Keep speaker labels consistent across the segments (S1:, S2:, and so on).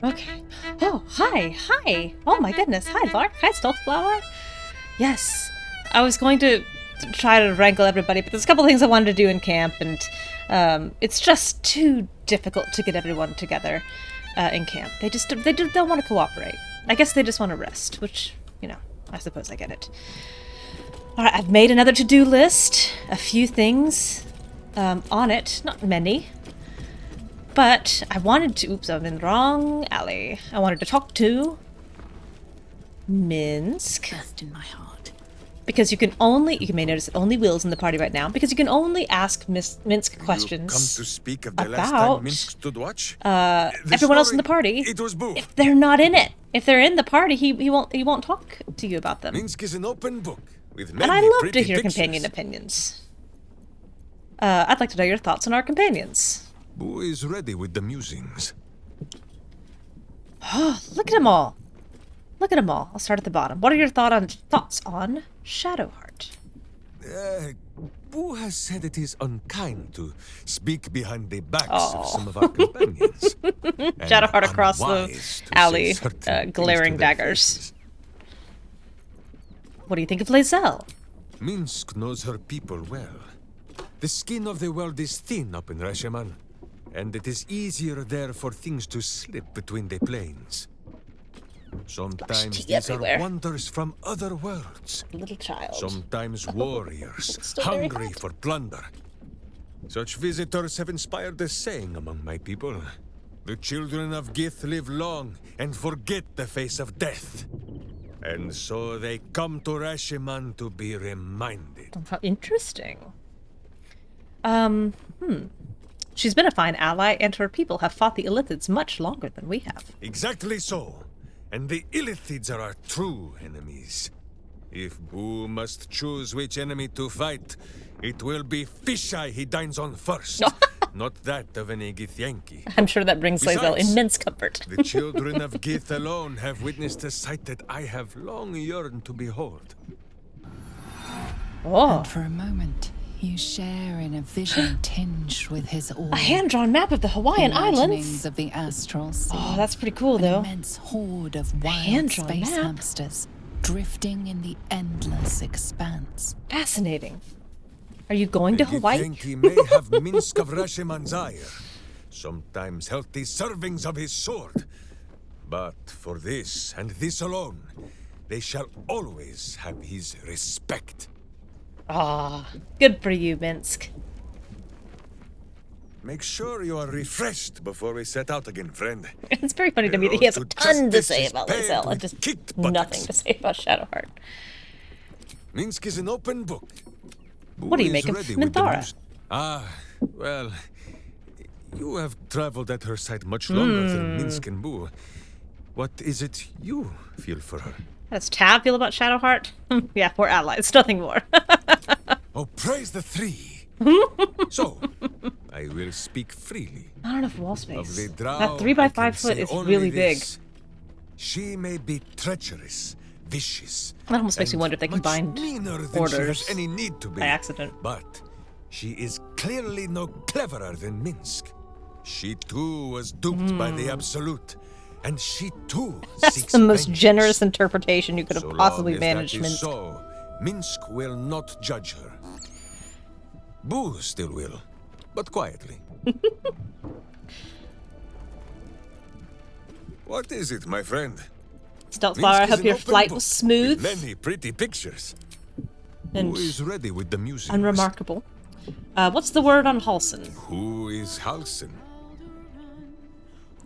S1: Okay. Oh, hi. Oh my goodness. Hi, Lark. Hi, Stalkflower. Yes. I was going to try to wrangle everybody, but there's a couple things I wanted to do in camp, and it's just too difficult to get everyone together in camp. They don't want to cooperate. I guess they just want to rest, which, I suppose I get it. Alright, I've made another to-do list. A few things on it. Not many. But I wanted to... Oops, I'm in the wrong alley. I wanted to talk to... Minsk.
S2: Just in my heart.
S1: Because you may notice that only Will's in the party right now, because you can only ask Minsk questions
S3: You come to speak of the
S1: about
S3: last time Minsk stood watch?
S1: everyone else in the party.
S3: It was Boo.
S1: If they're not in it. If they're in the party, he won't talk to you about them.
S3: Minsk is an open book with many
S1: And I love
S3: pretty
S1: to hear
S3: pictures.
S1: companion opinions. I'd like to know your thoughts on our companions.
S3: Boo is ready with the musings.
S1: Oh, look at them all. Look at them all. I'll start at the bottom. What are your thoughts on Shadowheart?
S3: Boo has said it is unkind to speak behind the backs
S1: Oh.
S3: of some of our companions.
S1: Shadowheart across the
S3: unwise to
S1: alley,
S3: say certain things
S1: glaring
S3: to their
S1: daggers.
S3: faces.
S1: What do you think of Lae'zel?
S3: Minsk knows her people well. The skin of the world is thin up in Resheman, and it is easier there for things to slip between the planes. Sometimes
S1: tea
S3: these
S1: everywhere.
S3: are wonders from other worlds.
S1: Little child.
S3: Sometimes warriors,
S1: Still very
S3: hungry
S1: hot.
S3: for plunder. Such visitors have inspired a saying among my people. The children of Gith live long and forget the face of death. And so they come to Rashiman to be reminded.
S1: How interesting. She's been a fine ally, and her people have fought the Illithids much longer than we have.
S3: Exactly so. And the Illithids are our true enemies. If Boo must choose which enemy to fight, it will be Fisheye he dines on first, not that of any Githyanki.
S1: I'm sure that brings Lae'zel
S3: Besides,
S1: immense comfort.
S3: The children of Gith alone have witnessed a sight that I have long yearned to behold.
S1: Oh,
S2: And for a moment, you share in a vision tinged with his awe.
S1: a hand-drawn map of the Hawaiian
S2: Imaginings
S1: Islands.
S2: of the astral sea.
S1: Oh, that's pretty cool,
S2: An
S1: though.
S2: immense horde of wild
S1: hand-drawn
S2: space
S1: map?
S2: hamsters drifting in the endless expanse.
S1: Fascinating. Are you going to Hawaii?
S3: Githyanki may have Minsk of Rashiman's ire, sometimes healthy servings of his sword. But for this, and this alone, they shall always have his respect.
S1: Ah, good for you, Minsk.
S3: Make sure you are refreshed before we set out again, friend.
S1: It's very funny to me that he has a ton to say about Lae'zel and just nothing to say about Shadowheart.
S3: Minsk is an open book.
S1: What do you
S3: Boo
S1: make
S3: is
S1: of
S3: ready with the
S1: Minthara?
S3: news. Well, you have traveled at her side much longer than Minsk and Boo. What is it you feel for her?
S1: How does Tab feel about Shadowheart? Yeah, we're allies, nothing more.
S3: Oh, praise the three! So, I will speak freely.
S1: Not enough wall
S3: Of
S1: space.
S3: the drow,
S1: That 3 by
S3: I can
S1: 5 foot
S3: say
S1: is
S3: only
S1: really big.
S3: this. She may be treacherous, vicious.
S1: That almost makes me
S3: and
S1: wonder if they
S3: much
S1: combined
S3: meaner than she
S1: orders
S3: has any need to be.
S1: by accident.
S3: But she is clearly no cleverer than Minsk. She too was duped by the Absolute, and she too
S1: That's
S3: seeks
S1: the most
S3: vengeance.
S1: generous interpretation you could have
S3: So
S1: possibly
S3: long as that
S1: managed,
S3: is
S1: Minsk.
S3: So, Minsk will not judge her. Boo still will, but quietly. What is it, my friend?
S1: Steltflower, I
S3: Minsk is
S1: hope
S3: an
S1: your
S3: open
S1: flight
S3: book
S1: was smooth
S3: with many pretty pictures.
S1: and
S3: Who is ready with the music?
S1: unremarkable. What's the word on Halsin?
S3: Who is Halsin?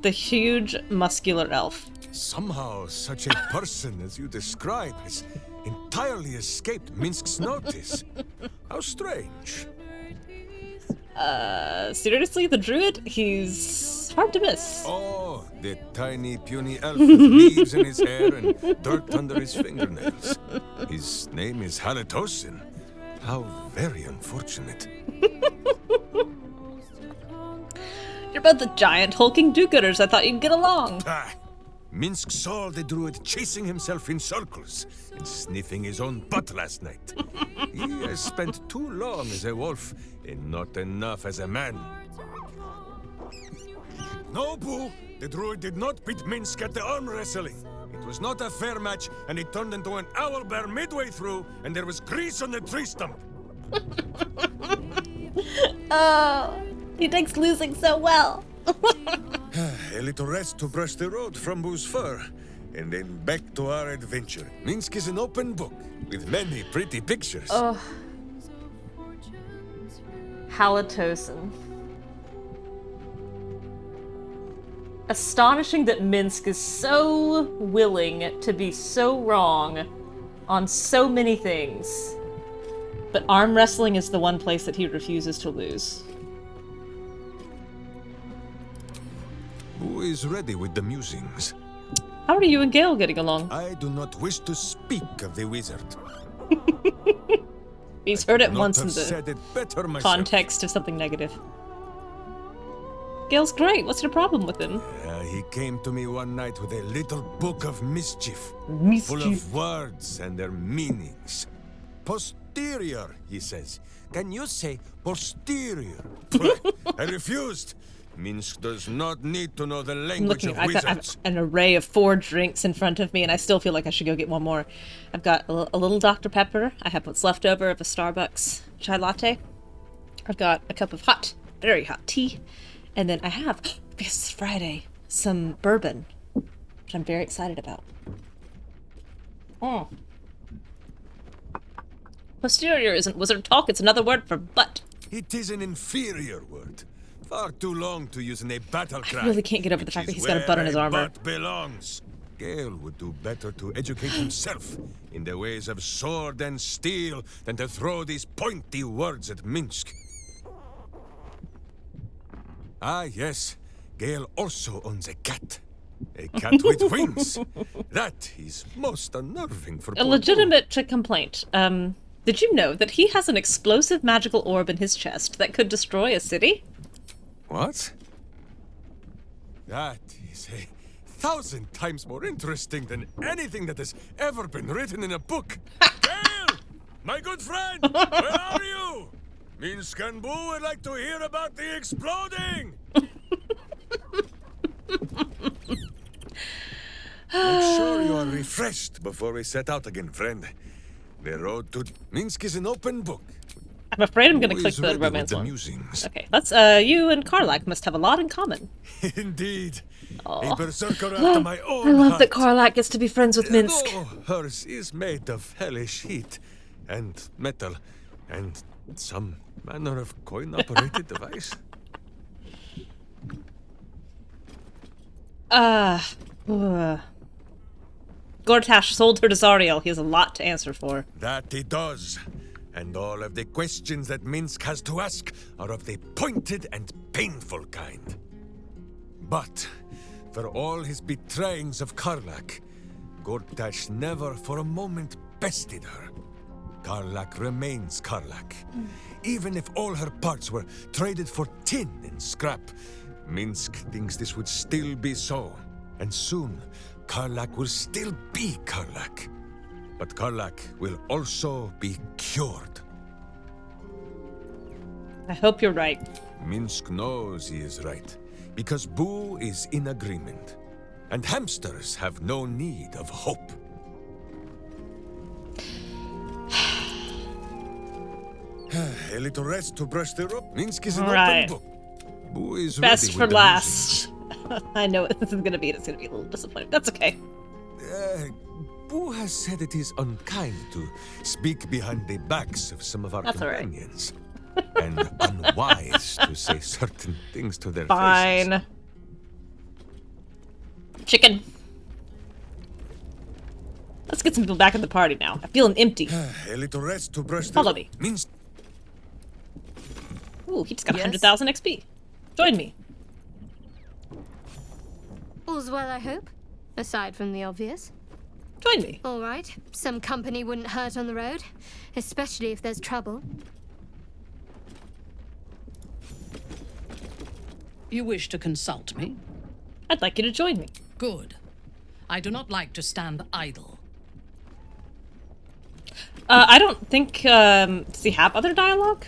S1: The huge, muscular elf.
S3: Somehow, such a person as you describe has entirely escaped Minsk's notice. How strange.
S1: Seriously, the druid? He's hard to miss.
S3: Oh, the tiny, puny elf with leaves in his hair and dirt under his fingernails. His name is Halitosin. How very unfortunate.
S1: You're both the giant, hulking do-gooders. I thought you'd get along.
S3: Minsk saw the druid chasing himself in circles and sniffing his own butt last night. He has spent too long as a wolf and not enough as a man. No, Boo! The druid did not beat Minsk at the arm wrestling. It was not a fair match, and he turned into an owlbear midway through, and there was grease on the tree stump.
S1: Oh, he takes losing so well.
S3: A little rest to brush the road from Boo's fur, and then back to our adventure. Minsk is an open book, with many pretty pictures.
S1: Oh. Halitosin. Astonishing that Minsk is so willing to be so wrong on so many things. But arm wrestling is the one place that he refuses to lose.
S3: Who is ready with the musings?
S1: How are you and Gale getting along?
S3: I do not wish to speak of the wizard.
S1: He's heard it
S3: Not
S1: once in
S3: have
S1: the
S3: said it better myself.
S1: context of something negative. Gale's great. What's your problem with him?
S3: He came to me one night with a little book of mischief. Full of words and their meanings. Posterior, he says. Can you say posterior? I refused. Minsk does not need to know the
S1: I'm
S3: language
S1: looking.
S3: of
S1: I've got
S3: wizards.
S1: an array of 4 drinks in front of me, and I still feel like I should go get one more. I've got a little Dr. Pepper. I have what's left over of a Starbucks chai latte. I've got a cup of hot, very hot tea. And then I have, because it's Friday, some bourbon, which I'm very excited about. Posterior isn't wizard talk, it's another word for butt.
S3: It is an inferior word. Far too long to use in a battle cry.
S1: I really can't get over the fact that he's got a butt on his armor.
S3: Butt belongs. Gale would do better to educate himself in the ways of sword and steel than to throw these pointy words at Minsk. Ah, yes. Gale also owns a cat. A cat with wings. That is most unnerving for
S1: A
S3: poor
S1: legitimate complaint. Did you know that he has an explosive magical orb in his chest that could destroy a city?
S3: Boo. What? That is 1,000 times more interesting than anything that has ever been written in a book. Gale! My good friend! Where are you? Minsk and Boo would like to hear about the exploding! Make sure you are refreshed before we set out again, friend. The road to Minsk is an open book.
S1: I'm afraid I'm going to
S3: Who
S1: click
S3: is
S1: the
S3: ready with
S1: romance
S3: the
S1: one.
S3: musings?
S1: Okay, that's, you and Karlach must have a lot in common.
S3: Indeed.
S1: Aw.
S3: A berserker after my own
S1: I love
S3: heart.
S1: that Karlach gets to be friends with Minsk.
S3: Though hers is made of hellish heat and metal and some manner of coin-operated device.
S1: Gortash sold her to Zariel. He has a lot to answer for.
S3: That he does. And all of the questions that Minsk has to ask are of the pointed and painful kind. But, for all his betrayings of Karlach, Gortash never for a moment bested her. Karlach remains Karlach. Even if all her parts were traded for tin and scrap, Minsk thinks this would still be so. And soon, Karlach will still be Karlach. But Karlach will also be cured.
S1: I hope you're right.
S3: Minsk knows he is right, because Boo is in agreement. And hamsters have no need of hope. A little rest to brush the road. Minsk is an
S1: Right.
S3: open book. Boo is
S1: Best
S3: ready
S1: for
S3: with the
S1: last. I know what this is going to be. It's going to be a little disappointing. That's okay.
S3: musings. Boo has said it is unkind to speak behind the backs of some of our
S1: That's all right.
S3: companions. And unwise to say certain things to their faces.
S1: Fine. Chicken. Let's get some people back in the party now. I'm feeling empty.
S3: A little rest to brush the
S1: Follow me.
S3: Minsk.
S1: Ooh, he just got
S2: Yes?
S1: 100,000 XP. Join me.
S4: All's well, I hope. Aside from the obvious.
S1: Join me.
S4: All right. Some company wouldn't hurt on the road, especially if there's trouble.
S5: You wish to consult me?
S1: I'd like you to join me.
S5: Good. I do not like to stand idle.
S1: I don't think, does he have other dialogue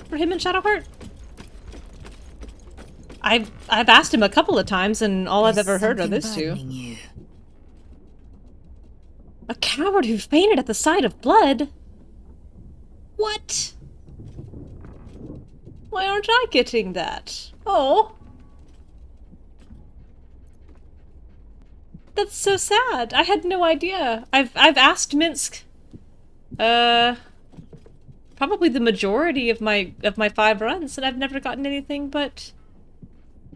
S1: for him and Shadowheart? I've asked him a couple of times, and all I've
S2: Is
S1: ever heard are
S2: something
S1: those two.
S2: burdening you?
S1: A coward who fainted at the sight of blood? What? Why aren't I getting that? Oh. That's so sad. I had no idea. I've asked Minsk probably the majority of my 5 runs, and I've never gotten anything but...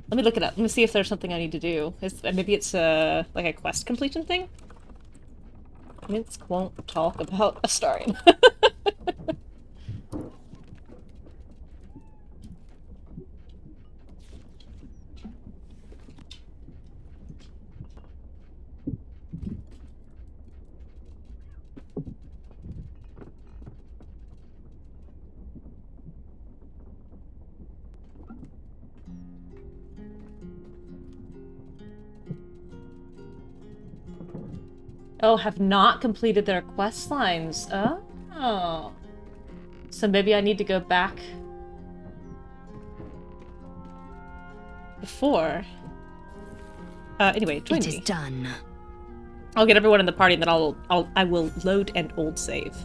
S1: Let me look it up. Let me see if there's something I need to do. Maybe it's like a quest completion thing? Minsk won't talk about a starring. Oh, have not completed their quest lines. Oh. So maybe I need to go back before. Anyway, join me.
S2: It is done.
S1: I'll get everyone in the party, and then I will load an old save.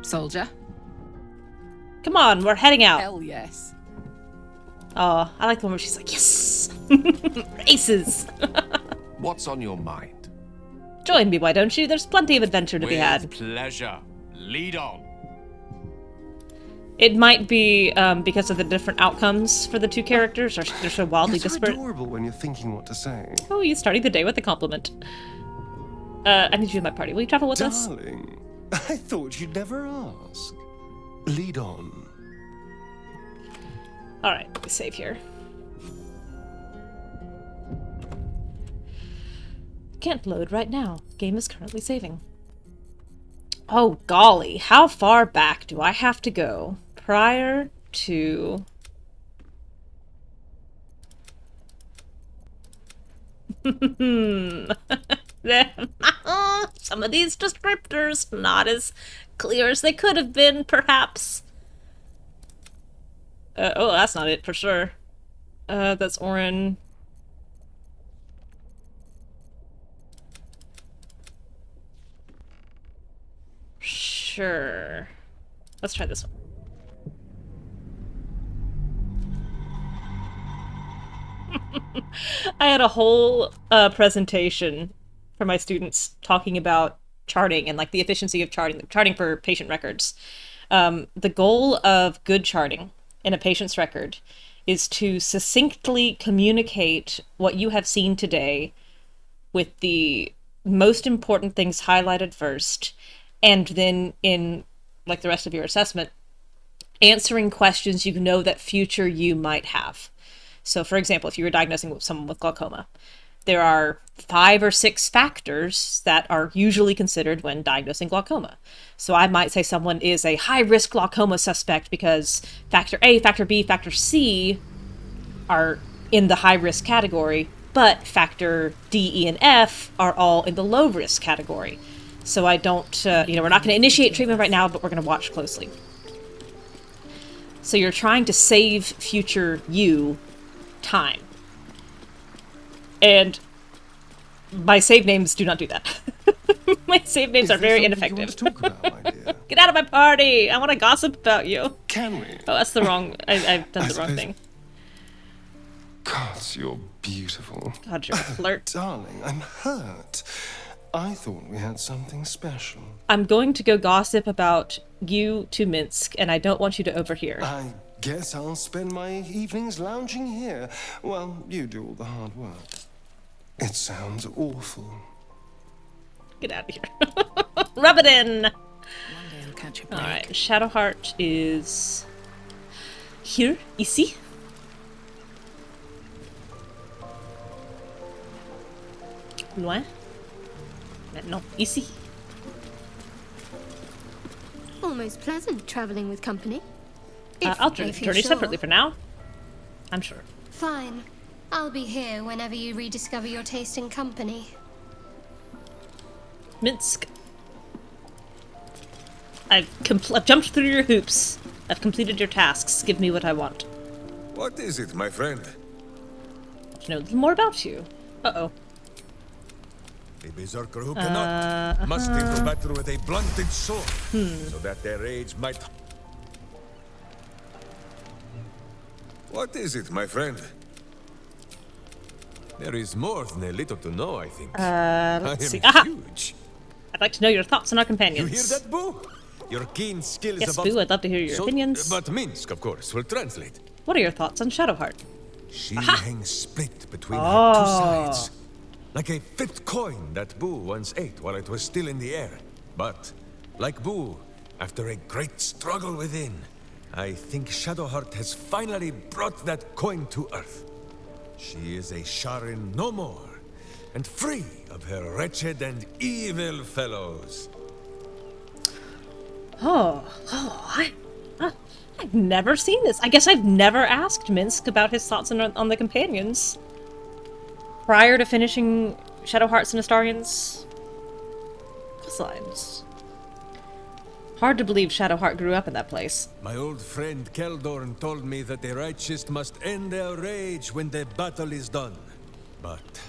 S2: Soldier?
S1: Come on, we're heading out.
S2: Hell yes.
S1: Oh, I like the one where she's like, yes! Races!
S6: What's on your mind?
S1: Join me, why don't you? There's plenty of adventure to be had.
S6: With pleasure. Lead on.
S1: It might be because of the different outcomes for the two characters, or they're so wildly
S7: You're so
S1: disparate.
S7: adorable when you're thinking what to say.
S1: Oh, you starting the day with a compliment. I need you in my party. Will you travel with us?
S7: Darling, I thought you'd never ask. Lead on.
S1: Alright, let me save here. Can't load right now. Game is currently saving. Oh, golly. How far back do I have to go prior to... Some of these descriptors not as clear as they could have been, perhaps. Oh, that's not it for sure. That's Orin. Sure. Let's try this one. I had a whole presentation for my students talking about charting and like the efficiency of charting for patient records. The goal of good charting in a patient's record is to succinctly communicate what you have seen today with the most important things highlighted first, and then in like the rest of your assessment, answering questions you know that future you might have. So for example, if you were diagnosing someone with glaucoma, there are 5 or 6 factors that are usually considered when diagnosing glaucoma. So I might say someone is a high-risk glaucoma suspect because factor A, factor B, factor C are in the high-risk category, but factor D, E, and F are all in the low-risk category. So I don't, we're not going to initiate treatment right now, but we're going to watch closely. So you're trying to save future you time. And my save names do not do that. My save names are very ineffective.
S7: You want to talk about, my dear?
S1: Get out of my party! I want to gossip about you.
S7: Can we?
S1: Oh, that's the wrong... I've done the wrong
S7: suppose-
S1: thing.
S7: God, you're beautiful.
S1: God, you're a flirt.
S7: Darling, I'm hurt. I thought we had something special.
S1: I'm going to go gossip about you to Minsk, and I don't want you to overhear.
S7: I guess I'll spend my evenings lounging here while you do all the hard work. It sounds awful.
S1: Get out of here. Rub it in!
S2: One day I'll catch a break.
S1: Alright, Shadowheart is... here, ici. Loin. Maintenant, ici.
S4: Almost pleasant traveling with company.
S1: I'll
S4: If you're
S1: journey
S4: sure.
S1: separately for now. I'm sure.
S4: Fine. I'll be here whenever you rediscover your taste in company.
S1: Minsk. I've jumped through your hoops. I've completed your tasks. Give me what I want.
S3: What is it, my friend?
S1: To know a little more about you. Uh-oh.
S3: A berserker who cannot must enter battle with a blunted sword, so that their rage might... What is it, my friend? There is more than a little to know, I think.
S1: Let's see.
S3: I am
S1: Aha!
S3: huge.
S1: I'd like to know your thoughts on our
S3: You
S1: companions.
S3: hear that, Boo? Your keen skill is
S1: Yes,
S3: about...
S1: Boo, I'd love to hear your opinions.
S3: But Minsk, of course, will translate.
S1: What are your thoughts on Shadowheart?
S3: She hangs split between her two sides. Like a fit coin that Boo once ate while it was still in the air. But, like Boo, after a great struggle within, I think Shadowheart has finally brought that coin to Earth. She is a Sharin no more, and free of her wretched and evil fellows.
S1: I've never seen this. I guess I've never asked Minsk about his thoughts on the companions. Prior to finishing Shadowheart's and Astarian's lines. Hard to believe Shadowheart grew up in that place.
S3: My old friend Keldorn told me that the righteous must end their rage when the battle is done. But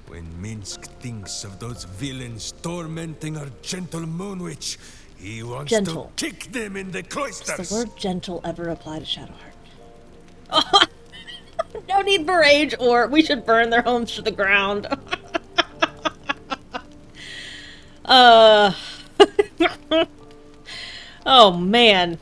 S3: when Minsk thinks of those villains tormenting our gentle moon witch, he wants
S1: Gentle.
S3: to kick them in the cloisters.
S1: Does the word gentle ever apply to Shadowheart? Oh, no need for rage, or we should burn their homes to the ground. Oh, man.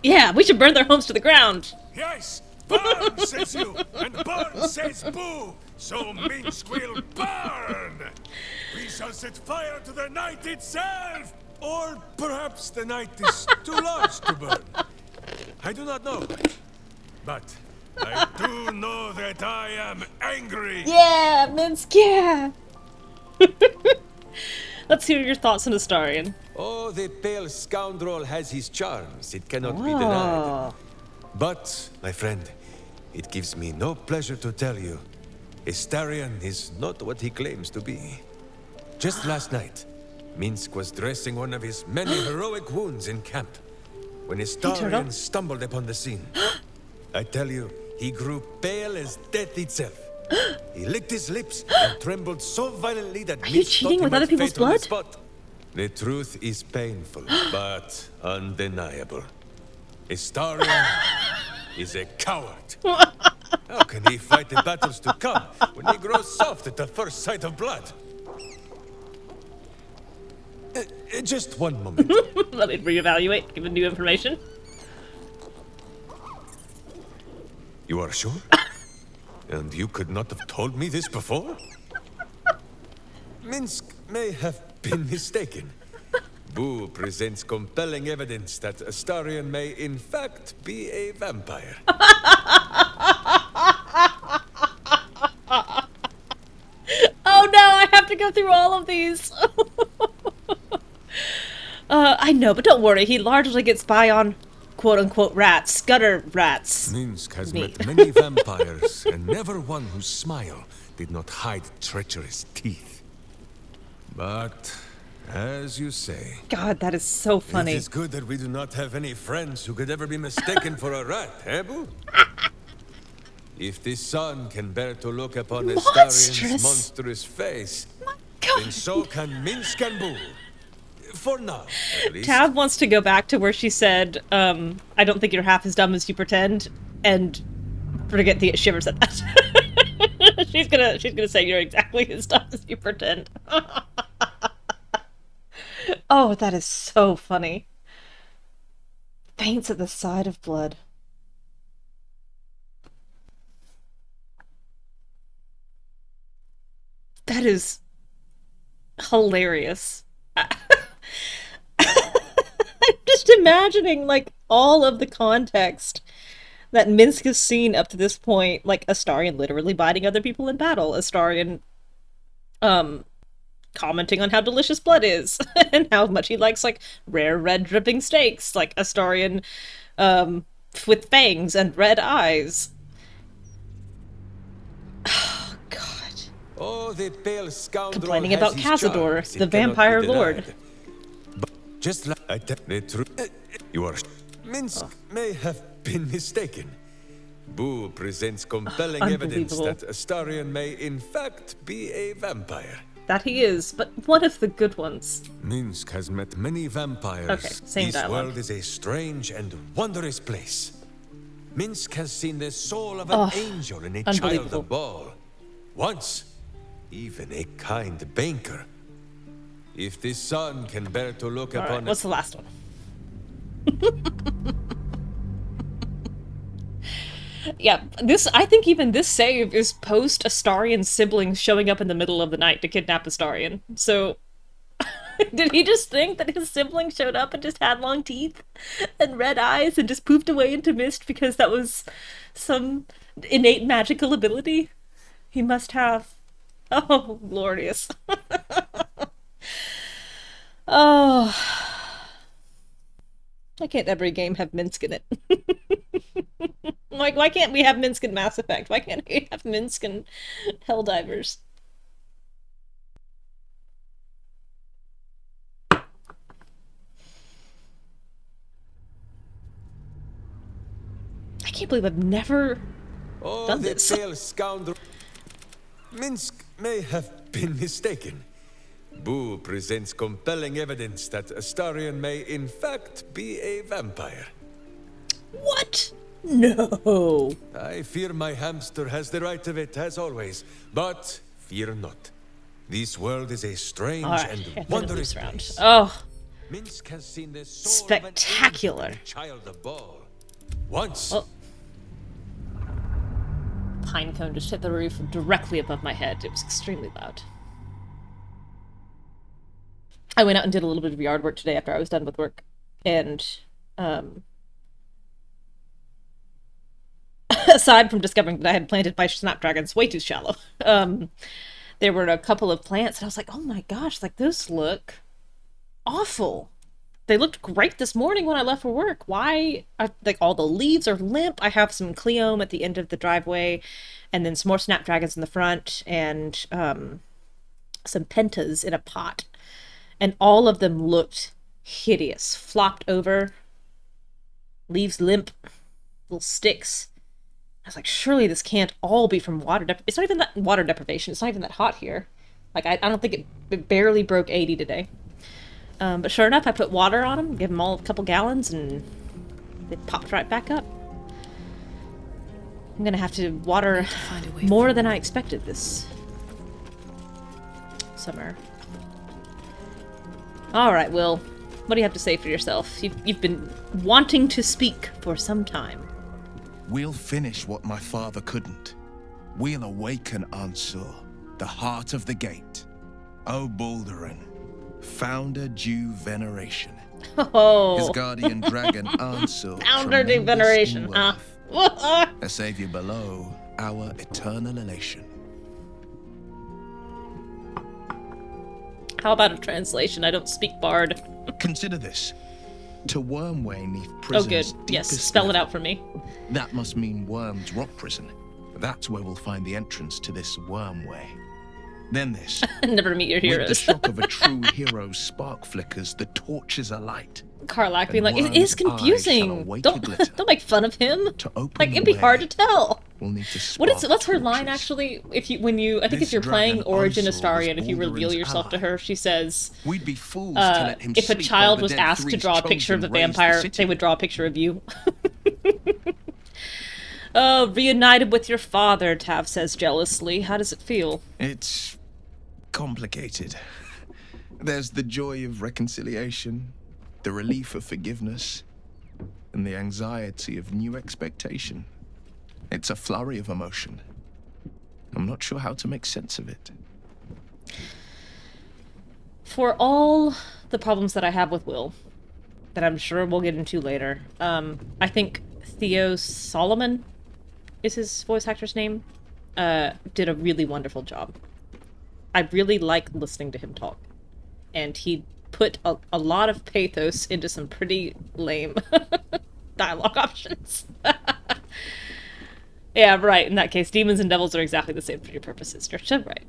S1: Yeah, we should burn their homes to the ground.
S3: Yes, burn, says you, and burn, says Boo. So Minsk will burn. We shall set fire to the night itself. Or perhaps the night is too large to burn. I do not know. But I do know that I am angry.
S1: Yeah, Minsk, yeah. Let's hear your thoughts on Astarian.
S3: Oh, the pale scoundrel has his charms. It cannot be denied. But, my friend, it gives me no pleasure to tell you, Astarian is not what he claims to be. Just last night, Minsk was dressing one of his many heroic wounds in camp, when Astarian stumbled upon the scene. I tell you, he grew pale as death itself. He licked his lips and trembled so violently that
S1: you cheating with other people's blood?
S3: The truth is painful, but undeniable. Astarian is a coward. How can he fight the battles to come when he grows soft at the first sight of blood? Just one moment.
S1: Let me reevaluate, given new information.
S3: You are sure? And you could not have told me this before? Minsk may have been mistaken. Boo presents compelling evidence that Astarian may in fact be a vampire.
S1: Oh no, I have to go through all of these. I know, but don't worry, he largely gets by on quote-unquote rats, gutter rats.
S3: Minsk has met many vampires, and never one whose smile did not hide treacherous teeth. But, as you say...
S1: God, that is so funny.
S3: It is good that we do not have any friends who could ever be mistaken for a rat, eh, Boo? If the sun can bear to look upon Astarian's monstrous face, then so can Minsk and Boo. For now, at least.
S1: Tab wants to go back to where she said, I don't think you're half as dumb as you pretend, and forget the shivers at that. she's gonna say you're exactly as dumb as you pretend. Oh, that is so funny. Faints at the sight of blood. That is hilarious. I'm just imagining, like, all of the context that Minsk has seen up to this point, like Astarian literally biting other people in battle, Astarian commenting on how delicious blood is, and how much he likes, like, rare red dripping steaks, like Astarian with fangs and red eyes. Oh, God.
S3: Oh, the pale scoundrel
S1: Complaining about Cazador, the vampire lord.
S3: Just like I tell the truth, you are Minsk may have been mistaken. Boo presents compelling evidence that Astarion may in fact be a vampire.
S1: That he is, but one of the good ones.
S3: Minsk has met many vampires.
S1: Okay, same
S3: This
S1: dialogue.
S3: world is a strange and wondrous place. Minsk has seen the soul of an angel in a child
S1: unbelievable.
S3: of Baal. Once, even a kind banker. If this son can bear to look
S1: All right,
S3: upon...
S1: what's the last one? Yeah, I think even this save is post Astarion's siblings showing up in the middle of the night to kidnap Astarion. So, did he just think that his siblings showed up and just had long teeth and red eyes and just poofed away into mist because that was some innate magical ability he must have? Oh, glorious. Oh. Why can't every game have Minsk in it? Like, why can't we have Minsk in Mass Effect? Why can't we have Minsk in Helldivers? I can't believe I've never done
S3: the
S1: this.
S3: pale scoundrel. Minsk may have been mistaken. Boo presents compelling evidence that Astarion may in fact be a vampire.
S1: What? No.
S3: I fear my hamster has the right of it, as always. But fear not. This world is a strange and wondrous place.
S1: Oh,
S3: Minsk has seen the soul
S1: spectacular.
S3: of an child of Baal. Once.
S1: Oh. Pinecone just hit the roof directly above my head. It was extremely loud. I went out and did a little bit of yard work today after I was done with work. And, aside from discovering that I had planted my snapdragons way too shallow, there were a couple of plants, and I was like, oh my gosh, like, those look awful. They looked great this morning when I left for work. Why? Like, all the leaves are limp. I have some Cleome at the end of the driveway, and then some more snapdragons in the front, and some pentas in a pot. And all of them looked hideous. Flopped over. Leaves limp. Little sticks. I was like, surely this can't all be from water deprivation. It's not even that water deprivation. It's not even that hot here. Like, I don't think it barely broke 80 today. But sure enough, I put water on them, gave them all a couple gallons, and they popped right back up. I'm gonna have to water more than I expected this summer. Alright, Will. What do you have to say for yourself? You've been wanting to speak for some time.
S8: We'll finish what my father couldn't. We'll awaken Ansur, the heart of the gate. O Baldurin, founder due veneration.
S1: Oh.
S8: His guardian dragon Ansur,
S1: Founder due veneration, huh?
S8: A savior below, our eternal elation.
S1: How about a translation? I don't speak Bard.
S8: Consider this. To Wyrmway neath
S1: Oh,
S8: prison's
S1: good. Yes,
S8: deepest
S1: spell it
S8: level.
S1: out for me.
S8: That must mean Worm's rock prison. That's where we'll find the entrance to this Wyrmway. Then this.
S1: Never meet your
S8: With the
S1: heroes.
S8: shock of a true hero's spark flickers, the torches alight.
S1: Karlach being
S8: And
S1: like, it is
S8: Worm's eyes shall
S1: confusing.
S8: awake a glitter.
S1: Don't make fun of him.
S8: To open
S1: Like,
S8: the
S1: it'd be hard
S8: way,
S1: to tell.
S8: we'll need to
S1: What's
S8: spark
S1: her line
S8: torches.
S1: actually? I think
S8: This
S1: if you're playing
S8: dragon
S1: Origin
S8: Ansur was
S1: Astarion, if you reveal
S8: Baldurin's
S1: yourself to
S8: ally.
S1: her, she says,
S8: We'd be fools to let him
S1: if a
S8: sleep
S1: child
S8: while
S1: was
S8: the dead
S1: asked to
S8: three's
S1: draw a picture of the
S8: chosen raised
S1: vampire,
S8: city.
S1: they would draw a picture of you. Oh, reunited with your father, Tav says jealously. How does it feel?
S8: It's complicated. There's the joy of reconciliation, the relief of forgiveness, and the anxiety of new expectation. It's a flurry of emotion. I'm not sure how to make sense of it.
S1: For all the problems that I have with Will, that I'm sure we'll get into later, I think Theo Solomon is his voice actor's name, did a really wonderful job. I really like listening to him talk. And he put a lot of pathos into some pretty lame dialogue options. Yeah, right. In that case, demons and devils are exactly the same for your purposes. You're so right.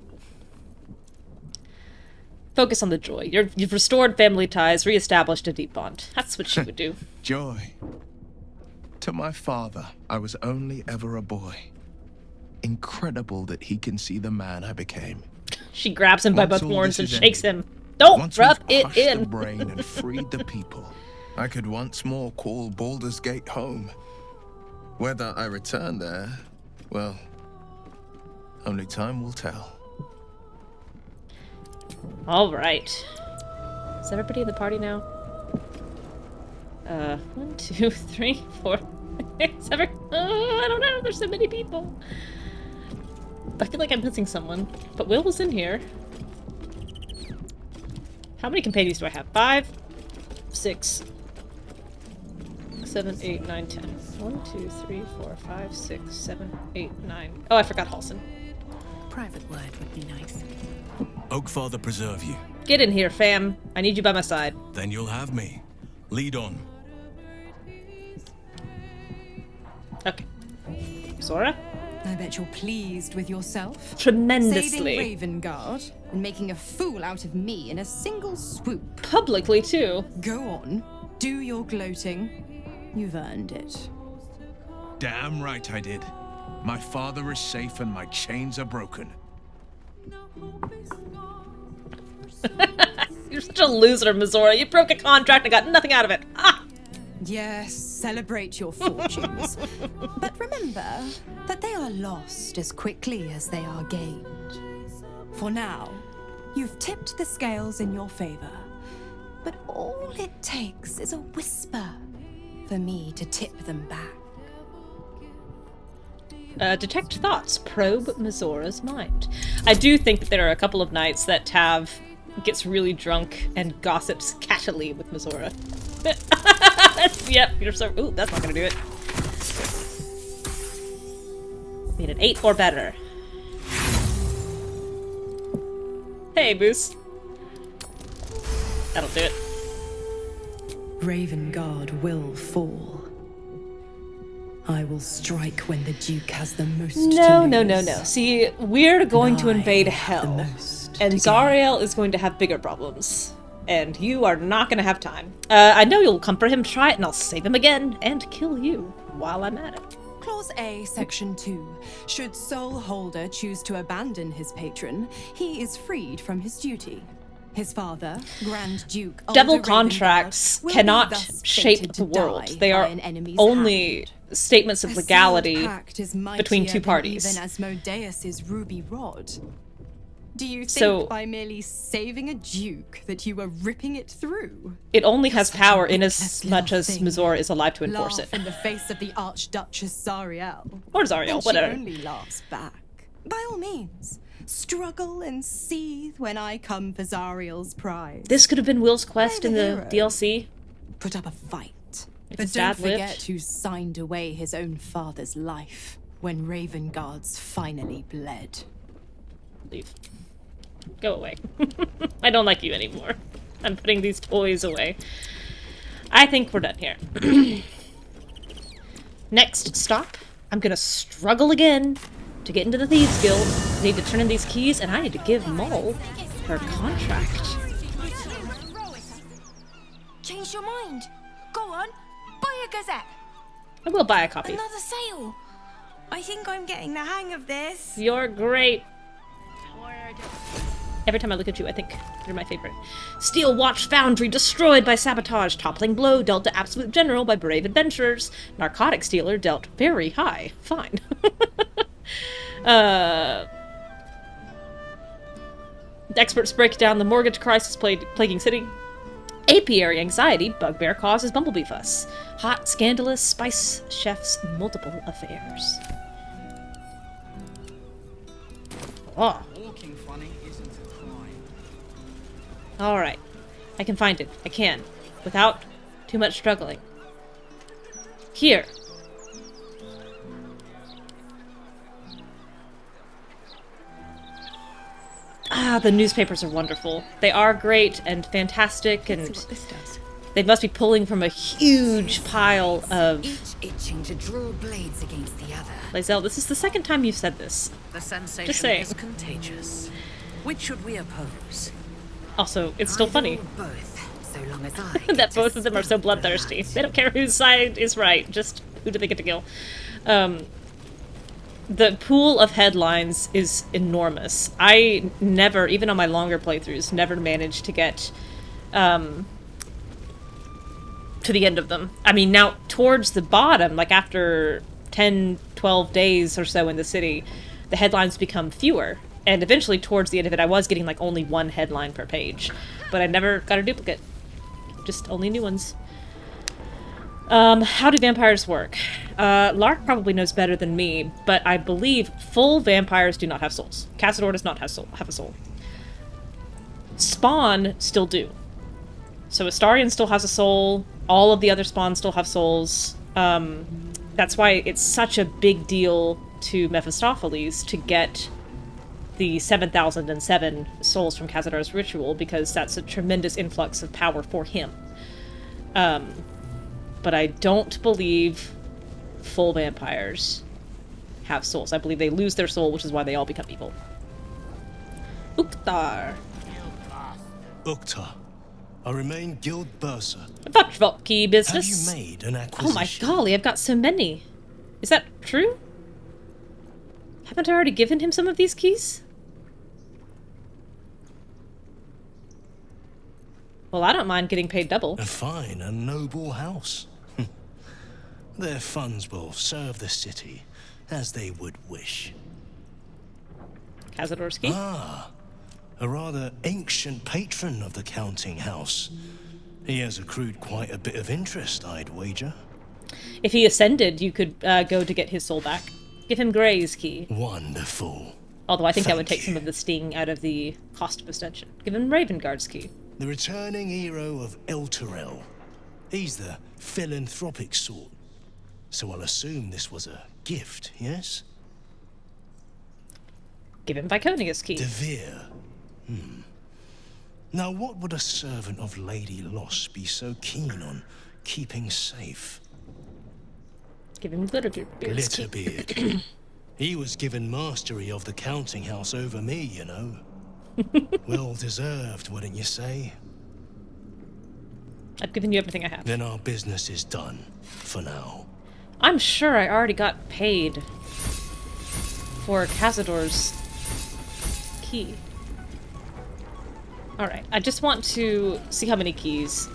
S1: Focus on the joy. You've restored family ties, reestablished a deep bond. That's what she would do.
S8: Joy. To my father, I was only ever a boy. Incredible that he can see the man I became.
S1: She grabs him by
S8: Once
S1: both
S8: all
S1: horns
S8: this
S1: and
S8: is
S1: shakes
S8: ended,
S1: him. Don't
S8: once
S1: rub
S8: we've
S1: it
S8: crushed the
S1: in.
S8: brain and freed the people, I could once more call Baldur's Gate home. Whether I return there, well, only time will tell.
S1: All right. Is everybody in the party now? 1, 2, 3, 4, 7. Oh, I don't know. There's so many people. I feel like I'm missing someone. But Will was in here. How many companions do I have? 5, 6, 7, 8, 9, 10. 1, 2, 3, 4, 5, 6, 7, 8, 9. Oh, I forgot Halson.
S2: Private word would be nice.
S9: Oakfather preserve you.
S1: Get in here, fam. I need you by my side.
S9: Then you'll have me. Lead on.
S1: Okay. Sora?
S10: I bet you're pleased with yourself.
S1: Tremendously.
S10: Saving Ravengard and making a fool out of me in a single swoop.
S1: Publicly, too.
S10: Go on. Do your gloating. You've earned it.
S8: Damn right I did. My father is safe and my chains are broken.
S1: You're such a loser, Mizora. You broke a contract and got nothing out of it. Ah!
S10: Yes, celebrate your fortunes. But remember that they are lost as quickly as they are gained. For now, you've tipped the scales in your favor. But all it takes is a whisper for me to tip them back.
S1: Detect thoughts. Probe Mizora's mind. I do think that there are a couple of nights that Tav gets really drunk and gossips cattily with Mizora. Yep, you're so... Ooh, that's not gonna do it. Need an 8 or better. Hey, Boos. That'll do it.
S10: Ravengard will fall. I will strike when the Duke has the most
S1: No,
S10: to
S1: no,
S10: lose.
S1: no, no. See, we're going to
S10: And I
S1: invade
S10: have the
S1: hell.
S10: most
S1: And
S10: to gain.
S1: Zariel is going to have bigger problems. And you are not going to have time. I know you'll comfort him, try it, and I'll save him again and kill you while I'm at it.
S10: Clause A, Section 2. Should Soul Holder choose to abandon his patron, he is freed from his duty. His father, Grand Duke
S1: Devil
S10: Alder
S1: contracts
S10: Ravengard, will
S1: cannot
S10: be thus
S1: shape
S10: fated
S1: the
S10: to
S1: world.
S10: die
S1: They
S10: by
S1: are
S10: an enemy's
S1: only
S10: hand.
S1: statements of
S10: A sealed
S1: legality
S10: pact is
S1: between two
S10: mightier than
S1: parties.
S10: Even Asmodeus's ruby rod. Do you think
S1: So-
S10: by merely saving a duke that you were ripping it through?
S1: It only has
S10: Such a
S1: power in
S10: witless
S1: as much
S10: little
S1: as
S10: thing.
S1: Mizora is alive to enforce
S10: Laugh
S1: it.
S10: in the face of the Archduchess Zariel.
S1: Or Zariel,
S10: And
S1: whatever.
S10: She only laughs back. By all means, struggle and seethe when I come for Zariel's prize.
S1: This could have been Will's quest
S10: Play
S1: in
S10: the
S1: the
S10: hero.
S1: DLC.
S10: Put up a fight.
S1: If
S10: But
S1: his
S10: don't
S1: dad lived.
S10: forget who signed away his own father's life when Ravengard's finally bled.
S1: Leave. Go away. I don't like you anymore. I'm putting these toys away. I think we're done here. Next stop, I'm gonna struggle again to get into the Thieves Guild. I need to turn in these keys, and I need to give Mull her contract.
S11: Change your mind. Go on, buy a Gazette.
S1: I will buy a copy.
S11: Another sale. I think I'm getting the hang of this.
S1: You're great. Every time I look at you, I think you're my favorite. Steel Watch Foundry destroyed by sabotage. Toppling blow dealt to Absolute General by brave adventurers. Narcotics dealer dealt very high. Fine. Experts break down the mortgage crisis plaguing city. Apiary anxiety. Bugbear causes bumblebee fuss. Hot, scandalous, spice chef's multiple affairs. Oh.
S12: Walking funny isn't a crime.
S1: Alright. I can find it. I can. Without too much struggling. Here. Ah, the newspapers are wonderful. They are great and fantastic, and
S2: Let's see what this does.
S1: they must be pulling from a huge pile of...
S2: Each itching to draw blades against the other.
S1: Lizelle, this is the second time you've said this.
S13: The sensation
S1: Just saying.
S13: is contagious. Which should we oppose?
S1: Also, it's still funny
S2: Either or both, so long as I
S1: that both of them are so bloodthirsty. They don't care whose side is right, just Who do they get to kill? The pool of headlines is enormous. I never, even on my longer playthroughs, never managed to get to the end of them. I mean, now towards the bottom, like after 10, 12 days or so in the city, the headlines become fewer. And eventually towards the end of it, I was getting like only one headline per page. But I never got a duplicate. Just only new ones. How do vampires work? Lark probably knows better than me, but I believe full vampires do not have souls. Cazador does not have a soul. Spawn still do. So Astarion still has a soul. All of the other spawns still have souls. That's why it's such a big deal to Mephistopheles to get the 7,007 souls from Cazador's ritual, because that's a tremendous influx of power for him. But I don't believe full vampires have souls. I believe they lose their soul, which is why they all become evil. Uktar.
S9: Uktar. I remain Guild Bursar.
S1: Key business.
S9: Have you made an acquisition?
S1: Oh my golly, I've got so many. Is that true? Haven't I already given him some of these keys? Well, I don't mind getting paid double.
S9: A fine and noble house. Their funds will serve the city as they would wish.
S1: Cazador's key?
S9: Ah, a rather ancient patron of the counting house. He has accrued quite a bit of interest, I'd wager.
S1: If he ascended, you could go to get his soul back. Give him Gray's key.
S9: Wonderful.
S1: Although I think that would take some of the sting out of the cost of ascension. Give him Ravenguard's key.
S9: The returning hero of Elturel. He's the philanthropic sort. So I'll assume this was a gift, yes?
S1: Give him Viconia's key.
S9: Devere. Now what would a servant of Lady Loss be so keen on keeping safe?
S1: Give him Glitterbeard's key.
S9: Glitterbeard. He was given mastery of the counting house over me, you know. Well deserved, wouldn't you say?
S1: I've given you everything I have.
S9: Then our business is done, for now.
S1: I'm sure I already got paid for Cazador's key. Alright, I just want to see how many keys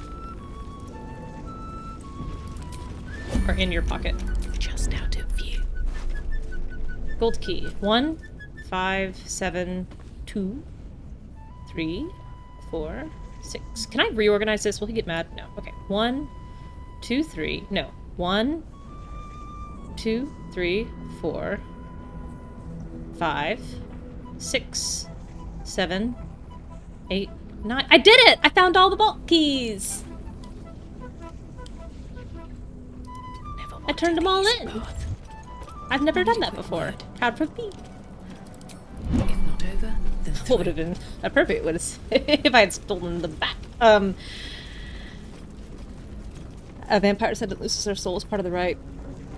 S1: are in your pocket.
S13: Just out of view.
S1: Gold key. 1, 5, 7, 2, 3, 4, 6. Can I reorganize this? Will he get mad? No. Okay. 1, 2, 3. No. 1, 2, 3, 4, 5, 6, 7, 8, 9. I did it! I found all the vault keys! I turned them all in. I've never done that before. Proud of me.
S13: If not over, then
S1: What would have been appropriate was if I had stolen them back. A vampire said it loses their soul as part of the rite.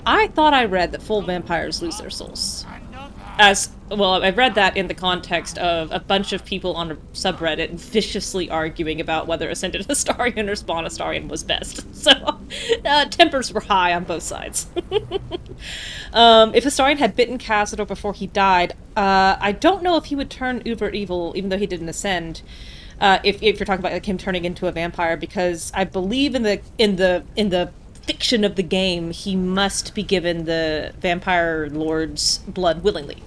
S1: I thought I read that full vampires lose their souls. Well, I've read that in the context of a bunch of people on a subreddit viciously arguing about whether Ascended Astarion or Spawn Astarion was best. So, tempers were high on both sides. If Astarion had bitten Cazador before he died, I don't know if he would turn uber evil, even though he didn't ascend. If you're talking about like him turning into a vampire, because I believe in the fiction of the game, he must be given the vampire lord's blood willingly.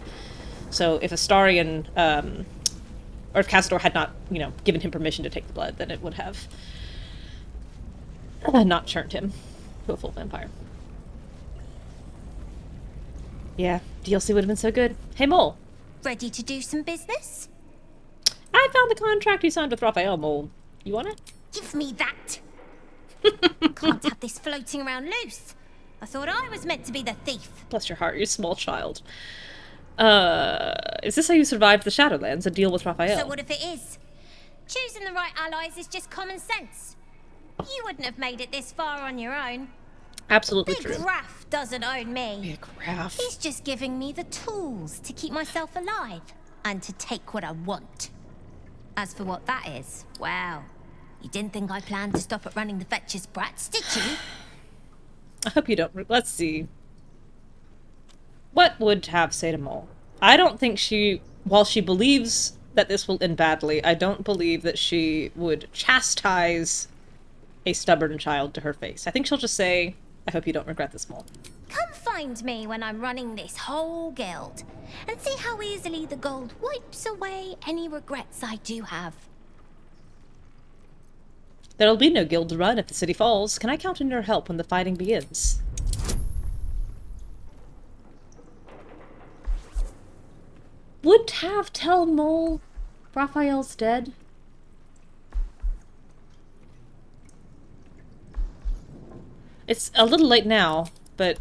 S1: So if Astarion, or if Cazador had not, given him permission to take the blood, then it would have not turned him to a full vampire. Yeah, DLC would have been so good. Hey, Mole.
S14: Ready to do some business?
S1: I found the contract you signed with Raphael, Mole. You want it?
S14: Give me that! Can't have this floating around loose. I thought I was meant to be the thief.
S1: Bless your heart, you small child. Is this how you survived the Shadowlands, a deal with Raphael?
S14: So what if it is? Choosing the right allies is just common sense. You wouldn't have made it this far on your own.
S1: Absolutely true.
S14: Big Raph doesn't own me.
S1: Big Raph.
S14: He's just giving me the tools to keep myself alive and to take what I want. As for what that is, well, you didn't think I planned to stop at running the Fetcher's brats, did you?
S1: I hope you don't. Let's see. What would Tav say to Mole? I don't think she, while she believes that this will end badly, I don't believe that she would chastise a stubborn child to her face. I think she'll just say, I hope you don't regret this, Mole.
S14: Come find me when I'm running this whole guild, and see how easily the gold wipes away any regrets I do have.
S1: There'll be no guild to run if the city falls. Can I count on your help when the fighting begins? Would Tav tell Mole Raphael's dead? It's a little late now, but...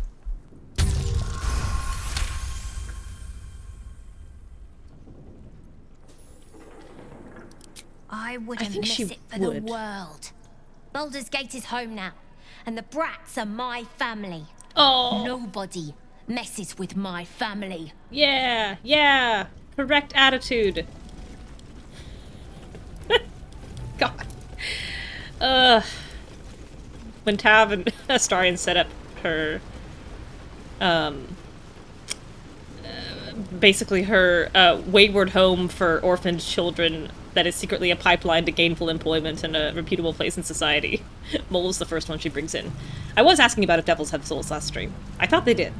S14: I wouldn't miss it for the world. Baldur's Gate is home now, and the brats are my family.
S1: Oh.
S14: Nobody messes with my family.
S1: Yeah, yeah. Correct attitude. God. When Tav and Astarion set up her, basically her wayward home for orphaned children that is secretly a pipeline to gainful employment and a reputable place in society, Mole is the first one she brings in. I was asking about if devils have souls last stream. I thought they did.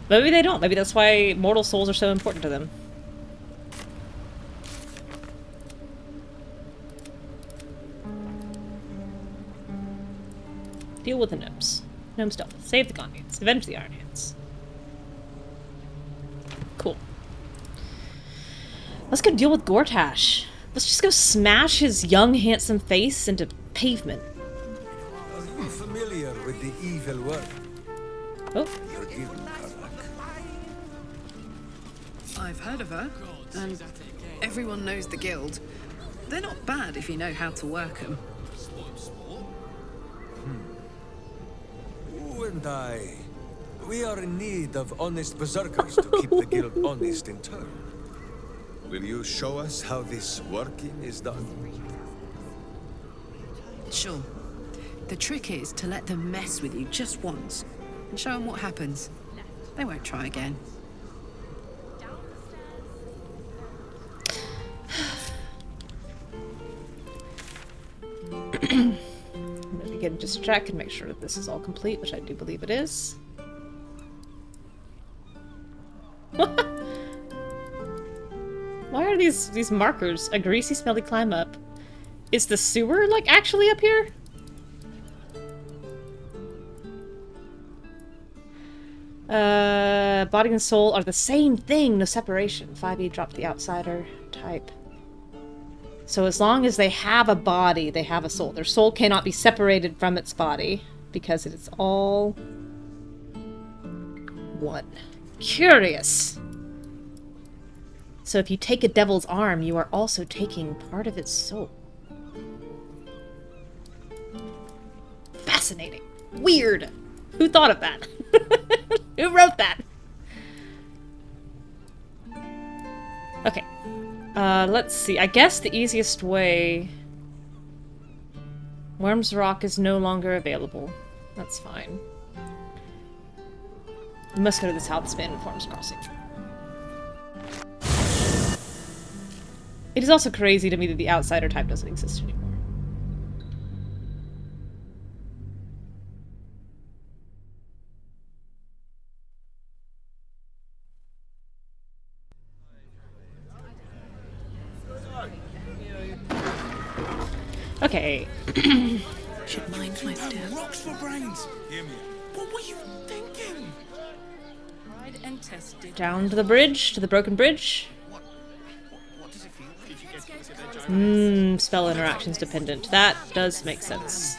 S1: But maybe they don't. Maybe that's why mortal souls are so important to them. Deal with the gnomes. Gnome stealth. Save the Gondians. Avenge the Iron Hands. Cool. Let's go deal with Gortash. Let's just go smash his young, handsome face into pavement.
S3: Are you familiar with the evil work?
S1: Oh.
S13: I've heard of her, and everyone knows the guild. They're not bad if you know how to work them.
S3: You and I, we are in need of honest berserkers to keep the guild honest in turn. Will you show us how this working is done?
S13: Sure. The trick is to let them mess with you just once, and show them what happens. They won't try again.
S1: I'm gonna begin just check and make sure that this is all complete, which I do believe it is. Why are these markers? A greasy, smelly climb up. Is the sewer, like, actually up here? Body and soul are the same thing, no separation. 5e drop the outsider type. So as long as they have a body, they have a soul. Their soul cannot be separated from its body, because it is all one. Curious. So if you take a devil's arm, you are also taking part of its soul. Fascinating. Weird. Who thought of that? Who wrote that? Okay. Let's see. I guess the easiest way... Worm's Rock is no longer available. That's fine. We must go to the South Span and Forms Crossing. It is also crazy to me that the outsider type doesn't exist anymore. Okay.
S13: Should mind my step.
S9: Rocks for brains. Hear me. What were you thinking?
S13: Tried and tested.
S1: Down to the bridge, to the broken bridge. Spell interactions dependent. That does make sense.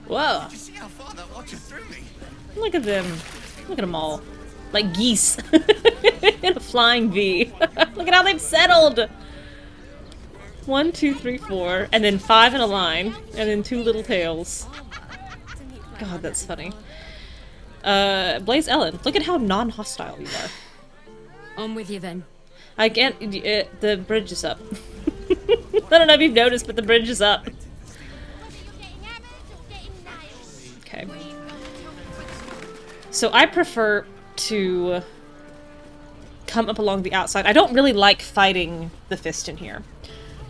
S1: Whoa. Look at them. Look at them all. Like geese. In a flying V. Look at how they've settled. 1, 2, 3, 4. And then 5 in a line. And then 2 little tails. God, that's funny. Blaze Ellen, look at how non-hostile you are.
S4: On with you then.
S1: I can't. The bridge is up. I don't know if you've noticed, but the bridge is up. Okay. So I prefer to come up along the outside. I don't really like fighting the fist in here.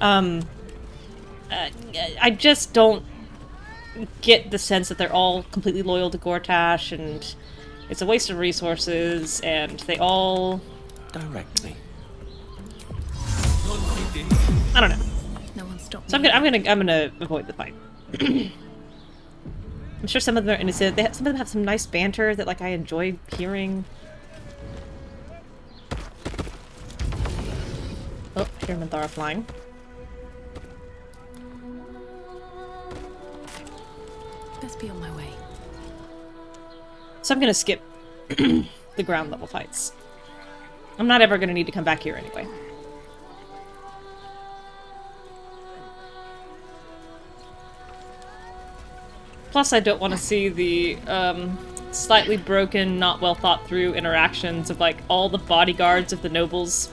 S1: I just don't get the sense that they're all completely loyal to Gortash, and it's a waste of resources, and they all...
S6: Directly.
S1: I don't know.
S2: No one stopped.
S1: So I'm gonna avoid the fight. I'm sure some of them are innocent. Some of them have some nice banter that like I enjoy hearing. Oh, Chairman Thara flying.
S2: Best be on my way.
S1: So I'm gonna skip the ground level fights. I'm not ever gonna need to come back here anyway. Plus, I don't want to see the slightly broken, not well thought through interactions of like all the bodyguards of the nobles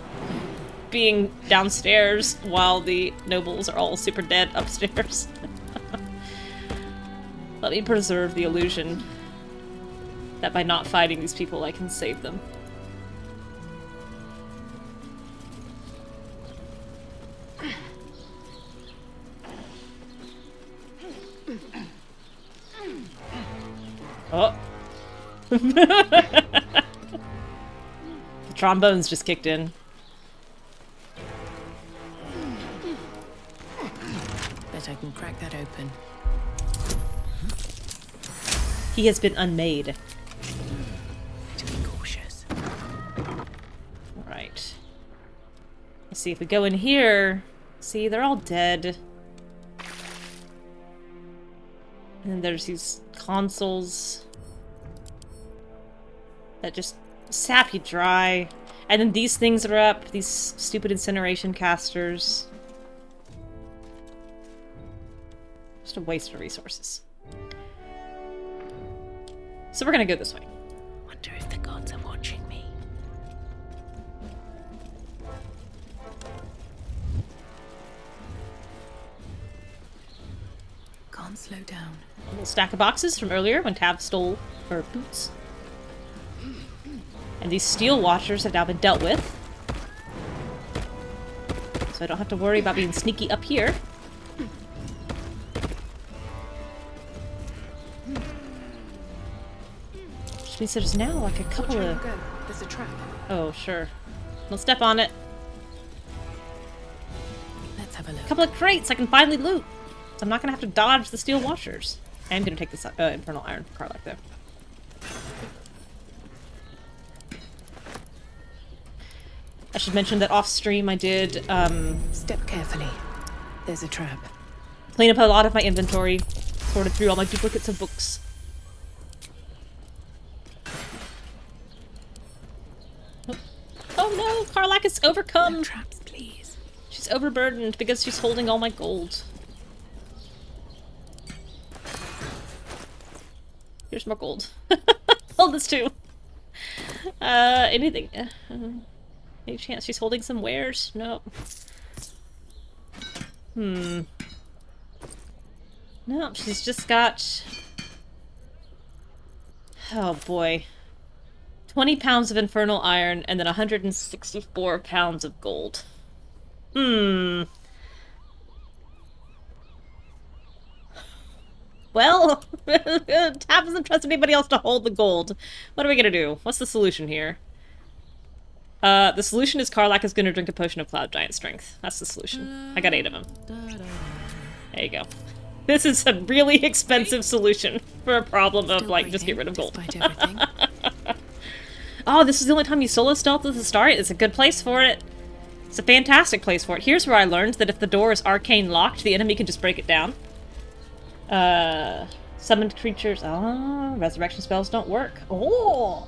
S1: being downstairs while the nobles are all super dead upstairs. Let me preserve the illusion that by not fighting these people I can save them. Oh. The trombones just kicked in.
S2: Bet I can crack that open.
S1: He has been unmade.
S2: To be cautious.
S1: Alright. Let's see if we go in here. See, they're all dead. And then there's these consoles that just sap you dry. And then these things are up, these stupid incineration casters. Just a waste of resources. So we're gonna go this way.
S2: Wonder if the gods are watching me. Can't slow down.
S1: A little stack of boxes from earlier when Tav stole her boots. And these steel watchers have now been dealt with. So I don't have to worry about being sneaky up here. Which means there's now like a couple of...
S13: There's a trap.
S1: Oh, sure. Don't step on it.
S2: Let's have a look.
S1: A couple of crates I can finally loot. So I'm not gonna have to dodge the steel washers. I am gonna take this infernal iron for Karlach though. I should mention that off stream I did
S2: Step carefully. There's a trap.
S1: clean up a lot of my inventory, sorted through all my duplicates of books. Oh no, Karlach is overcome.
S2: No traps, please.
S1: She's overburdened because she's holding all my gold. Here's more gold. Hold this too. Anything? Any chance she's holding some wares? No. No, she's just got... Oh boy. 20 pounds of infernal iron and then 164 pounds of gold. Well, Tab doesn't trust anybody else to hold the gold. What are we gonna do? What's the solution here? The solution is Karlach is gonna drink a potion of Cloud Giant Strength. That's the solution. I got 8 of them. There you go. This is a really expensive solution for a problem of, like, just get rid of gold. Oh, this is the only time you solo stealth at the start? It's a good place for it. It's a fantastic place for it. Here's where I learned that if the door is arcane locked, the enemy can just break it down. Summoned creatures. Oh, resurrection spells don't work. Oh!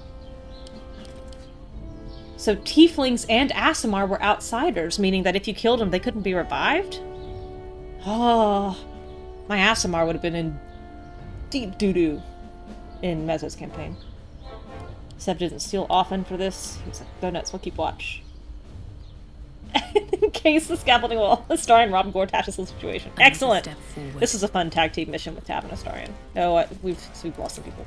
S1: So tieflings and Aasimar were outsiders, meaning that if you killed them, they couldn't be revived? Oh, my Aasimar would have been in deep doo-doo in Mezzo's campaign. Seb didn't steal often for this. He was like, go nuts, we'll keep watch. in case the scaffolding will Astarion rob Gortash's whole situation. Excellent. This is a fun tag team mission with Tab and Astarion. Oh, we've lost some people.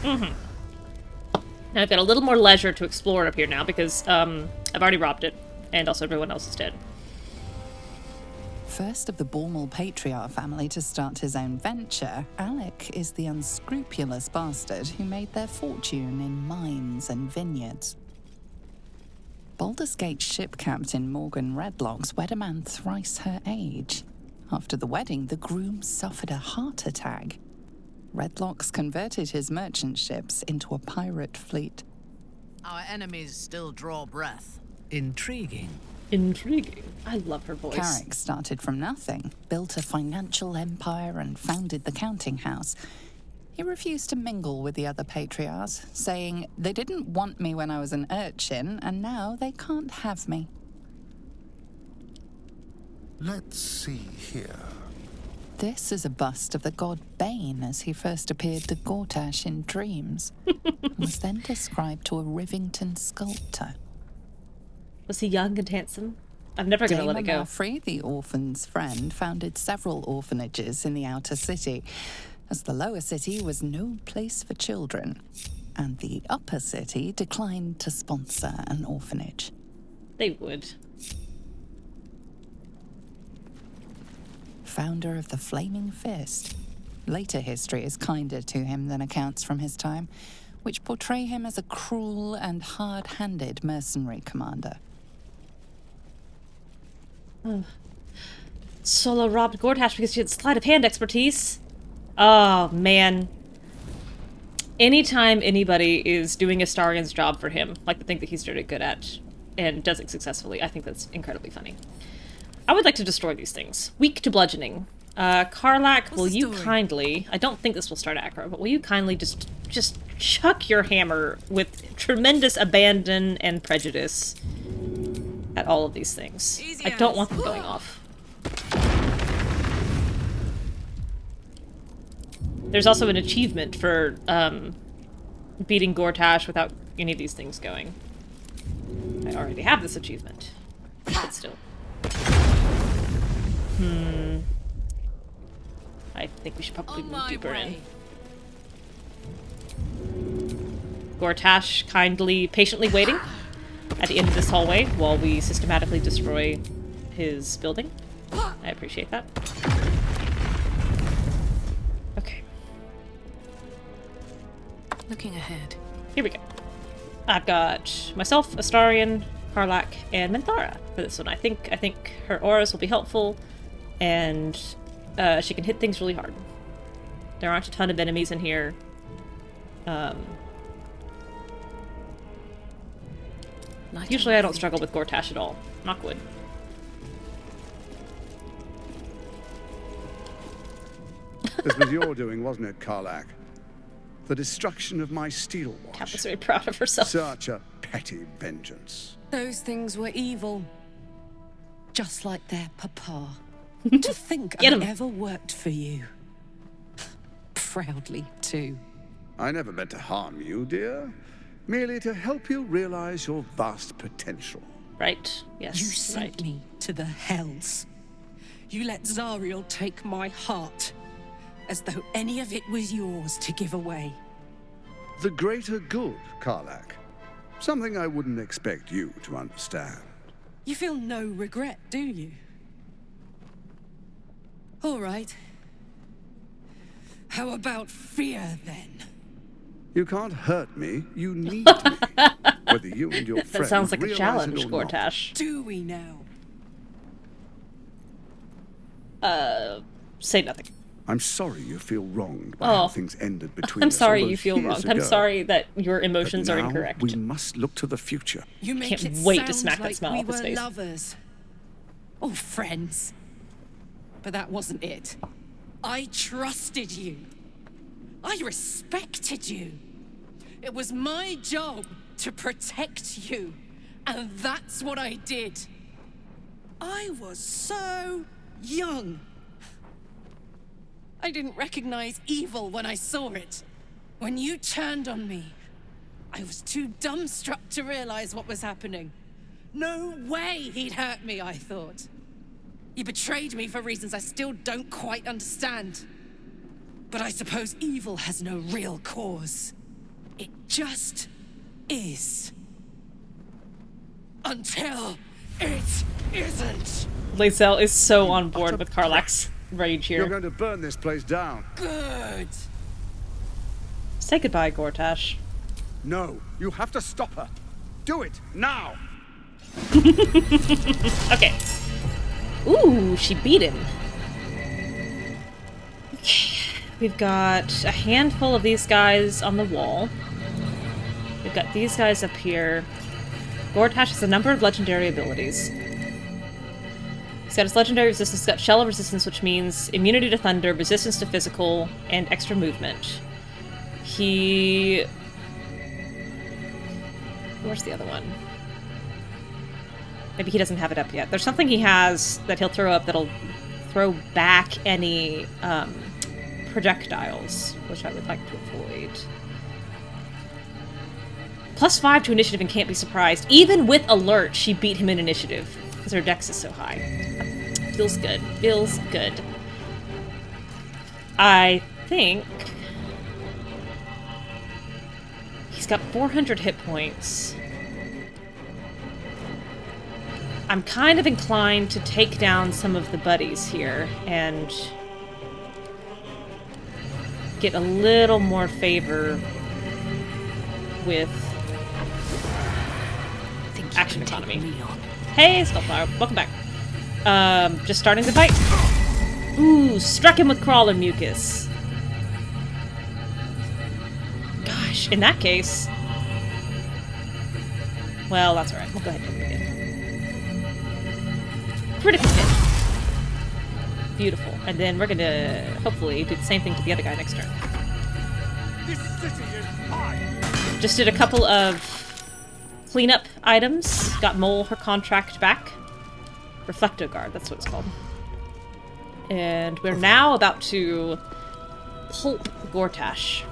S1: Mm-hmm. Now I've got a little more leisure to explore up here now because I've already robbed it, and also everyone else is dead.
S2: First of the Bormal patriarch family to start his own venture, Alec is the unscrupulous bastard who made their fortune in mines and vineyards. Baldur's Gate ship captain Morgan Redlocks wed a man thrice her age. After the wedding, the groom suffered a heart attack. Redlocks converted his merchant ships into a pirate fleet.
S5: Our enemies still draw breath. Intriguing.
S1: Intriguing. I love her voice.
S2: Carrick started from nothing, built a financial empire and founded the counting house. He refused to mingle with the other patriarchs, saying they didn't want me when I was an urchin, and now they can't have me.
S7: Let's see here.
S2: This is a bust of the god Bane as he first appeared to Gortash in dreams, and was then described to a Rivington sculptor.
S1: Was he young and handsome? I'm never going to let it go.
S2: Free, the orphan's friend, founded several orphanages in the outer city, as the lower city was no place for children, and the upper city declined to sponsor an orphanage.
S1: They would.
S2: Founder of the Flaming Fist. Later history is kinder to him than accounts from his time, which portray him as a cruel and hard-handed mercenary commander.
S1: Solo robbed Gortash because she had sleight of hand expertise. Oh, man. Anytime anybody is doing Astarion's job for him, like the thing that he's very good at, and does it successfully, I think that's incredibly funny. I would like to destroy these things. Weak to bludgeoning. Karlach, will you kindly... I don't think this will start aggro, but will you kindly just chuck your hammer with tremendous abandon and prejudice at all of these things. I don't want them going off. There's also an achievement for beating Gortash without any of these things going. I already have this achievement, but still. I think we should probably move deeper in. Gortash kindly, patiently waiting at the end of this hallway while we systematically destroy his building. I appreciate that. Okay.
S13: Looking ahead.
S1: Here we go. I've got myself, Astarion, Karlach, and Minthara for this one. I think her auras will be helpful, and she can hit things really hard. There aren't a ton of enemies in here. Usually I don't struggle with Gortash at all. Knock wood.
S15: This was your doing, wasn't it, Karlach? The destruction of my steel watch.
S1: Kat was very proud of herself.
S15: Such a petty vengeance.
S16: Those things were evil. Just like their papa. To think I ever worked for you. Proudly, too.
S15: I never meant to harm you, dear. Merely to help you realize your vast potential.
S1: Right. Yes.
S16: You sent me to the hells. You let Zariel take my heart, as though any of it was yours to give away.
S15: The greater good, Karlach. Something I wouldn't expect you to understand.
S16: You feel no regret, do you? All right. How about fear, then?
S15: You can't hurt me. You need me. Whether you and your friends
S1: that sounds like a
S15: realize
S1: challenge, Gortash.
S16: Do we now?
S1: Say nothing.
S15: I'm sorry you feel wronged by how things ended between
S1: I'm
S15: us.
S1: sorry
S15: all
S1: you
S15: those
S1: feel
S15: years
S1: wronged. I'm
S15: ago.
S1: sorry that your emotions
S15: But
S1: are
S15: now
S1: incorrect.
S15: We must look to the future.
S16: You make
S1: Can't
S16: it
S1: wait
S16: sound
S1: to smack that
S16: like
S1: smile
S16: we
S1: off his
S16: were
S1: face.
S16: lovers. Or friends. But that wasn't it. I trusted you. I respected you. It was my job to protect you. And that's what I did. I was so young. I didn't recognize evil when I saw it. When you turned on me, I was too dumbstruck to realize what was happening. No way he'd hurt me, I thought. He betrayed me for reasons I still don't quite understand. But I suppose evil has no real cause. It just is. Until it isn't.
S1: Lae'zel is so on board with Karlach's rage here.
S15: You're going to burn this place down.
S16: Good.
S1: Say goodbye, Gortash.
S15: No, you have to stop her. Do it now.
S1: Okay. Ooh, she beat him. Okay. We've got a handful of these guys on the wall. We've got these guys up here. Gortash has a number of legendary abilities. He's got his legendary resistance, he's got shell of resistance, which means immunity to thunder, resistance to physical, and extra movement. Where's the other one? Maybe he doesn't have it up yet. There's something he has that he'll throw up that'll throw back any projectiles, which I would like to avoid. +5 to initiative and can't be surprised. Even with alert, she beat him in initiative because her dex is so high. Feels good. Feels good. I think he's got 400 hit points. I'm kind of inclined to take down some of the buddies here and get a little more favor with action economy. Hey, Skullflower, welcome back. Just starting the fight. Ooh, struck him with crawler mucus. Gosh, in that case... Well, that's alright. We'll go ahead and hit him again. Critical hit. Beautiful. And then we're gonna, hopefully, do the same thing to the other guy next turn.
S15: This city is mine.
S1: Just did a couple of cleanup items. Got Mole her contract back. Reflecto Guard, that's what it's called. And we're now about to pulp Gortash.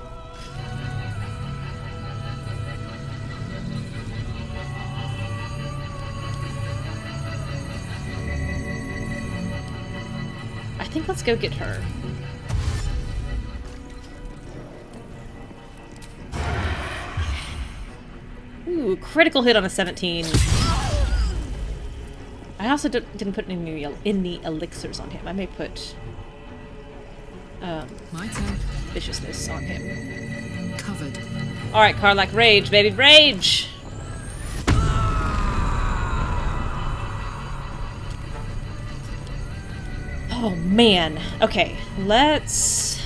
S1: I think let's go get her. Ooh, critical hit on a 17. I also didn't put any in the elixirs on him. I may put
S13: my turn.
S1: Viciousness on him.
S13: Covered.
S1: Alright, Karlach, rage, baby, rage! Oh man. Okay, let's...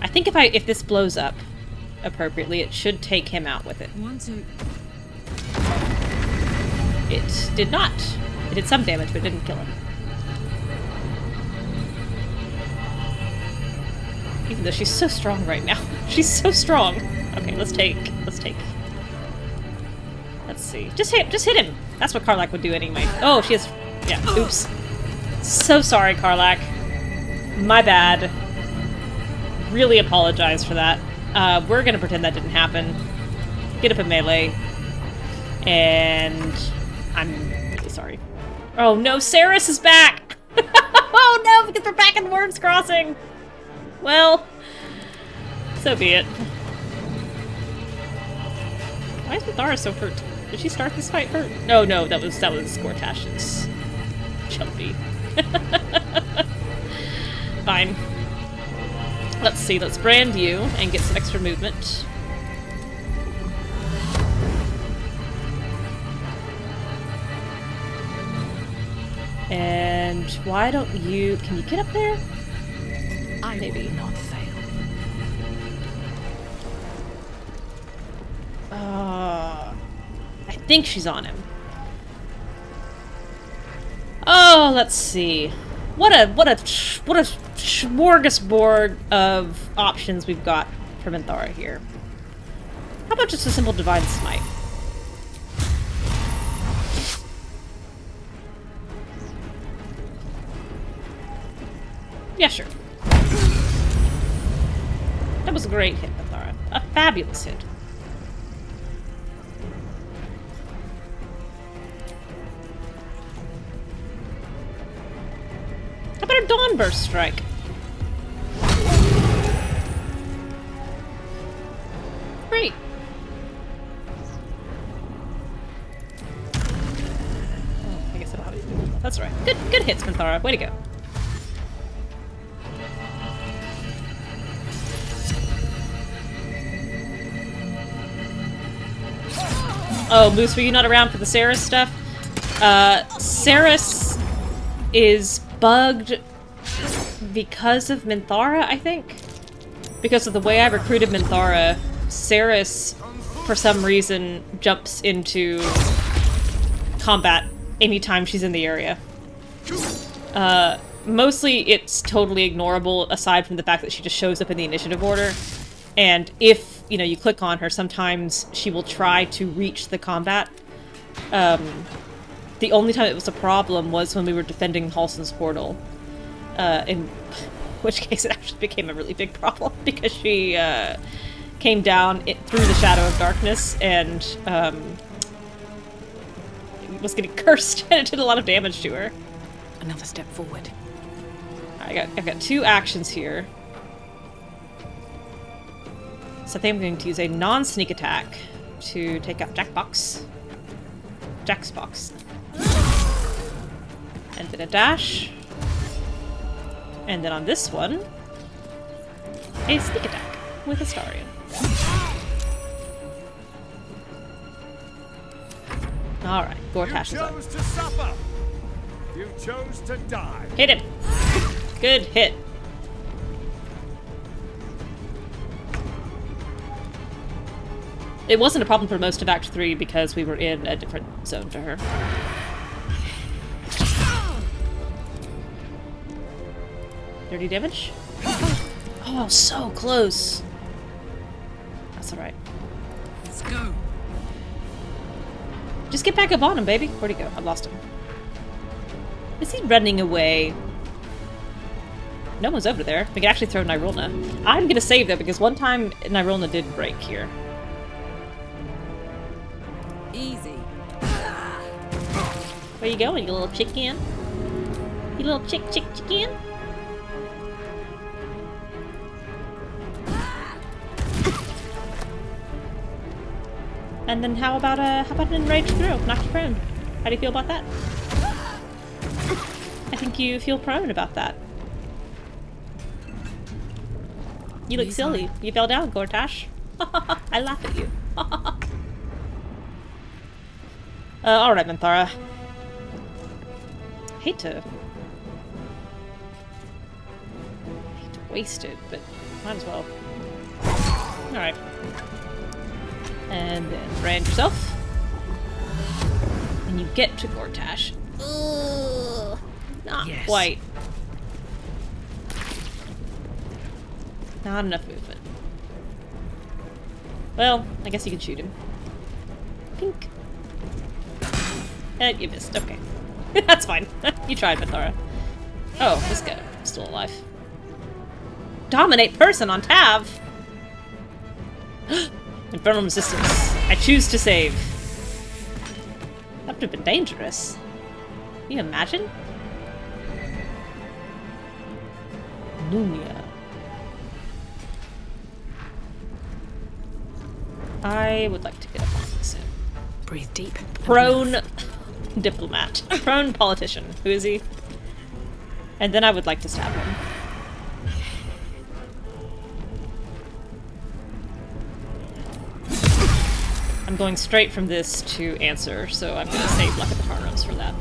S1: I think if this blows up appropriately, it should take him out with it.
S13: 1, 2.
S1: It did not. It did some damage, but it didn't kill him. Even though she's so strong right now. She's so strong. Okay, let's take. Let's see. Just hit him. That's what Karlach would do anyway. Oh, she has... Yeah, oops. So sorry, Karlach. My bad. Really apologize for that. We're gonna pretend that didn't happen. Get up in melee. And... I'm really sorry. Oh no, Saris is back! Oh no, because we're back in Worm's Crossing! Well, so be it. Why is Mithara so hurt? Did she start this fight hurt? No, that was Gortash's Chumpy. Fine. Let's see, let's brand you and get some extra movement. And why don't you... Can you get up there? Maybe.
S16: Will not fail.
S1: I think she's on him. Oh, let's see. What a smorgasbord of options we've got for Mithara here. How about just a simple Divine Smite? Yeah, sure. That was a great hit, Mithara. A fabulous hit. Dawnburst strike. Great. Oh, I guess I don't have anything. That's right. Good hits, Minthara. Way to go. Oh, Moose, were you not around for the Saris stuff? Saris is bugged because of Minthara, I think? Because of the way I recruited Minthara, Saris, for some reason, jumps into combat anytime she's in the area. Mostly it's totally ignorable, aside from the fact that she just shows up in the initiative order. And if, you know, you click on her, sometimes she will try to reach the combat. The only time it was a problem was when we were defending Halson's portal. In which case it actually became a really big problem because she came down through the Shadow of Darkness and was getting cursed, and it did a lot of damage to her.
S16: Another step forward.
S1: I've got 2 actions here. So I think I'm going to use a non-sneak attack to take out Jack's box. And then a dash. And then on this one, a sneak attack with Astarion. Alright, Gortash is up.
S17: You chose to suffer. You chose to die.
S1: Hit him. Good hit. It wasn't a problem for most of Act 3 because we were in a different zone to her. Dirty damage? Oh, so close. That's alright.
S16: Let's go.
S1: Just get back up on him, baby. Where'd he go? I lost him. Is he running away? No one's over there. We can actually throw Nirulna. I'm gonna save though, because one time Nirulna did break here.
S16: Easy.
S1: Where you going, you little chicken? You little chicken? And then how about an enraged throw? Knocked you prone. How do you feel about that? I think you feel prone about that. You look silly. You fell down, Gortash. I laugh at you. Alright, Minthara. Hate to waste it, but might as well. Alright. And then brand yourself. And you get to Gortash. Ugh, not quite. Not enough movement. Well, I guess you can shoot him. Pink. And you missed. Okay. That's fine. You tried, Minthara. Oh, this guy is still alive. Dominate person on Tav! Infernal resistance. I choose to save. That would have been dangerous. Can you imagine? Lunia. I would like to get up on this.
S16: Breathe deep.
S1: Prone diplomat. Prone politician. Who is he? And then I would like to stab him. I'm going straight from this to answer, so I'm going to save Luck at the Harness for that.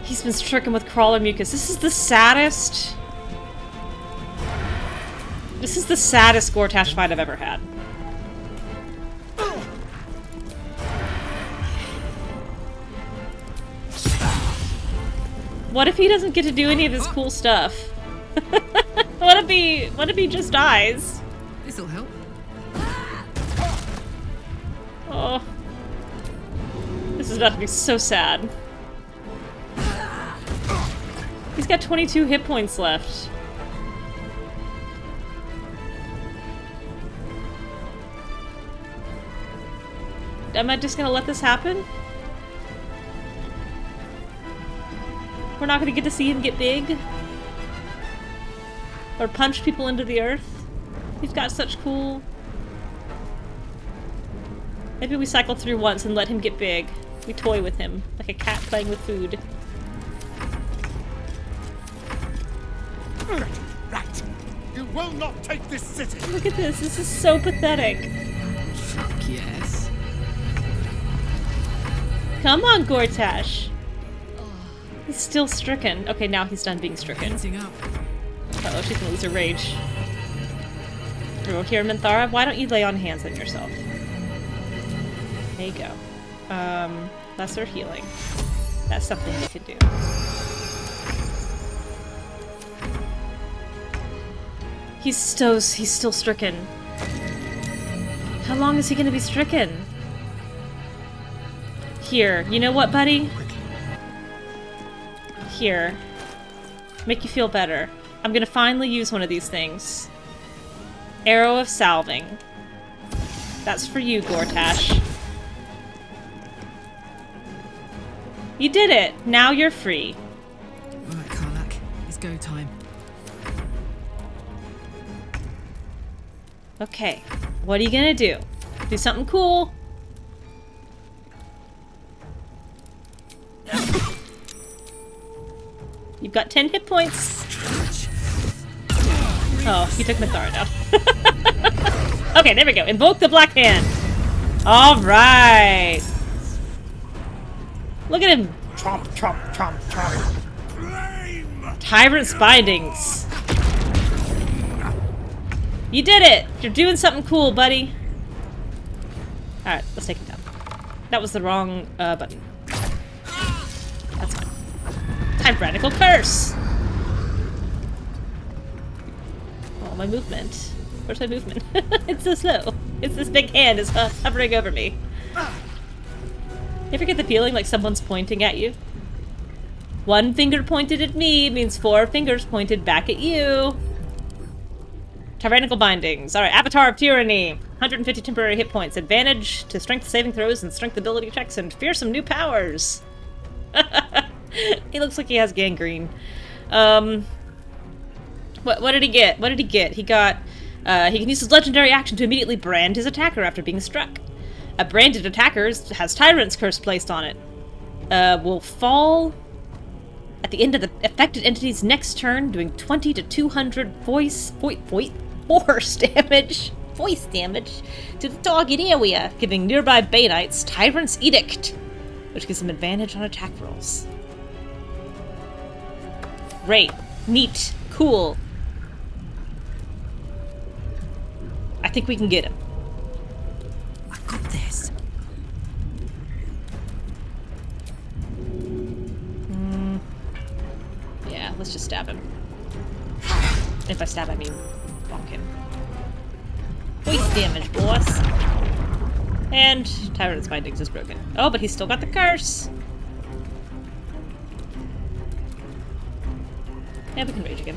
S1: He's been stricken with crawler mucus. This is the saddest... This is the saddest Gortash fight I've ever had. What if he doesn't get to do any of his cool stuff? What if he just dies?
S16: This'll help.
S1: Oh. This is about to be so sad. He's got 22 hit points left. Am I just gonna let this happen? We're not gonna get to see him get big? Or punch people into the earth? He's got such cool... Maybe we cycle through once and let him get big. We toy with him, like a cat playing with food.
S17: Rat! You will not take this city!
S1: Look at this, this is so pathetic.
S13: Fuck yes.
S1: Come on, Gortash. He's still stricken. Okay, now he's done being stricken. Uh-oh, she's gonna lose her rage. Oh, here, Minthara, why don't you lay on hands on yourself? There you go. Lesser healing. That's something you can do. He's still stricken. How long is he gonna be stricken? Here, you know what, buddy? Here. Make you feel better. I'm gonna finally use one of these things. Arrow of Salving. That's for you, Gortash. You did it! Now you're free.
S13: Alright, Karlach. It's go time.
S1: Okay. What are you gonna do? Do something cool? You've got 10 hit points. Oh, he took Minthara down. Okay, there we go. Invoke the Black Hand. Alright. Look at him.
S17: Chomp, chomp, chomp, chomp.
S1: Tyrant's Bindings. You did it! You're doing something cool, buddy. Alright, let's take him down. That was the wrong button. That's fine. Tyrannical Curse! Oh, my movement. Where's my movement? It's so slow. It's this big hand is hovering over me. You ever get the feeling like someone's pointing at you? One finger pointed at me means 4 fingers pointed back at you. Tyrannical Bindings. Alright, Avatar of Tyranny. 150 temporary hit points. Advantage to strength saving throws and strength ability checks and fearsome new powers. He looks like he has gangrene. What did he get? What did he get? He got... he can use his legendary action to immediately brand his attacker after being struck. A branded attacker has Tyrant's Curse placed on it. Will fall at the end of the affected entity's next turn, doing 20 to 200 force damage to the target area, giving nearby Banites Tyrant's Edict, which gives him advantage on attack rolls. Great. Neat. Cool. I think we can get him.
S10: I've got this.
S1: Yeah, let's just stab him. If I stab, I mean bonk him. Voice damage, boss. And Tyrant's Bindings is broken. Oh, but he's still got the curse. Yeah, we can rage again.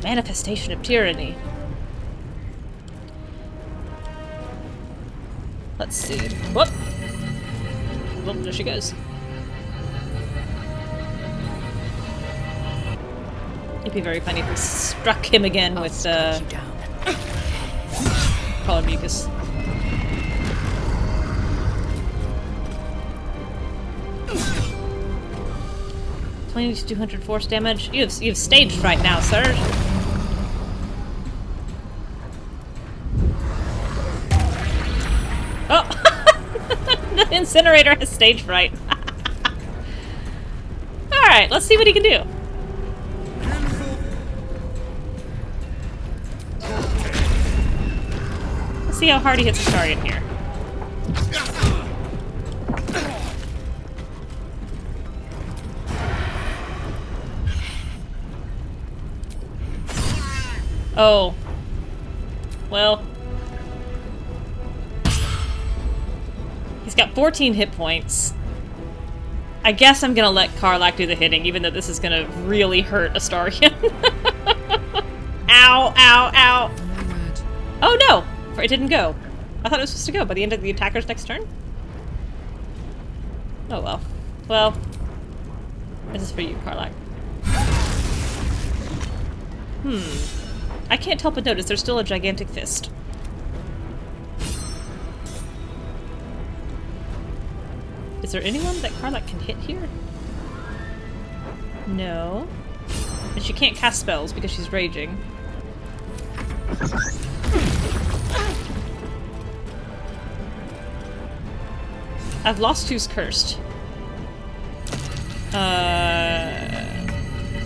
S1: Manifestation of Tyranny. Let's see. Whoop! Well, there she goes. It'd be very funny if we struck him again with Collar Mucus. $20 to 200 force damage. You have stage fright now, sir. Oh! The incinerator has stage fright. Alright, let's see what he can do. Let's see how hard he hits the target here. Oh. Well. He's got 14 hit points. I guess I'm gonna let Karlach do the hitting, even though this is gonna really hurt Astarion. Ow, ow, ow. Oh no! It didn't go. I thought it was supposed to go by the end of the attacker's next turn. Oh well. Well, this is for you, Karlach. I can't help but notice there's still a gigantic fist. Is there anyone that Karlach can hit here? No. And she can't cast spells because she's raging. I've lost who's cursed.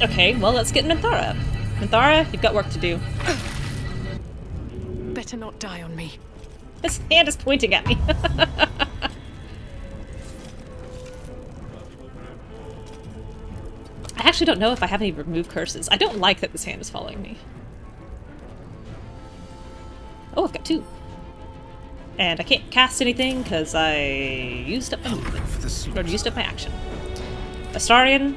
S1: Okay, well, let's get Minthara up. Minthara, you've got work to do.
S13: Better not die on me.
S1: His hand is pointing at me. I actually don't know if I have any remove curses. I don't like that this hand is following me. Oh, I've got 2. And I can't cast anything because I used up my movement. Or used up my action. Astarion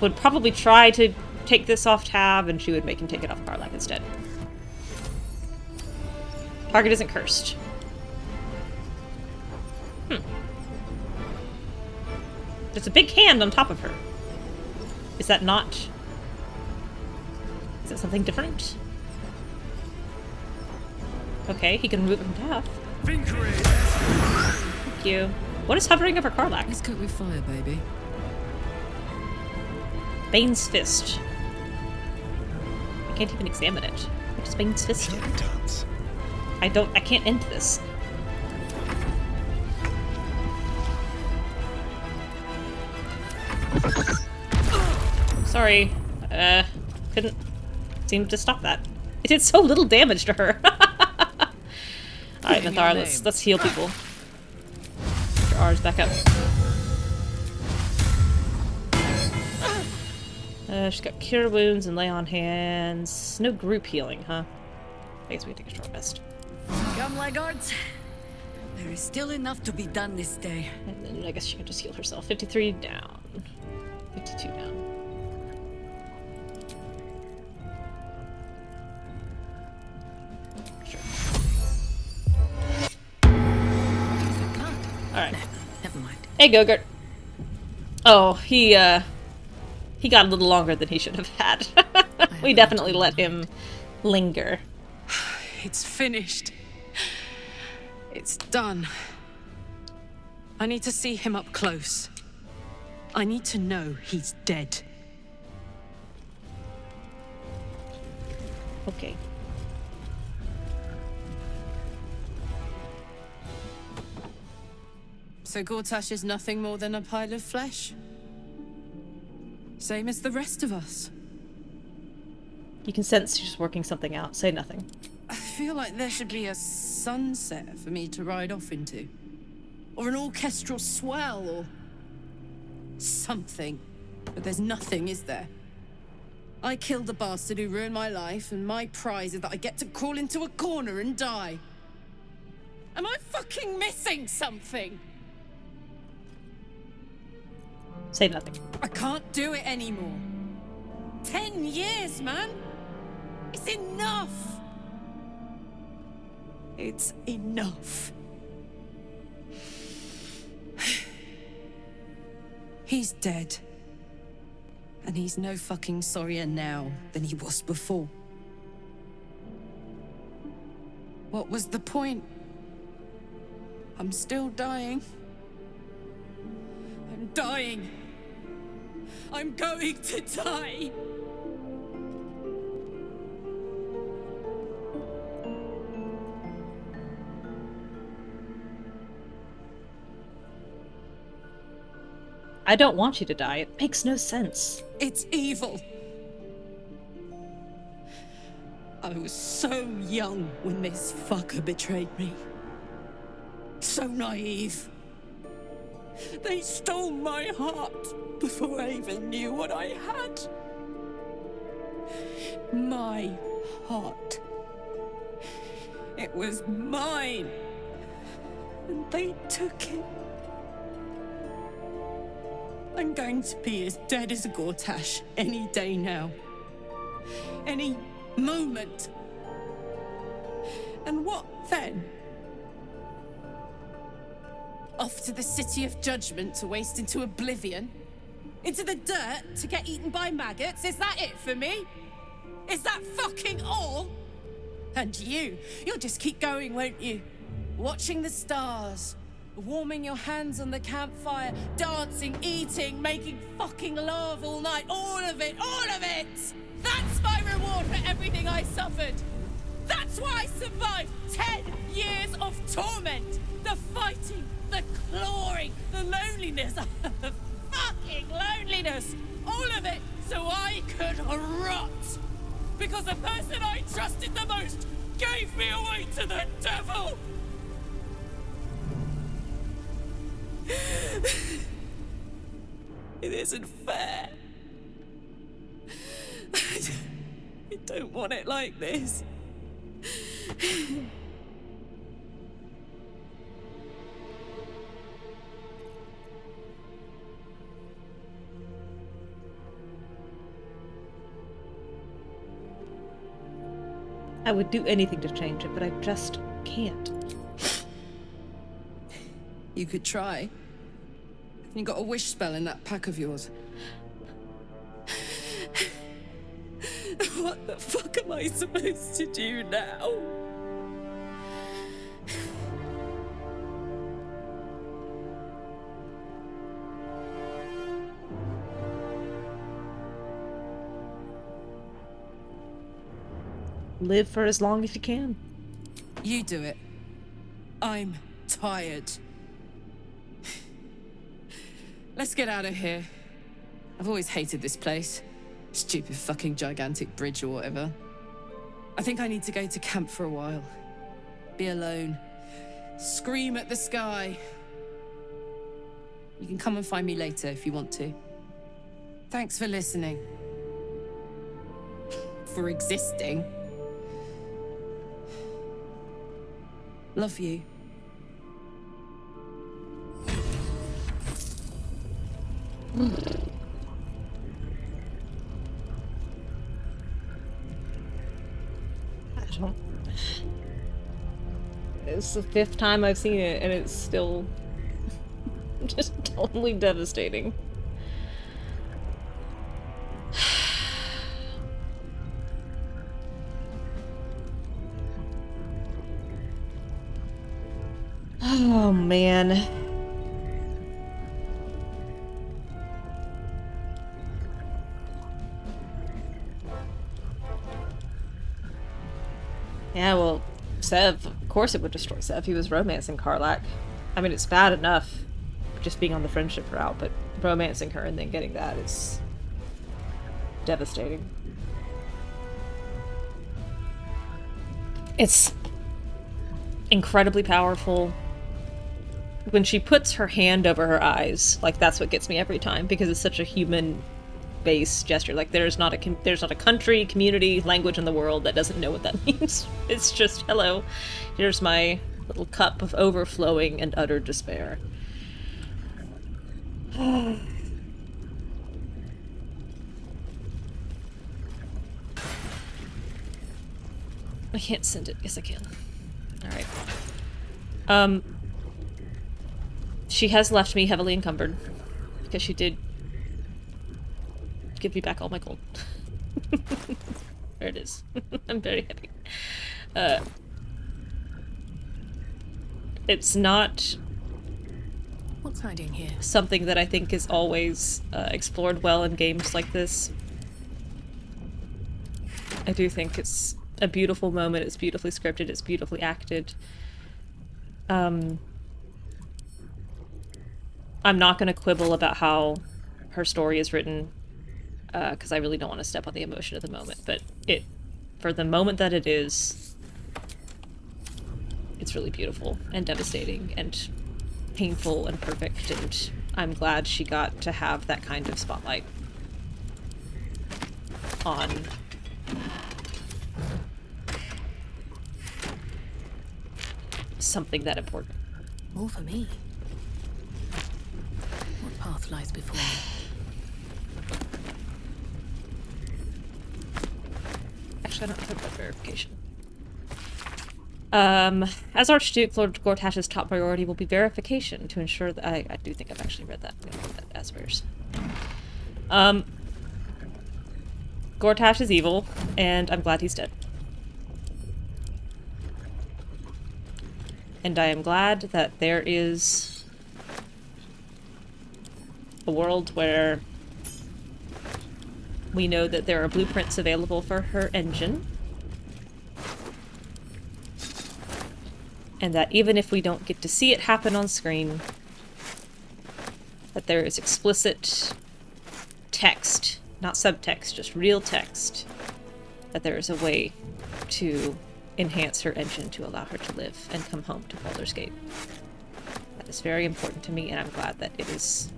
S1: would probably try to take this off Tab, and she would make him take it off Karlach instead. Target isn't cursed. There's a big hand on top of her. Is that not... Is that something different? Okay, he can remove it from Tab. Thank you. What is hovering over Karlach?
S13: Let's cook with fire, baby.
S1: Bane's Fist. I can't even examine it. What does Bane's Fist do? I can't end this. Sorry. Couldn't seem to stop that. It did so little damage to her. Alright, Minthara, let's heal people. Get your R's back up. She's got Cure Wounds and Lay on Hands. No group healing, huh? I guess we can take a short rest.
S18: Come, laggards. There is still enough to be done this day.
S1: And then I guess she can just heal herself. 53 down. 52 down. Sure. Alright.
S18: Never mind.
S1: Hey, Gogurt. Oh, he got a little longer than he should have had. We definitely let him linger.
S16: It's finished. It's done. I need to see him up close. I need to know he's dead.
S1: Okay.
S16: So Gortash is nothing more than a pile of flesh? Same as the rest of us.
S1: You can sense she's working something out. Say nothing.
S16: I feel like there should be a sunset for me to ride off into. Or an orchestral swell, or something. But there's nothing, is there? I killed the bastard who ruined my life, and my prize is that I get to crawl into a corner and die. Am I fucking missing something?
S1: Say nothing.
S16: I can't do it anymore. 10 years, man! It's enough! It's enough. He's dead. And he's no fucking sorrier now than he was before. What was the point? I'm still dying. I'm dying. I'm going to die.
S1: I don't want you to die. It makes no sense.
S16: It's evil. I was so young when this fucker betrayed me. So naive. They stole my heart before I even knew what I had. My heart. It was mine. And they took it. I'm going to be as dead as a Gortash any day now. Any moment. And what then? Off to the City of Judgment to waste into oblivion? Into the dirt to get eaten by maggots? Is that it for me? Is that fucking all? And you'll just keep going, won't you? Watching the stars, warming your hands on the campfire, dancing, eating, making fucking love all night. All of it, all of it! That's my reward for everything I suffered. That's why I survived 10 years of torment. The fighting, the clawing, the loneliness, the fucking loneliness. All of it so I could rot. Because the person I trusted the most gave me away to the devil. It isn't fair. I don't want it like this.
S1: I would do anything to change it, but I just can't.
S16: You could try. You got a wish spell in that pack of yours. What the fuck am I supposed to do now?
S1: Live for as long as you can.
S16: You do it. I'm tired. Let's get out of here. I've always hated this place. Stupid fucking gigantic bridge or whatever. I think I need to go to camp for a while. Be alone. Scream at the sky. You can come and find me later if you want to. Thanks for listening. For existing. Love you.
S1: It's the 5th time I've seen it, and it's still just totally devastating. Oh, man. Yeah, well, Sev, of course it would destroy Sev. He was romancing Karlach. I mean, it's bad enough just being on the friendship route, but romancing her and then getting that is devastating. It's incredibly powerful. When she puts her hand over her eyes, like, that's what gets me every time, because it's such a human-based gesture. Like, there's not a country, community, language in the world that doesn't know what that means. It's just, hello, here's my little cup of overflowing and utter despair. I can't send it. Yes, I can. Alright. She has left me heavily encumbered, because she did give me back all my gold. There it is. I'm very happy. It's not...
S19: What's hiding here?
S1: Something that I think is always explored well in games like this. I do think it's a beautiful moment, it's beautifully scripted, it's beautifully acted. I'm not going to quibble about how her story is written, because I really don't want to step on the emotion of the moment, but for the moment that it is, it's really beautiful and devastating and painful and perfect, and I'm glad she got to have that kind of spotlight on something that important.
S19: More for me. What path path lies before me.
S1: Actually, I don't have that verification. As Archduke, Lord Gortash's top priority will be verification to ensure that I do think I've actually read that. I'm gonna read that as verse. Gortash is evil, and I'm glad he's dead. And I am glad that there is a world where we know that there are blueprints available for her engine. And that even if we don't get to see it happen on screen, that there is explicit text, not subtext, just real text, that there is a way to enhance her engine to allow her to live and come home to Baldur's Gate. That is very important to me, and I'm glad that it is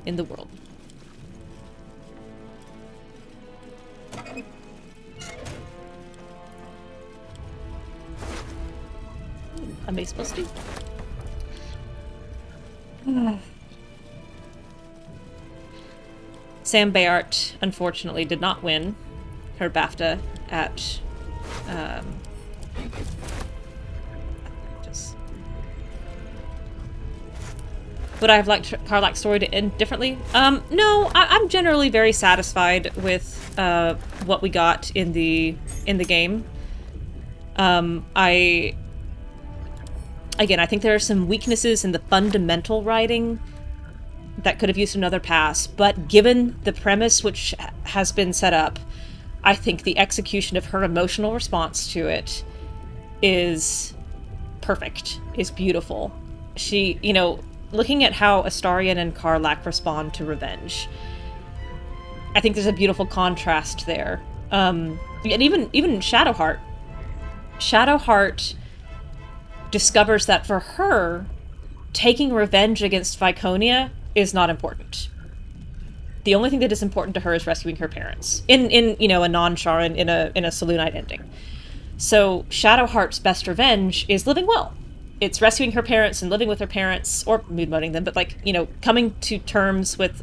S1: in the world. A mace plus 2. Sam Bayart, unfortunately, did not win her BAFTA at would I have liked Karlach's story to end differently? No, I'm generally very satisfied with what we got in the game. Again, I think there are some weaknesses in the fundamental writing that could have used another pass, but given the premise which has been set up, I think the execution of her emotional response to it is perfect, is beautiful. She, you know, looking at how Astarion and Karlach respond to revenge, I think there's a beautiful contrast there. And even Shadowheart. Shadowheart discovers that for her, taking revenge against Viconia is not important. The only thing that is important to her is rescuing her parents. In you know, a non-Sharon, in a Selûnite ending. So Shadowheart's best revenge is living well. It's rescuing her parents and living with her parents, or mood-modding them, but like, you know, coming to terms with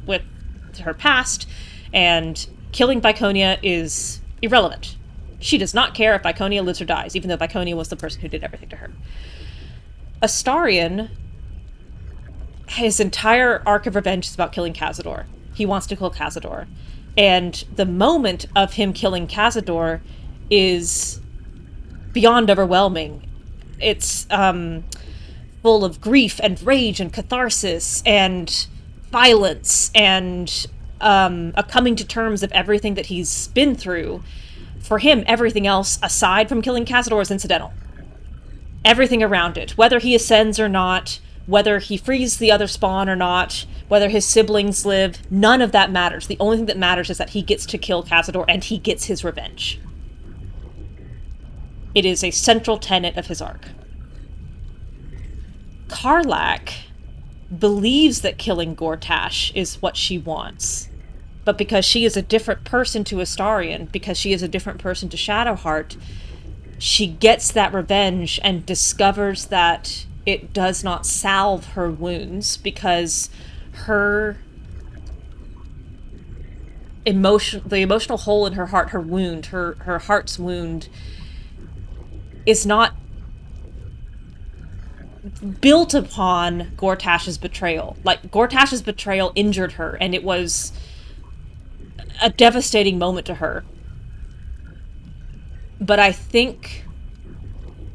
S1: her past, and killing Viconia is irrelevant. She does not care if Viconia lives or dies, even though Viconia was the person who did everything to her. Astarion, his entire arc of revenge is about killing Cazador. He wants to kill Cazador. And the moment of him killing Cazador is beyond overwhelming. It's full of grief and rage and catharsis and violence and a coming to terms of everything that he's been through. For him, everything else, aside from killing Cazador, is incidental. Everything around it, whether he ascends or not, whether he frees the other spawn or not, whether his siblings live, none of that matters. The only thing that matters is that he gets to kill Cazador and he gets his revenge. It is a central tenet of his arc. Karlach believes that killing Gortash is what she wants. But because she is a different person to Astarion, because she is a different person to Shadowheart, she gets that revenge and discovers that it does not salve her wounds, because the emotional hole in her heart, her wound, her heart's wound, is not built upon Gortash's betrayal. Like, Gortash's betrayal injured her, and it was a devastating moment to her. But I think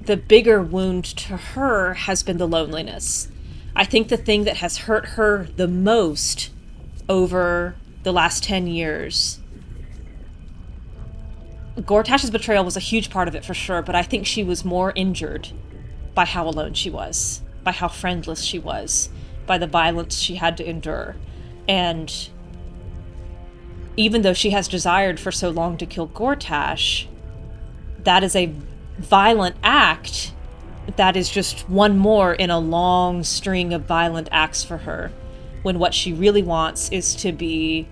S1: the bigger wound to her has been the loneliness. I think the thing that has hurt her the most over the last 10 years... Gortash's betrayal was a huge part of it, for sure, but I think she was more injured by how alone she was, by how friendless she was, by the violence she had to endure. And even though she has desired for so long to kill Gortash, that is a violent act that is just one more in a long string of violent acts for her, when what she really wants is to be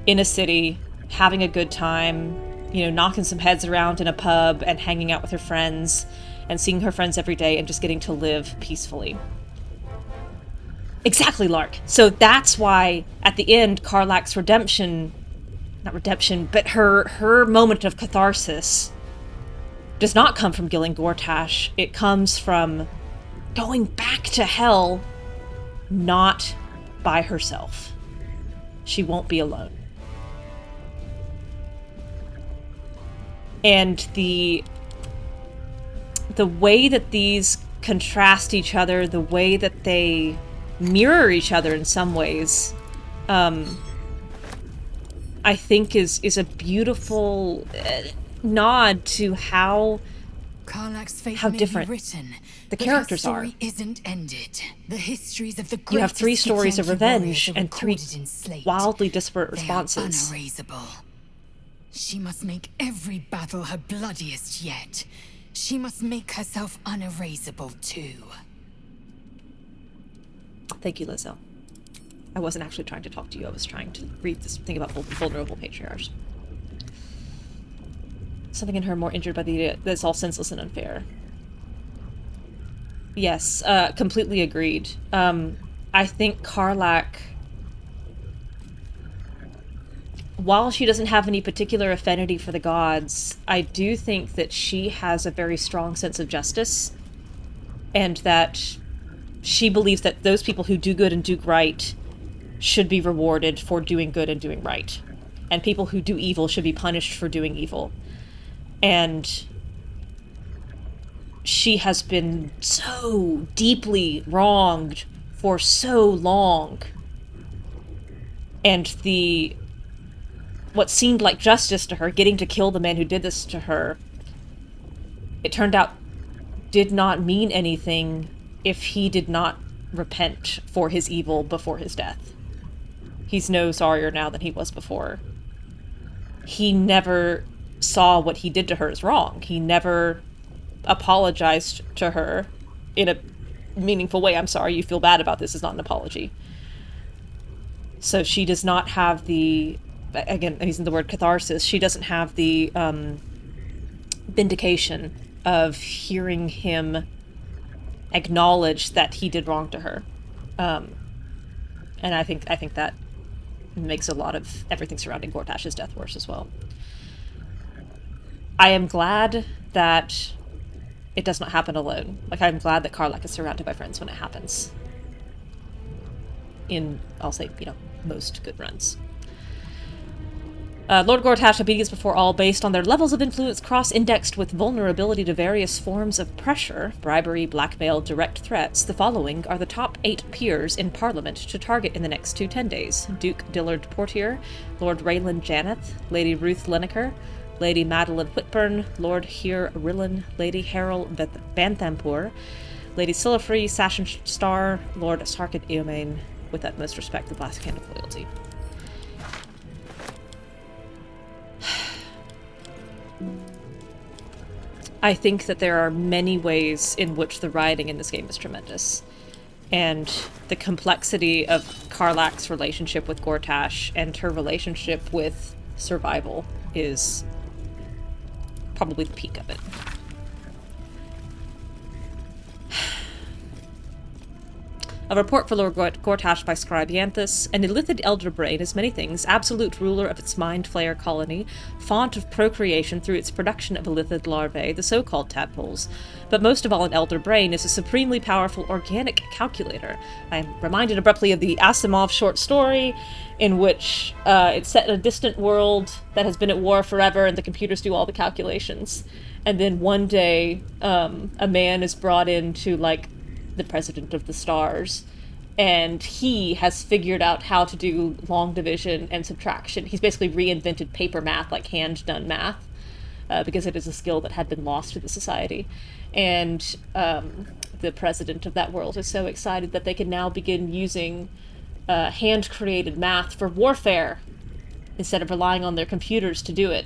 S1: in a city, having a good time, you know, knocking some heads around in a pub and hanging out with her friends and seeing her friends every day and just getting to live peacefully. Exactly, Lark. So that's why, at the end, Karlach's but her moment of catharsis does not come from killing Gortash. It comes from going back to hell, not by herself. She won't be alone. And the way that these contrast each other, the way that they mirror each other in some ways, I think is a beautiful nod to how
S18: Karlach's fate
S1: different
S18: written,
S1: the characters
S18: her
S1: are.
S18: story isn't ended. The histories of the
S1: You have 3 stories of
S18: Githyanki
S1: revenge
S18: warriors are
S1: and 3
S18: recorded in slate.
S1: wildly disparate
S18: They
S1: responses.
S18: are unerasable. She must make every battle her bloodiest yet. She must make herself unerasable too.
S1: Thank you, Lizzo. I wasn't actually trying to talk to you. I was trying to read this thing about vulnerable patriarchs. Something in her more injured by the idea that's all senseless and unfair. Yes, completely agreed. I think Karlach, while she doesn't have any particular affinity for the gods, I do think that she has a very strong sense of justice, and that she believes that those people who do good and do right should be rewarded for doing good and doing right, and people who do evil should be punished for doing evil. And she has been so deeply wronged for so long, and what seemed like justice to her, getting to kill the man who did this to her, it turned out did not mean anything if he did not repent for his evil before his death. He's no sorrier now than he was before. He never saw what he did to her as wrong. He never apologized to her in a meaningful way. I'm sorry, you feel bad about this is not an apology. So she does not have the, again, I'm using the word catharsis, she doesn't have the vindication of hearing him acknowledge that he did wrong to her. And I think that makes a lot of everything surrounding Gortash's death worse as well. I am glad that it does not happen alone. Like, I'm glad that Karlach is surrounded by friends when it happens. In, I'll say, most good runs. Lord Gortash, obedience before all, based on their levels of influence cross-indexed with vulnerability to various forms of pressure, bribery, blackmail, direct threats. The following are the top 8 peers in Parliament to target in the next 10 days. Duke Dillard Portier, Lord Raylan Janeth, Lady Ruth Lineker, Lady Madeline Whitburn, Lord Heer Rillan, Lady Harold Banthampur, Lady Silafree Sashin Star, Lord Sarkit Eomain, with utmost respect, the last can of loyalty. I think that there are many ways in which the writing in this game is tremendous. And the complexity of Karlach's relationship with Gortash and her relationship with survival is probably the peak of it. A report for Lord Gortash by Scribe Yanthus. An illithid elder brain is many things, absolute ruler of its mind flayer colony, font of procreation through its production of illithid larvae, the so-called tadpoles. But most of all, an elder brain is a supremely powerful organic calculator. I am reminded abruptly of the Asimov short story, in which it's set in a distant world that has been at war forever, and the computers do all the calculations. And then one day, a man is brought in to, the president of the stars, and he has figured out how to do long division and subtraction. He's basically reinvented paper math, like hand-done math, because it is a skill that had been lost to the society. And the president of that world is so excited that they can now begin using hand-created math for warfare instead of relying on their computers to do it.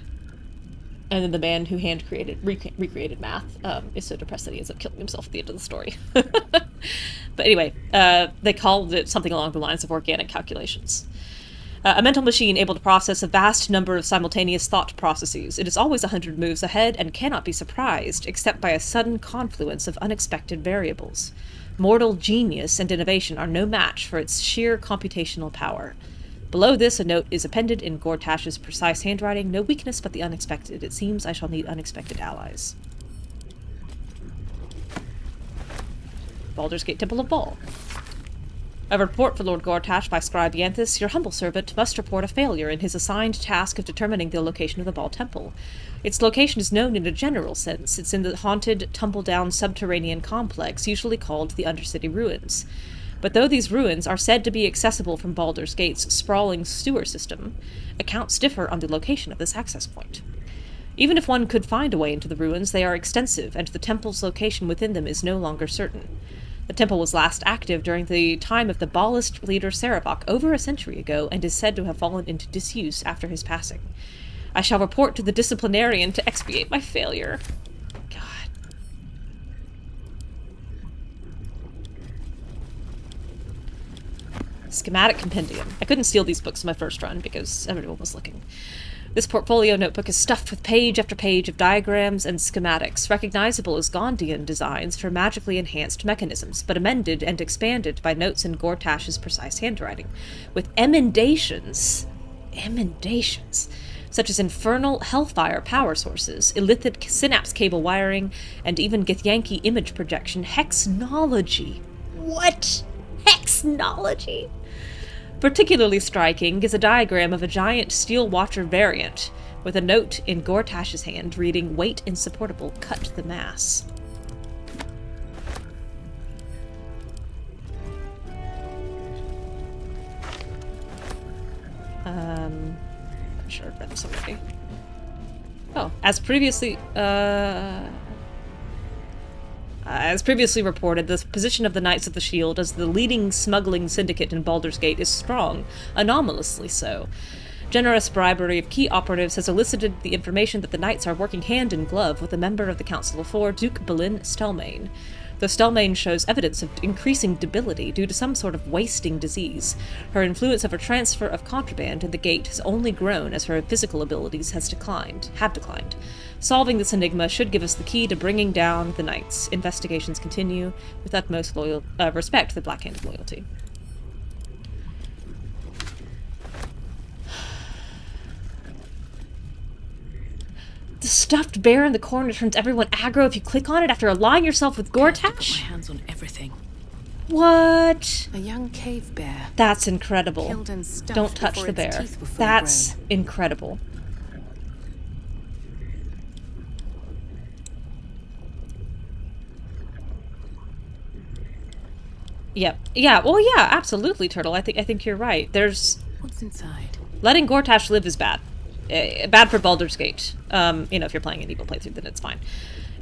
S1: And then the man who recreated math is so depressed that he ends up killing himself at the end of the story. But anyway, they called it something along the lines of organic calculations. A mental machine able to process a vast number of simultaneous thought processes. It is always 100 moves ahead and cannot be surprised, except by a sudden confluence of unexpected variables. Mortal genius and innovation are no match for its sheer computational power. Below this, a note is appended in Gortash's precise handwriting. No weakness but the unexpected. It seems I shall need unexpected allies. Baldur's Gate Temple of Bhaal. A report for Lord Gortash by Scribe Yanthus. Your humble servant must report a failure in his assigned task of determining the location of the Bhaal Temple. Its location is known in a general sense. It's in the haunted, tumble-down subterranean complex, usually called the Undercity Ruins. But though these ruins are said to be accessible from Baldur's Gate's sprawling sewer system, accounts differ on the location of this access point. Even if one could find a way into the ruins, they are extensive, and the temple's location within them is no longer certain. The temple was last active during the time of the Bhaalist leader Sarevok over a century ago, and is said to have fallen into disuse after his passing. I shall report to the disciplinarian to expiate my failure. God. Schematic Compendium. I couldn't steal these books in my first run because everyone was looking. This portfolio notebook is stuffed with page after page of diagrams and schematics, recognizable as Gondian designs for magically enhanced mechanisms, but amended and expanded by notes in Gortash's precise handwriting, with emendations, such as infernal hellfire power sources, illithid synapse cable wiring, and even Githyanki image projection hexnology. What? Hexnology? Particularly striking is a diagram of a giant steel watcher variant, with a note in Gortash's hand reading, "Weight insupportable, cut the mass." I'm sure I've read this already. Oh, as previously reported, the position of the Knights of the Shield as the leading smuggling syndicate in Baldur's Gate is strong, anomalously so. Generous bribery of key operatives has elicited the information that the Knights are working hand in glove with a member of the Council of Four, Duke Boleyn Stelmane. Though Stelmane shows evidence of increasing debility due to some sort of wasting disease, her influence over transfer of contraband in the Gate has only grown as her physical abilities have declined. Solving this enigma should give us the key to bringing down the Knights. Investigations continue with utmost respect for Black-handed loyalty. The stuffed bear in the corner turns everyone aggro if you click on it after allying yourself with Gortash?
S19: Put my hands on everything.
S1: What?
S19: A young cave bear.
S1: That's incredible.
S19: Killed and stuffed
S1: Don't touch
S19: before
S1: the bear.
S19: its teeth were fully
S1: That's
S19: grown.
S1: incredible. Yep. Yeah. Well, yeah. Absolutely, Turtle. I think you're right. There's
S19: What's inside?
S1: letting Gortash live is bad. Bad for Baldur's Gate. If you're playing an evil playthrough, then it's fine.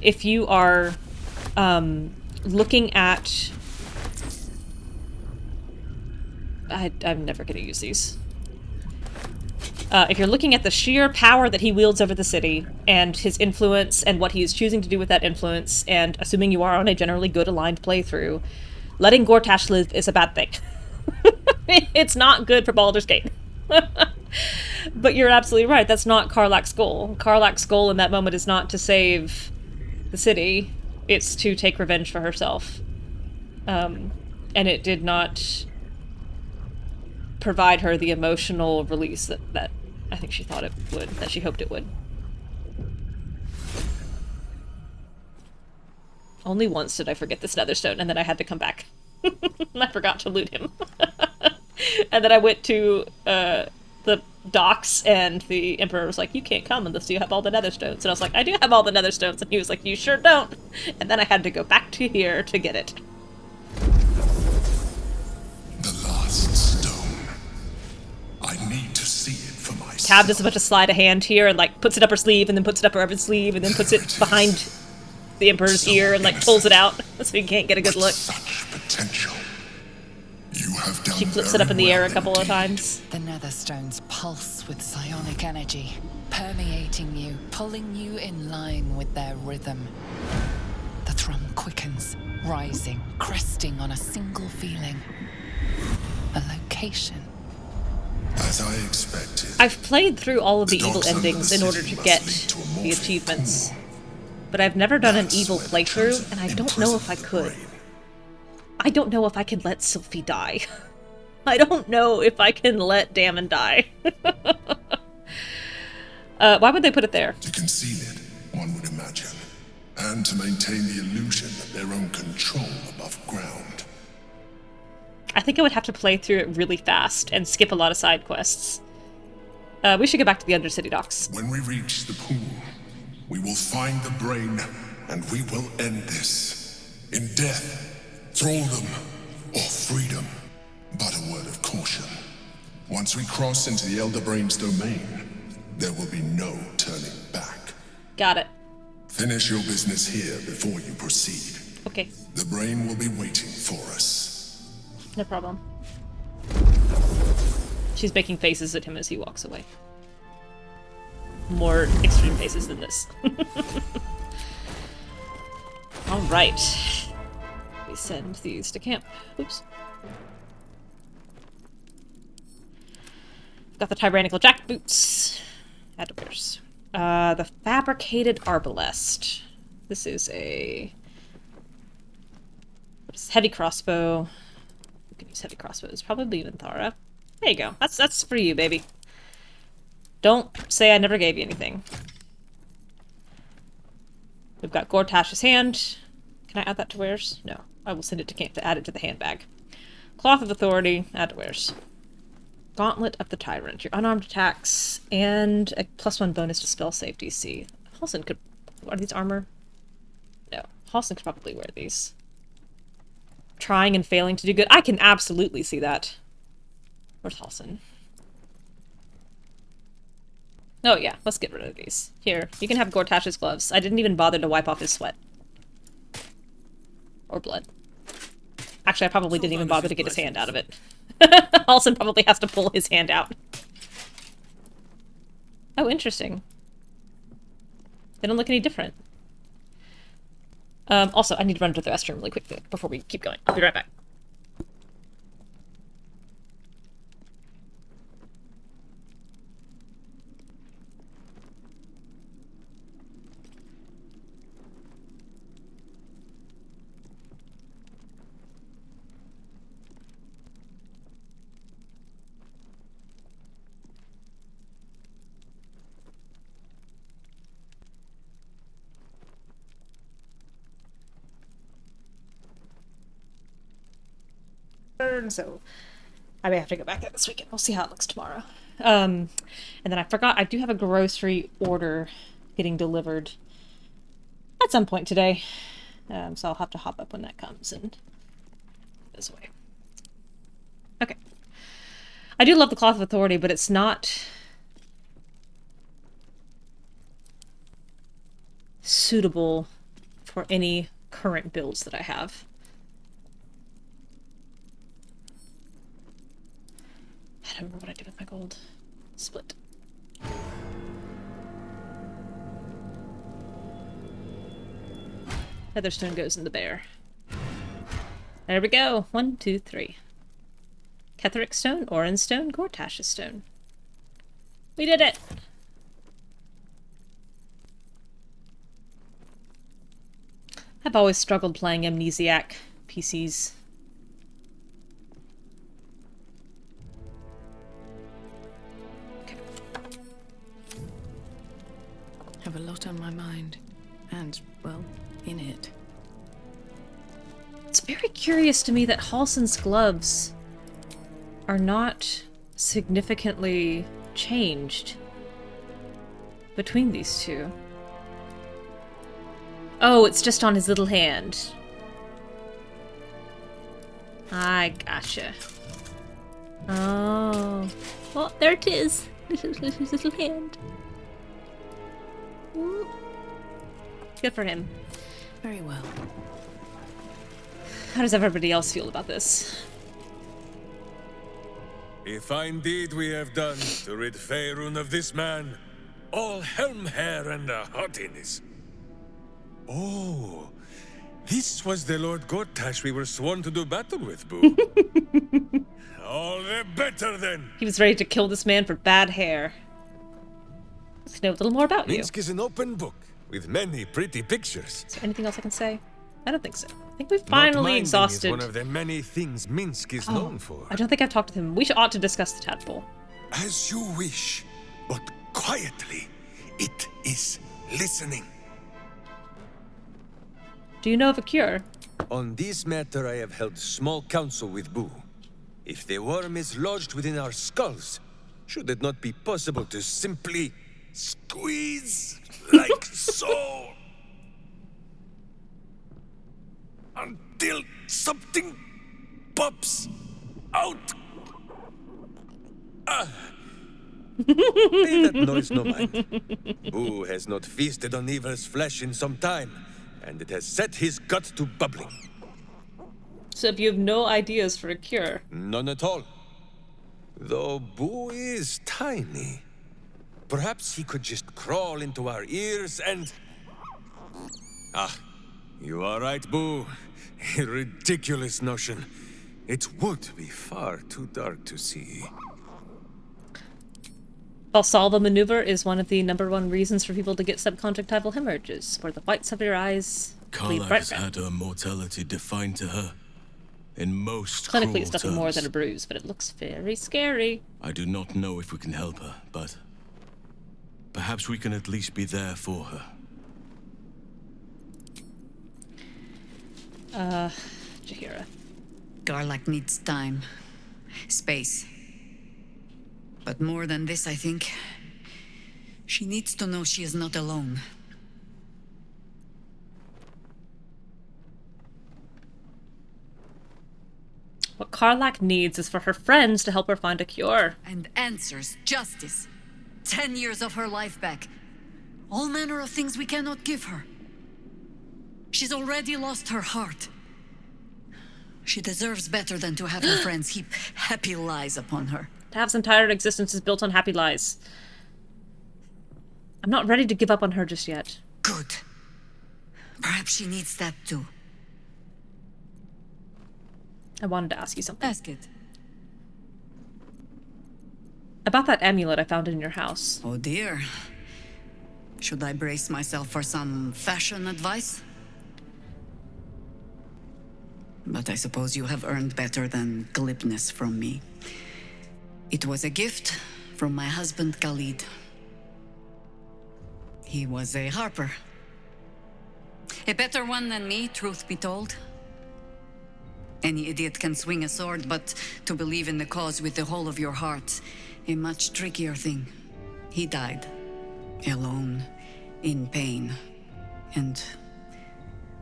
S1: If you are looking at... I'm never going to use these. If you're looking at the sheer power that he wields over the city, and his influence, and what he is choosing to do with that influence, and assuming you are on a generally good aligned playthrough, letting Gortash live is a bad thing. It's not good for Baldur's Gate. But you're absolutely right. That's not Karlach's goal. Karlach's goal in that moment is not to save the city. It's to take revenge for herself. And it did not provide her the emotional release that I think she thought it would, that she hoped it would. Only once did I forget this Netherstone, and then I had to come back. I forgot to loot him. And then I went to the docks, and the Emperor was like, "You can't come unless you have all the Netherstones." And I was like, "I do have all the Netherstones." And he was like, "You sure don't." And then I had to go back to here to get it.
S20: The last stone. I need to see it for myself.
S1: Tab does a bunch of sleight of hand here, and like puts it up her sleeve, and then puts it up her other sleeve, and then puts it behind the Emperor's ear, and like pulls it out so he can't get a good look.
S20: Such potential. You have done
S1: She flips it up in the air a couple of times.
S2: The Netherstones pulse with psionic energy, permeating you, pulling you in line with their rhythm. The thrum quickens, rising, cresting on a single feeling. A location.
S20: As I expected.
S1: I've played through all of the evil endings in order to get the achievements, but I've never done an evil playthrough, and I don't know if I could. I don't know if I can let Sylphie die. I don't know if I can let Damon die. Why would they put it there?
S20: To conceal it, one would imagine, and to maintain the illusion of their own control above ground.
S1: I think I would have to play through it really fast and skip a lot of side quests. We should go back to the Undercity docks.
S20: When we reach the pool, we will find the brain, and we will end this. In death, thraldom, or freedom. But a word of caution. Once we cross into the Elder Brain's domain, there will be no turning back.
S1: Got it.
S20: Finish your business here before you proceed.
S1: Okay.
S20: The brain will be waiting for us.
S1: No problem. She's making faces at him as he walks away. More extreme faces than this. Alright. We send these to camp. Oops. Got the tyrannical jackboots. Adwares. The fabricated arbalest. This is a... What is heavy crossbow? We can use heavy crossbows. Probably even Thara. There you go. That's for you, baby. Don't say I never gave you anything. We've got Gortash's hand. Can I add that to wares? No. I will send it to camp to add it to the handbag. Cloth of Authority. Add to wares. Gauntlet of the Tyrant. Your unarmed attacks and a +1 bonus to spell save DC. Halsin could... Are these armor? No. Halsin could probably wear these. Trying and failing to do good. I can absolutely see that. Where's Halsin? Oh yeah, let's get rid of these. Here, you can have Gortash's gloves. I didn't even bother to wipe off his sweat. Or blood. Actually, I probably didn't even bother to get his hand out of it. Halsin probably has to pull his hand out. Oh, interesting. They don't look any different. Also, I need to run to the restroom really quickly before we keep going. I'll be right back. So I may have to go back there this weekend. We'll see how it looks tomorrow. And then I forgot, I do have a grocery order getting delivered at some point today. So I'll have to hop up when that comes and this way. Okay. I do love the Cloth of Authority, but it's not suitable for any current builds that I have. I don't remember what I did with my gold. Split. Featherstone goes in the bear. There we go. 1, 2, 3. Ketheric stone, Orin stone, Gortash's stone. We did it! I've always struggled playing Amnesiac PCs.
S19: Have a lot on my mind, and, well, in it.
S1: It's very curious to me that Halsin's gloves are not significantly changed between these two. Oh, it's just on his little hand. I gotcha. Oh. Well, there it is. His little hand. Good for him.
S19: Very well.
S1: How does everybody else feel about this?
S3: A fine deed we have done to rid Faerun of this man. All helm hair and a haughtiness. Oh, this was the Lord Gortash we were sworn to do battle with, Boo. All the better then.
S1: He was ready to kill this man for bad hair. Let's know a little more about you.
S3: Minsk is an open book with many pretty pictures.
S1: Is there anything else I can say? I don't think so. I think we've
S3: Not
S1: finally
S3: minding
S1: exhausted.
S3: is one of the many things Minsk is known for.
S1: I don't think I've talked to him. Ought to discuss the tadpole.
S3: As you wish, but quietly. It is listening.
S1: Do you know of a cure?
S3: On this matter, I have held small council with Boo. If the worm is lodged within our skulls, should it not be possible to simply squeeze like so? Until something pops out. Pay that noise no mind. Boo has not feasted on evil's flesh in some time, and it has set his gut to bubbling.
S1: So if you have no ideas for a cure?
S3: None at all. Though Boo is tiny. Perhaps he could just crawl into our ears and... Ah, you are right, Boo. A ridiculous notion. It would be far too dark to see.
S1: Valsalva maneuver is one of the #1 reasons for people to get subconjunctival hemorrhages, where the whites of your eyes bleed
S21: Karlach
S1: bright
S21: has
S1: red.
S21: had her mortality defined to her. In most
S1: Clinically,
S21: cruel
S1: it's nothing
S21: terms.
S1: more than a bruise, but it looks very scary.
S21: I do not know if we can help her, but perhaps we can at least be there for her.
S1: Jaheira.
S2: Karlach needs time, space. But more than this, I think, she needs to know she is not alone.
S1: What Karlach needs is for her friends to help her find a cure.
S2: And answers, justice. 10 years of her life back. All manner of things we cannot give her. She's already lost her heart. She deserves better than to have her friends heap happy lies upon her.
S1: Tav's entire existence is built on happy lies. I'm not ready to give up on her just yet.
S2: Good. Perhaps she needs that too.
S1: I wanted to ask you something.
S2: Ask it.
S1: About that amulet I found in your house.
S2: Oh dear. Should I brace myself for some fashion advice? But I suppose you have earned better than glibness from me. It was a gift from my husband Khalid. He was a harper. A better one than me, truth be told. Any idiot can swing a sword, but to believe in the cause with the whole of your heart, a much trickier thing. He died. Alone, in pain, and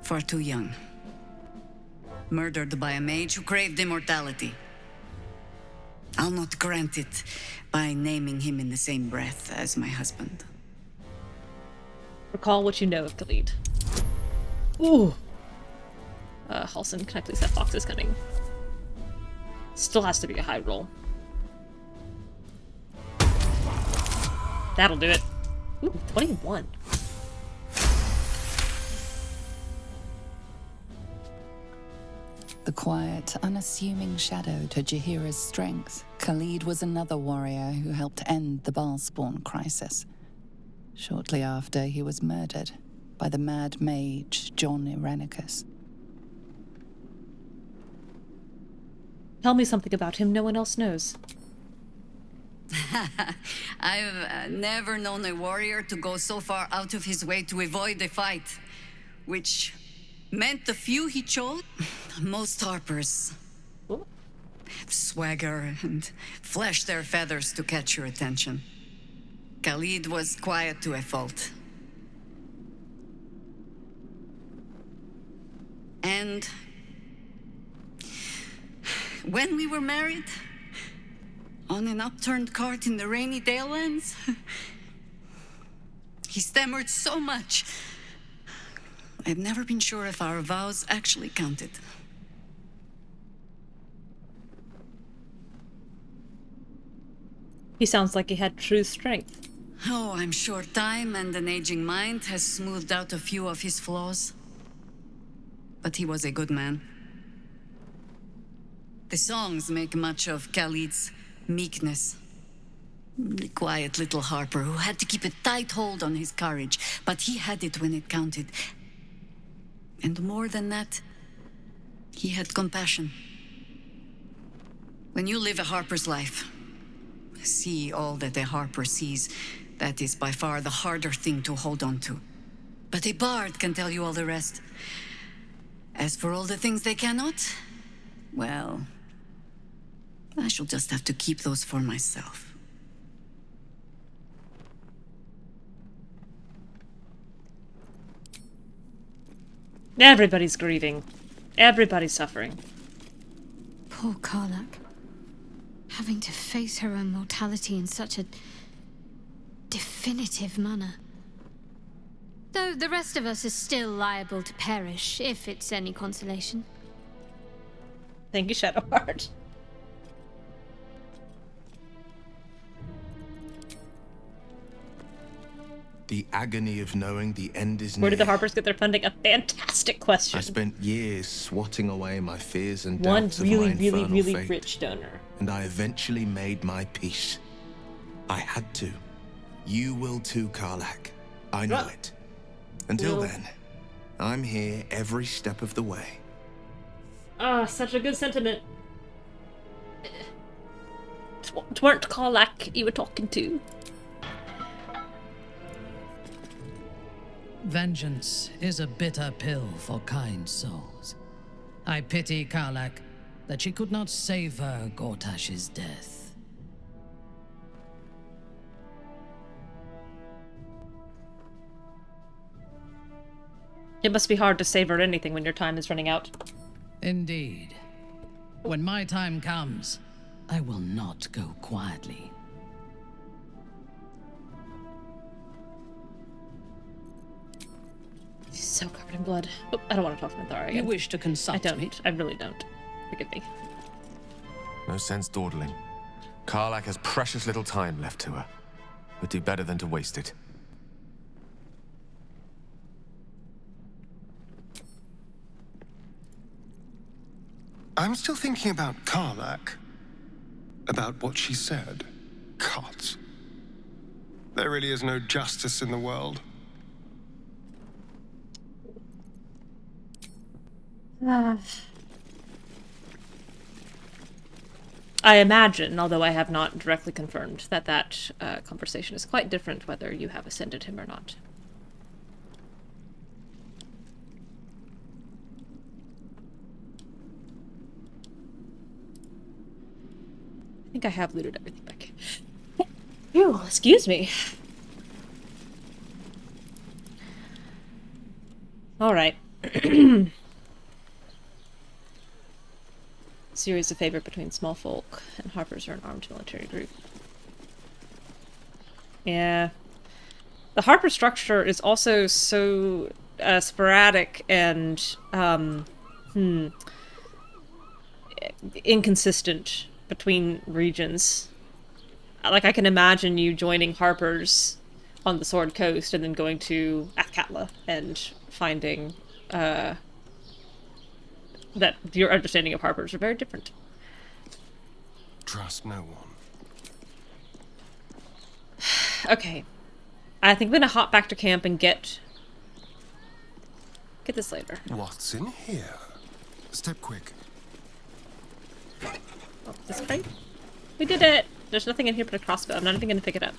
S2: far too young. Murdered by a mage who craved immortality. I'll not grant it by naming him in the same breath as my husband.
S1: Recall what you know of Khalid. Ooh. Halson, can I please have Fox's Cunning? Still has to be a high roll. That'll do it. Ooh, 21.
S2: The quiet, unassuming shadow to Jaheira's strength, Khalid was another warrior who helped end the Balspawn crisis. Shortly after, he was murdered by the mad mage John Irenicus.
S1: Tell me something about him no one else knows.
S2: I've never known a warrior to go so far out of his way to avoid a fight, which meant the few he chose, most harpers swagger and flash their feathers to catch your attention. Khalid was quiet to a fault. And when we were married, on an upturned cart in the rainy Dalelands, he stammered so much. I've never been sure if our vows actually counted.
S1: He sounds like he had true strength.
S2: Oh, I'm sure time and an aging mind has smoothed out a few of his flaws. But he was a good man.
S8: The songs make much of Khalid's meekness. The quiet little Harper who had to keep a tight hold on his courage, but he had it when it counted. And more than that, he had compassion. When you live a Harper's life, see all that a Harper sees, that is by far the harder thing to hold on to. But a bard can tell you all the rest. As for all the things they cannot, well, I shall just have to keep those for myself.
S1: Everybody's grieving. Everybody's suffering.
S4: Poor Karlach. Having to face her own mortality in such a definitive manner. Though the rest of us is still liable to perish, if it's any consolation.
S1: Thank you, Shadowheart.
S22: The agony of knowing the end is near.
S1: Where did the Harpers get their funding? A fantastic question.
S22: I spent years swatting away my fears and
S1: One
S22: doubts
S1: really,
S22: of my
S1: really,
S22: infernal
S1: really
S22: fate,
S1: rich donor.
S22: and I eventually made my peace. I had to. You will too, Karlach. I know it. Until then, I'm here every step of the way.
S1: Ah, such a good sentiment. It weren't Karlach you were talking to.
S5: Vengeance is a bitter pill for kind souls. I pity Karlach that she could not savor Gortash's death.
S1: It must be hard to savor anything when your time is running out.
S5: Indeed. When my time comes, I will not go quietly.
S1: He's so covered in blood. Oh, I don't want to talk to Minthara again.
S5: You wish to consult
S1: I
S5: me?
S1: don't. I really don't. Forgive me.
S6: No sense dawdling. Karlach has precious little time left to her. We'd do better than to waste it.
S7: I'm still thinking about Karlach. About what she said. Gods. There really is no justice in the world.
S1: I imagine, although I have not directly confirmed, that conversation is quite different whether you have ascended him or not. I think I have looted everything back. Ew, excuse me. Alright. Series of favor between small folk and Harpers are an armed military group. Yeah. The Harper structure is also so sporadic and inconsistent between regions. Like, I can imagine you joining Harpers on the Sword Coast and then going to Athkatla and finding that your understanding of Harpers are very different.
S7: Trust no one.
S1: Okay. I think I'm gonna hop back to camp and get this later.
S7: What's in here? Step quick.
S1: Oh, this crate? We did it! There's nothing in here but a crossbow. I'm not even gonna pick it up.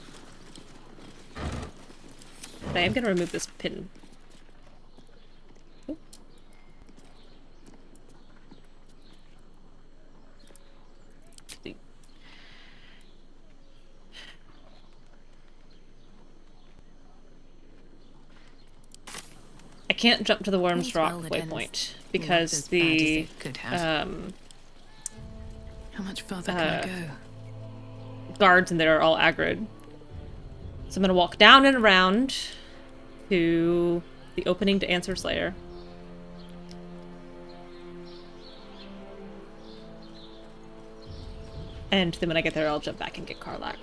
S1: But I am gonna remove this pin. Ooh. I can't jump to the Worm's Rock waypoint because the
S19: How much further can I go?
S1: guards in there are all aggroed. So I'm gonna walk down and around to the opening to Answer's Lair. And then when I get there, I'll jump back and get Karlach.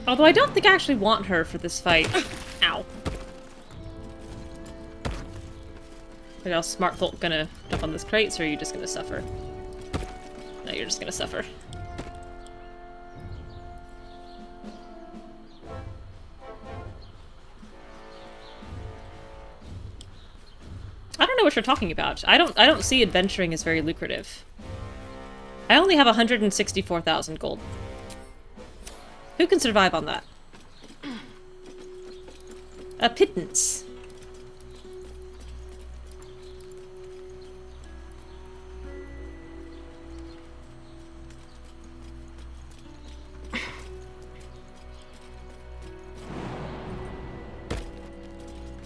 S1: Although I don't think I actually want her for this fight. Ow. Are y'all smart folk gonna jump on this crate, or are you just gonna suffer? No, you're just gonna suffer. I don't know what you're talking about. I don't see adventuring as very lucrative. I only have 164,000 gold. Who can survive on that? A pittance.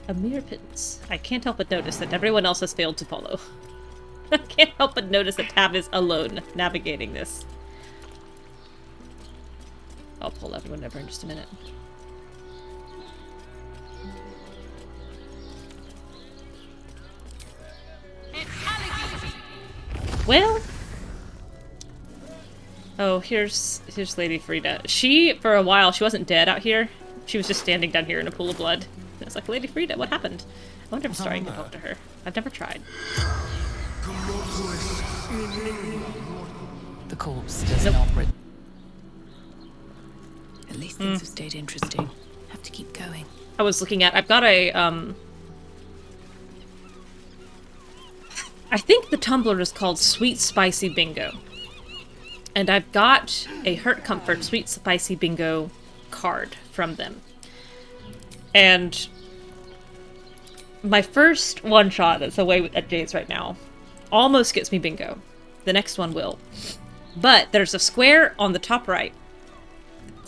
S1: A mere pittance. I can't help but notice that everyone else has failed to follow. I can't help but notice that Tav is alone navigating this. I'll pull everyone over in just a minute. Well... Oh, here's Lady Frida. She, for a while, she wasn't dead out here. She was just standing down here in a pool of blood. And it's like, Lady Frida, what happened? I wonder if I'm starting to talk to her. I've never tried.
S2: The corpse does not...
S19: At least things have stayed interesting. Have to keep going.
S1: I was looking at... I've got a, I think the tumbler is called Sweet Spicy Bingo. And I've got a Hurt Comfort Sweet Spicy Bingo card from them. And my first one-shot that's away at Jade's right now almost gets me bingo. The next one will. But there's a square on the top right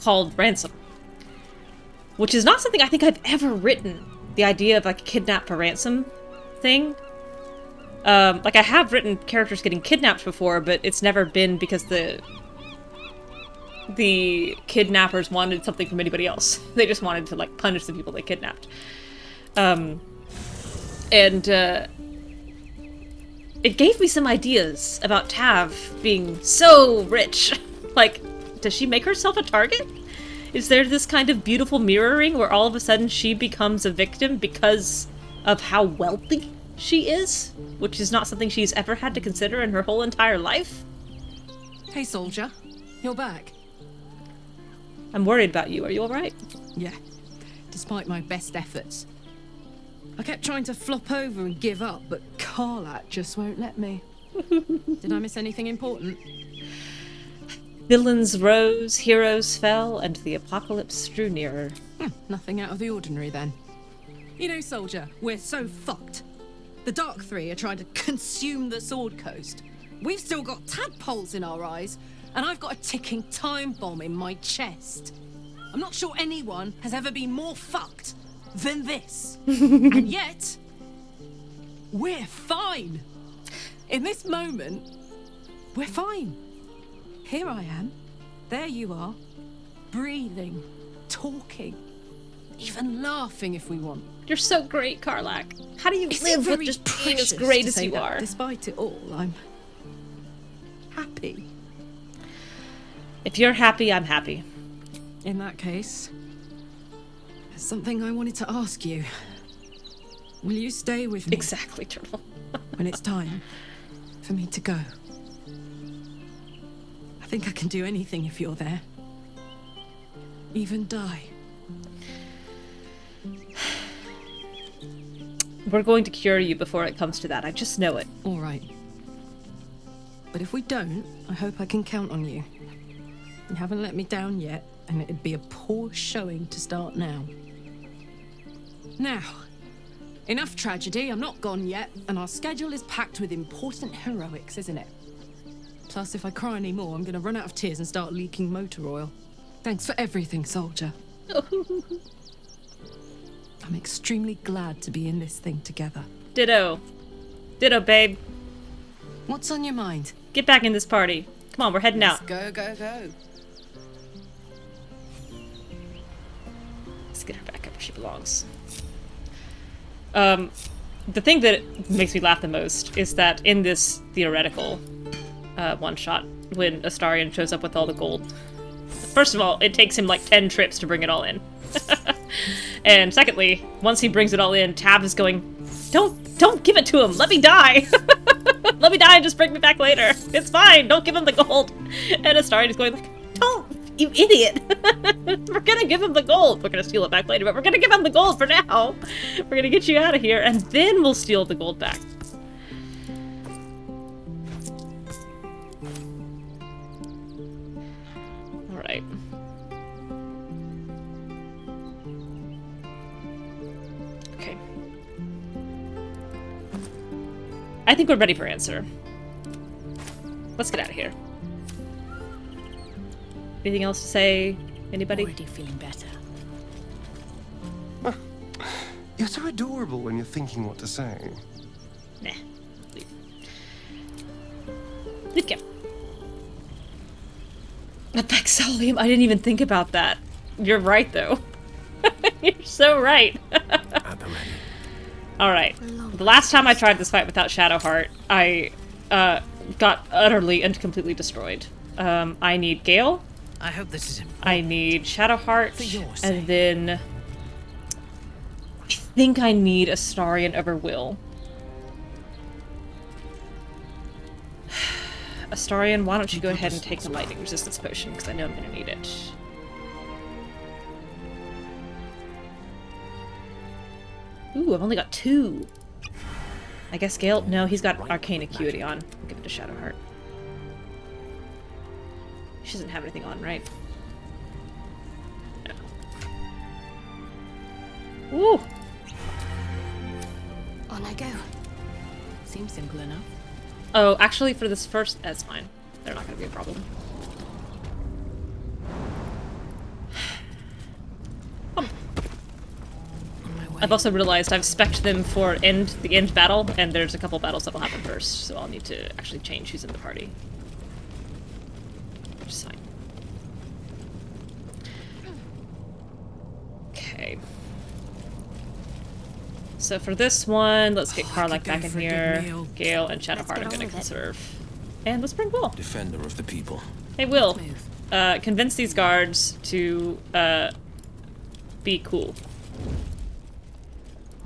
S1: called ransom, which is not something I think I've ever written. The idea of like a kidnap for ransom thing. Like I have written characters getting kidnapped before, but it's never been because the kidnappers wanted something from anybody else. They just wanted to like punish the people they kidnapped. It gave me some ideas about Tav being so rich. Like, does she make herself a target? Is there this kind of beautiful mirroring where all of a sudden she becomes a victim because of how wealthy she is? Which is not something she's ever had to consider in her whole entire life?
S16: Hey, soldier. You're back.
S1: I'm worried about you. Are you alright?
S16: Yeah. Despite my best efforts. I kept trying to flop over and give up, but Karlach just won't let me. Did I miss anything important?
S1: Villains rose, heroes fell, and the apocalypse drew nearer.
S16: Nothing out of the ordinary, then. You know, soldier, we're so fucked. The Dark Three are trying to consume the Sword Coast. We've still got tadpoles in our eyes, and I've got a ticking time bomb in my chest. I'm not sure anyone has ever been more fucked than this. And yet, we're fine. In this moment, we're fine. Here I am. There you are. Breathing, talking, even laughing if we want.
S1: You're so great, Karlach. How do you live with just being as great as you are?
S16: Despite it all, I'm happy.
S1: If you're happy, I'm happy.
S16: In that case, there's something I wanted to ask you. Will you stay with me?
S1: Exactly, Turtle.
S16: When it's time for me to go. I think I can do anything if you're there. Even die.
S1: We're going to cure you before it comes to that. I just know it.
S16: All right. But if we don't, I hope I can count on you. You haven't let me down yet, and it'd be a poor showing to start now. Now, enough tragedy. I'm not gone yet, and our schedule is packed with important heroics, isn't it? Plus, if I cry anymore, I'm going to run out of tears and start leaking motor oil. Thanks for everything, soldier. I'm extremely glad to be in this thing together.
S1: Ditto. Ditto, babe.
S16: What's on your mind?
S1: Get back in this party. Come on, we're heading out.
S16: Go, go, go.
S1: Let's get her back up where she belongs. The thing that makes me laugh the most is that in this theoretical one-shot, when Astarion shows up with all the gold, first of all, it takes him like 10 trips to bring it all in. And secondly, once he brings it all in, Tav is going, Don't give it to him. Let me die. Let me die and just bring me back later. It's fine. Don't give him the gold. And Astarian's going like, don't, you idiot. We're gonna give him the gold. We're gonna steal it back later, but we're gonna give him the gold for now. We're gonna get you out of here, and then we'll steal the gold back. All right. Okay. I think we're ready for answer. Let's get out of here. Anything else to say? Anybody?
S19: Already feeling better.
S7: You're so adorable when you're thinking what to say.
S1: Nah. Leave camp. Vexolium. I didn't even think about that. You're right, though. You're so right. Alright. The last time I tried this fight without Shadowheart, I got utterly and completely destroyed. I need Gale.
S5: I hope this is important.
S1: I need Shadowheart.
S5: For your
S1: And
S5: sake.
S1: then I think I need Astarian over Will. Astarian, why don't you go ahead and take the lightning resistance potion, because I know I'm gonna need it. Ooh, I've only got 2. I guess Gale... No, he's got Arcane Acuity on. I'll give it to Shadowheart. She doesn't have anything on, right? No. Ooh!
S19: On I go. Seems simple enough.
S1: Oh, actually, for this first... That's fine. They're not gonna be a problem. I've also realized I've spec'd them for the end battle, and there's a couple battles that'll happen first, so I'll need to actually change who's in the party. Which is fine. Okay. So for this one, let's get Karlach back in here. Gale and Shadowheart I'm gonna conserve. And let's bring Will.
S21: Defender of the people.
S1: Hey, Will. Convince these guards to be cool.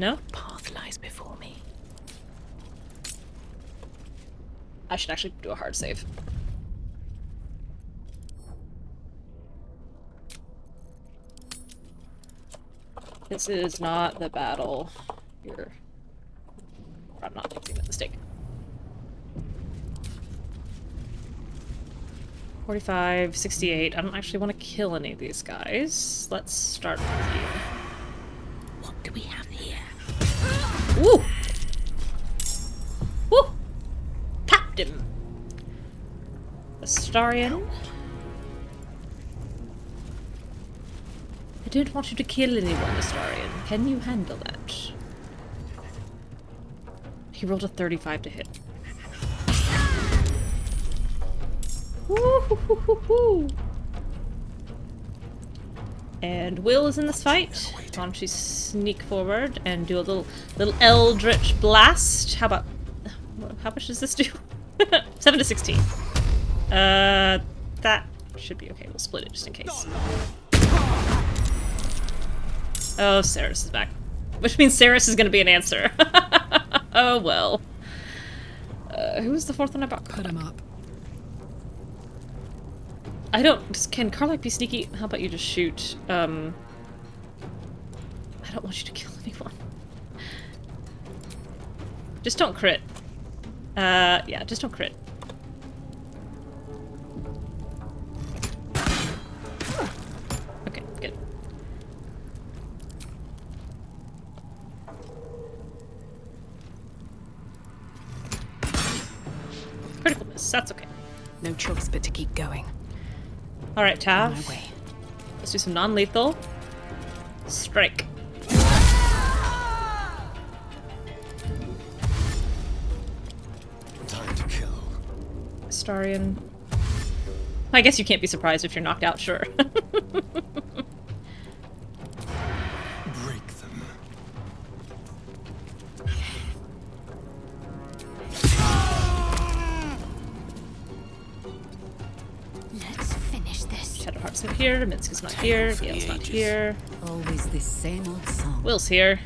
S1: No?
S19: Path lies before me.
S1: I should actually do a hard save. This is not the battle. I'm not making that mistake. 45, 68. I don't actually want to kill any of these guys. Let's start with you.
S19: What do we have here?
S1: Woo! Woo! Tapped him. Astarian. I don't want you to kill anyone, Astarian. Can you handle that? He rolled a 35 to hit. Woo-hoo-hoo-hoo-hoo. And Will is in this fight. Why don't you sneak forward and do a little Eldritch Blast? How much does this do? 7 to 16. That should be okay. We'll split it just in case. Oh, Saris is back. Which means Saris is gonna be an answer. Oh well. Who was the fourth one I brought?
S13: Put him up.
S1: Can Karlach be sneaky? How about you just shoot? I don't want you to kill anyone. Just don't crit. Yeah, just don't crit. Okay, good. Critical miss, that's okay.
S19: No choice but to keep going.
S1: Alright, Tav.
S19: On my way.
S1: Let's do some non-lethal. Strike.
S7: Time to kill.
S1: Astarian. I guess you can't be surprised if you're knocked out, sure.
S7: Break them.
S14: Let's finish this.
S1: Shadowheart's not here, Minsk is not here, Gale's not here.
S8: Always the same old song.
S1: Will's here.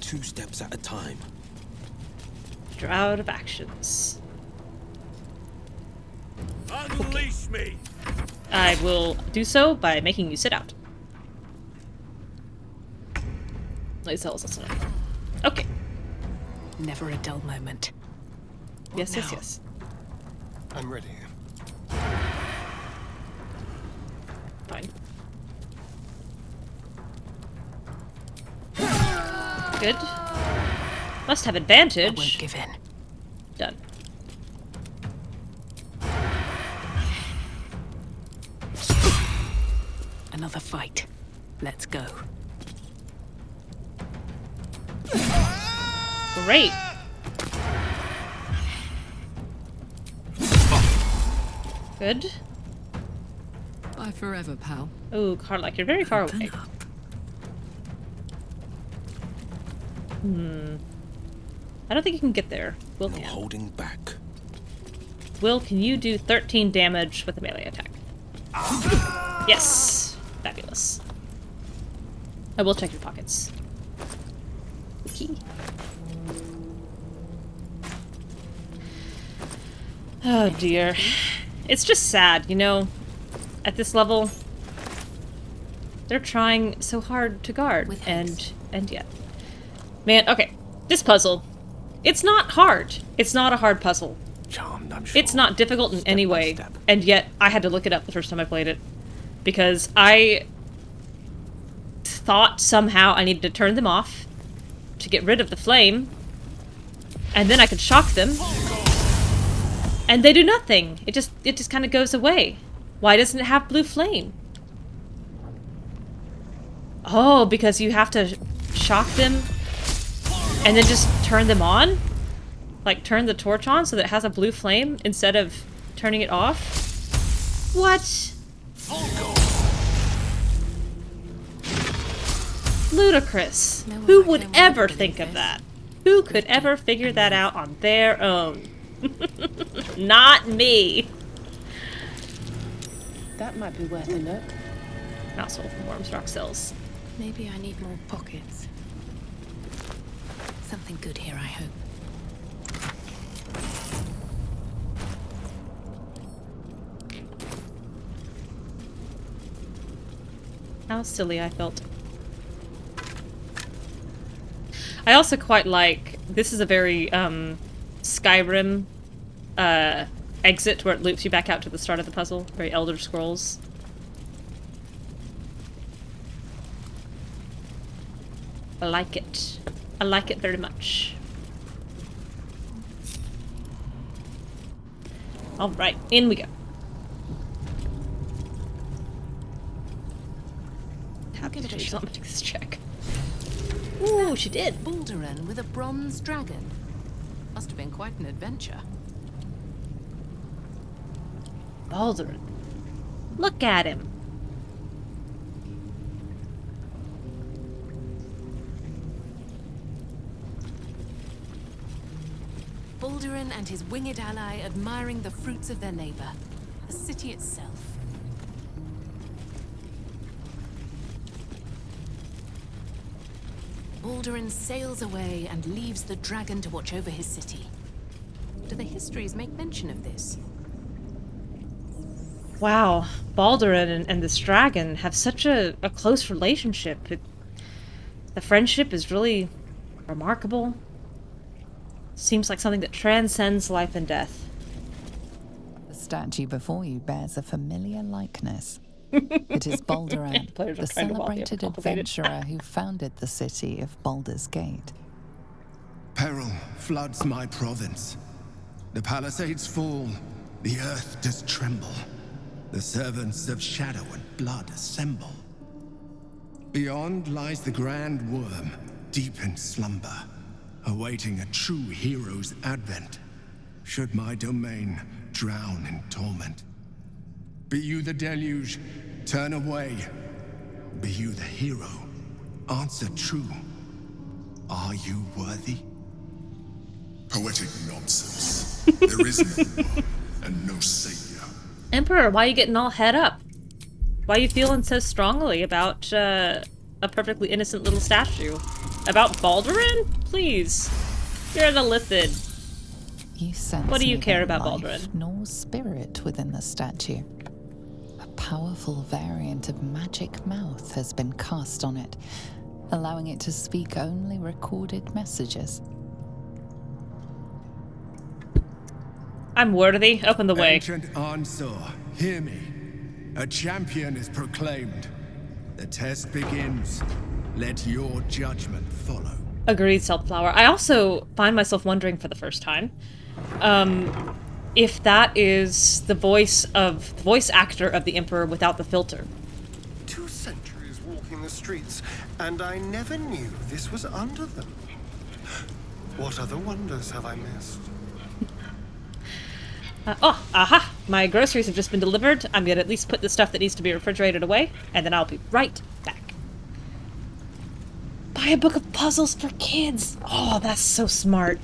S21: 2 steps at a time.
S1: You're out of actions.
S17: Unleash me!
S1: I will do so by making you sit out. Let's tell us that's enough. Okay.
S19: Never a dull moment.
S1: Yes, yes, yes.
S7: I'm ready.
S1: Fine. Good. Must have advantage.
S19: I won't give in.
S1: Done.
S19: Another fight. Let's go.
S1: Great. Good.
S13: Bye forever, pal.
S1: Oh, Karlach, you're very far away. I don't think you can get there. Will can.
S22: Holding back.
S1: Will, can you do 13 damage with a melee attack? Yes. Fabulous. I will check your pockets. The key. Oh dear. It's just sad, you know? At this level, they're trying so hard to guard, and yet. Man, okay. This puzzle, it's not hard. It's not a hard puzzle.
S22: Charmed, I'm sure.
S1: It's not difficult in any way, and yet I had to look it up the first time I played it. Because I thought somehow I needed to turn them off to get rid of the flame, and then I could shock them, and they do nothing. It just kind of goes away. Why doesn't it have blue flame? Oh, because you have to shock them and then just turn them on? Like turn the torch on so that it has a blue flame instead of turning it off? What? Ludicrous. Who would ever think of that? Who could ever figure that out on their own? Not me.
S19: That might be worth a look.
S1: Not sold from Worm's rock cells.
S19: Maybe I need more pockets. Something good here, I hope.
S1: How silly I felt. I also quite like, this is a very Skyrim exit where it loops you back out to the start of the puzzle. Very Elder Scrolls. I like it. I like it very much. Alright, in we go. Happy to she's not make this check. Ooh, she did.
S18: Baldurin with a bronze dragon. Must have been quite an adventure.
S1: Baldur. Look at him.
S18: Baldurin and his winged ally admiring the fruits of their labor. The city itself. Baldurin sails away and leaves the dragon to watch over his city. Do the histories make mention of this?
S1: Wow, Baldurin and this dragon have such a close relationship. The friendship is really remarkable. Seems like something that transcends life and death.
S2: The statue before you bears a familiar likeness. It is Baldurin, the celebrated adventurer who founded the city of Baldur's Gate.
S22: Peril floods my province. The palisades fall, the earth does tremble. The servants of shadow and blood assemble. Beyond lies the grand worm, deep in slumber, awaiting a true hero's advent, should my domain drown in torment. Be you the deluge, turn away. Be you the hero, answer true. Are you worthy?
S20: Poetic nonsense. There is no one and no savior.
S1: Emperor, why are you getting all head up? Why are you feeling so strongly about a perfectly innocent little statue? About Baldurin? Please. You're an illithid.
S2: You sense
S1: What do you
S2: neither
S1: care about
S2: life
S1: Baldur?
S2: nor spirit within the statue. A powerful variant of magic mouth has been cast on it, allowing it to speak only recorded messages.
S1: I'm worthy. Open the way.
S11: Ancient Ansar, hear me. A champion is proclaimed. The test begins. Let your judgment follow.
S1: Agreed, Stealthflower. I also find myself wondering for the first time, if that is the voice actor of the Emperor without the filter.
S7: 2 centuries walking the streets, and I never knew this was under them. What other wonders have I missed?
S1: Aha! My groceries have just been delivered. I'm gonna at least put the stuff that needs to be refrigerated away, and then I'll be right back. Buy a book of puzzles for kids! Oh, that's so smart.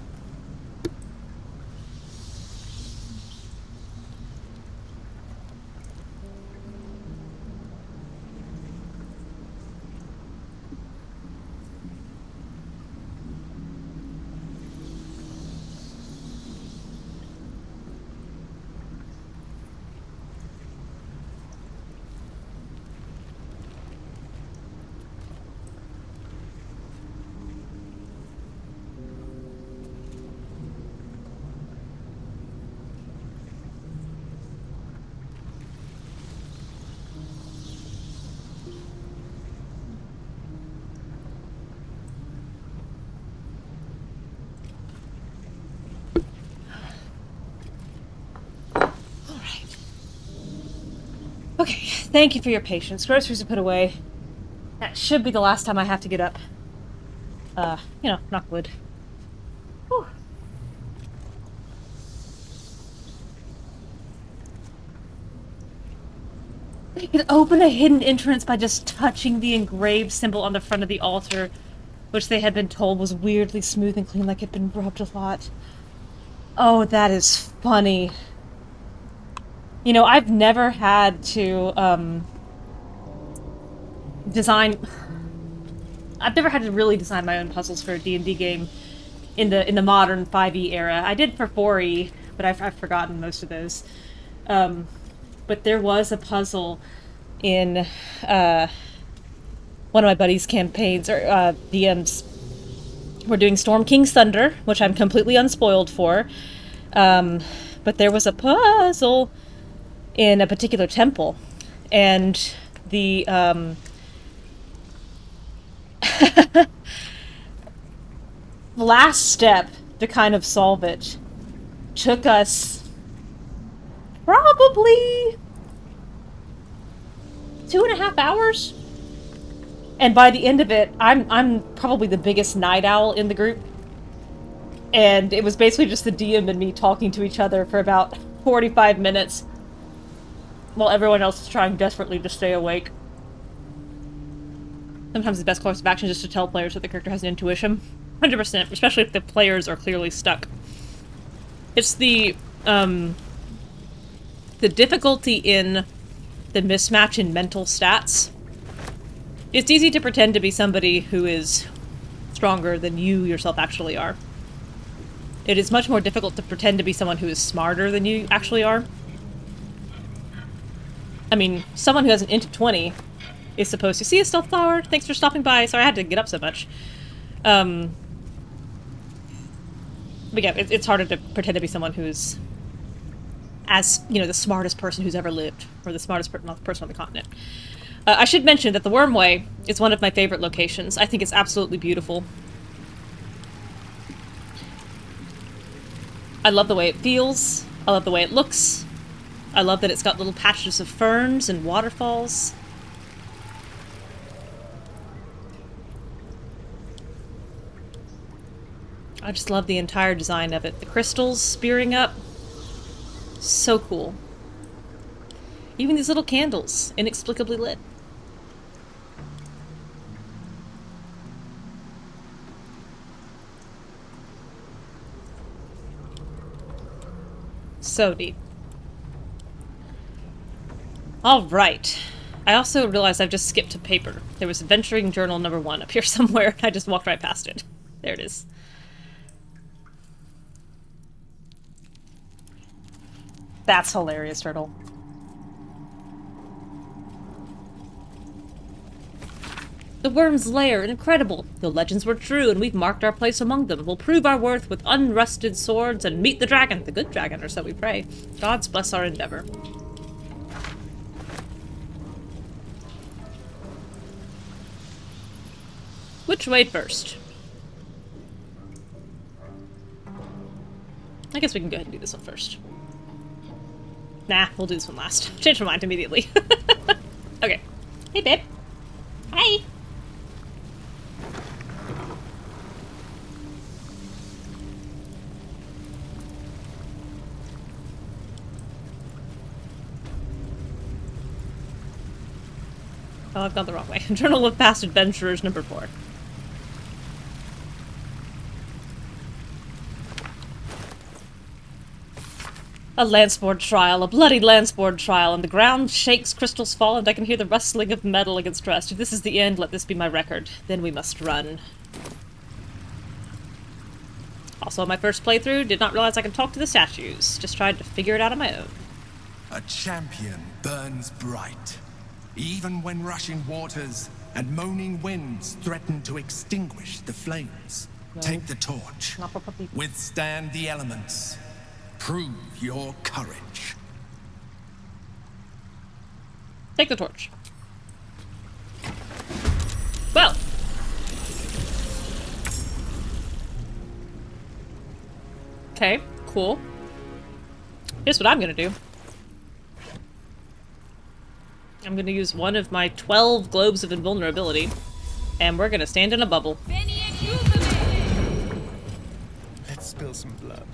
S1: Okay, thank you for your patience. Groceries are put away. That should be the last time I have to get up. Knock wood. Whew. You can open a hidden entrance by just touching the engraved symbol on the front of the altar, which they had been told was weirdly smooth and clean, like it'd been rubbed a lot. Oh, that is funny. You know, I've never had to, I've never had to really design my own puzzles for a D&D game in the modern 5e era. I did for 4e, but I've forgotten most of those. But there was a puzzle in one of my buddy's campaigns, or DMs. We're doing Storm King's Thunder, which I'm completely unspoiled for. But there was a puzzle in a particular temple, and the last step to kind of solve it took us probably 2.5 hours, and by the end of it, I'm probably the biggest night owl in the group, and it was basically just the DM and me talking to each other for about 45 minutes while everyone else is trying desperately to stay awake. Sometimes the best course of action is just to tell players that the character has an intuition. 100%, especially if the players are clearly stuck. It's the difficulty in the mismatch in mental stats. It's easy to pretend to be somebody who is stronger than you yourself actually are. It is much more difficult to pretend to be someone who is smarter than you actually are. I mean, someone who has an int of 20 is supposed to see a Stealthflower. Thanks for stopping by. Sorry I had to get up so much. But yeah, it's harder to pretend to be someone who's as, the smartest person who's ever lived, or the smartest person on the continent. I should mention that the Wyrmway is one of my favorite locations. I think it's absolutely beautiful. I love the way it feels. I love the way it looks. I love that it's got little patches of ferns and waterfalls. I just love the entire design of it. The crystals spearing up. So cool. Even these little candles, inexplicably lit. So neat. Alright. I also realized I've just skipped a paper. There was Adventuring Journal number 1 up here somewhere, and I just walked right past it. There it is. That's hilarious, Turtle. The Worm's lair, incredible. The legends were true, and we've marked our place among them. We'll prove our worth with unrusted swords and meet the dragon, the good dragon, or so we pray. Gods bless our endeavor. Which way first? I guess we can go ahead and do this one first. Nah, we'll do this one last. Change my mind immediately. Okay. Hey, babe. Hi. Oh, I've gone the wrong way. Journal of Past Adventurers, number 4. A lance-board trial, a bloody lance-board trial, and the ground shakes, crystals fall, and I can hear the rustling of metal against rust. If this is the end, let this be my record. Then we must run. Also, on my first playthrough, did not realize I could talk to the statues. Just tried to figure it out on my own.
S11: A champion burns bright, even when rushing waters and moaning winds threaten to extinguish the flames.
S1: No.
S11: Take the torch. Withstand the elements. Prove your courage.
S1: Take the torch. Well. Okay, cool. Here's what I'm gonna do. I'm gonna use one of my 12 globes of invulnerability, and we're gonna stand in a bubble.
S7: Let's spill some blood.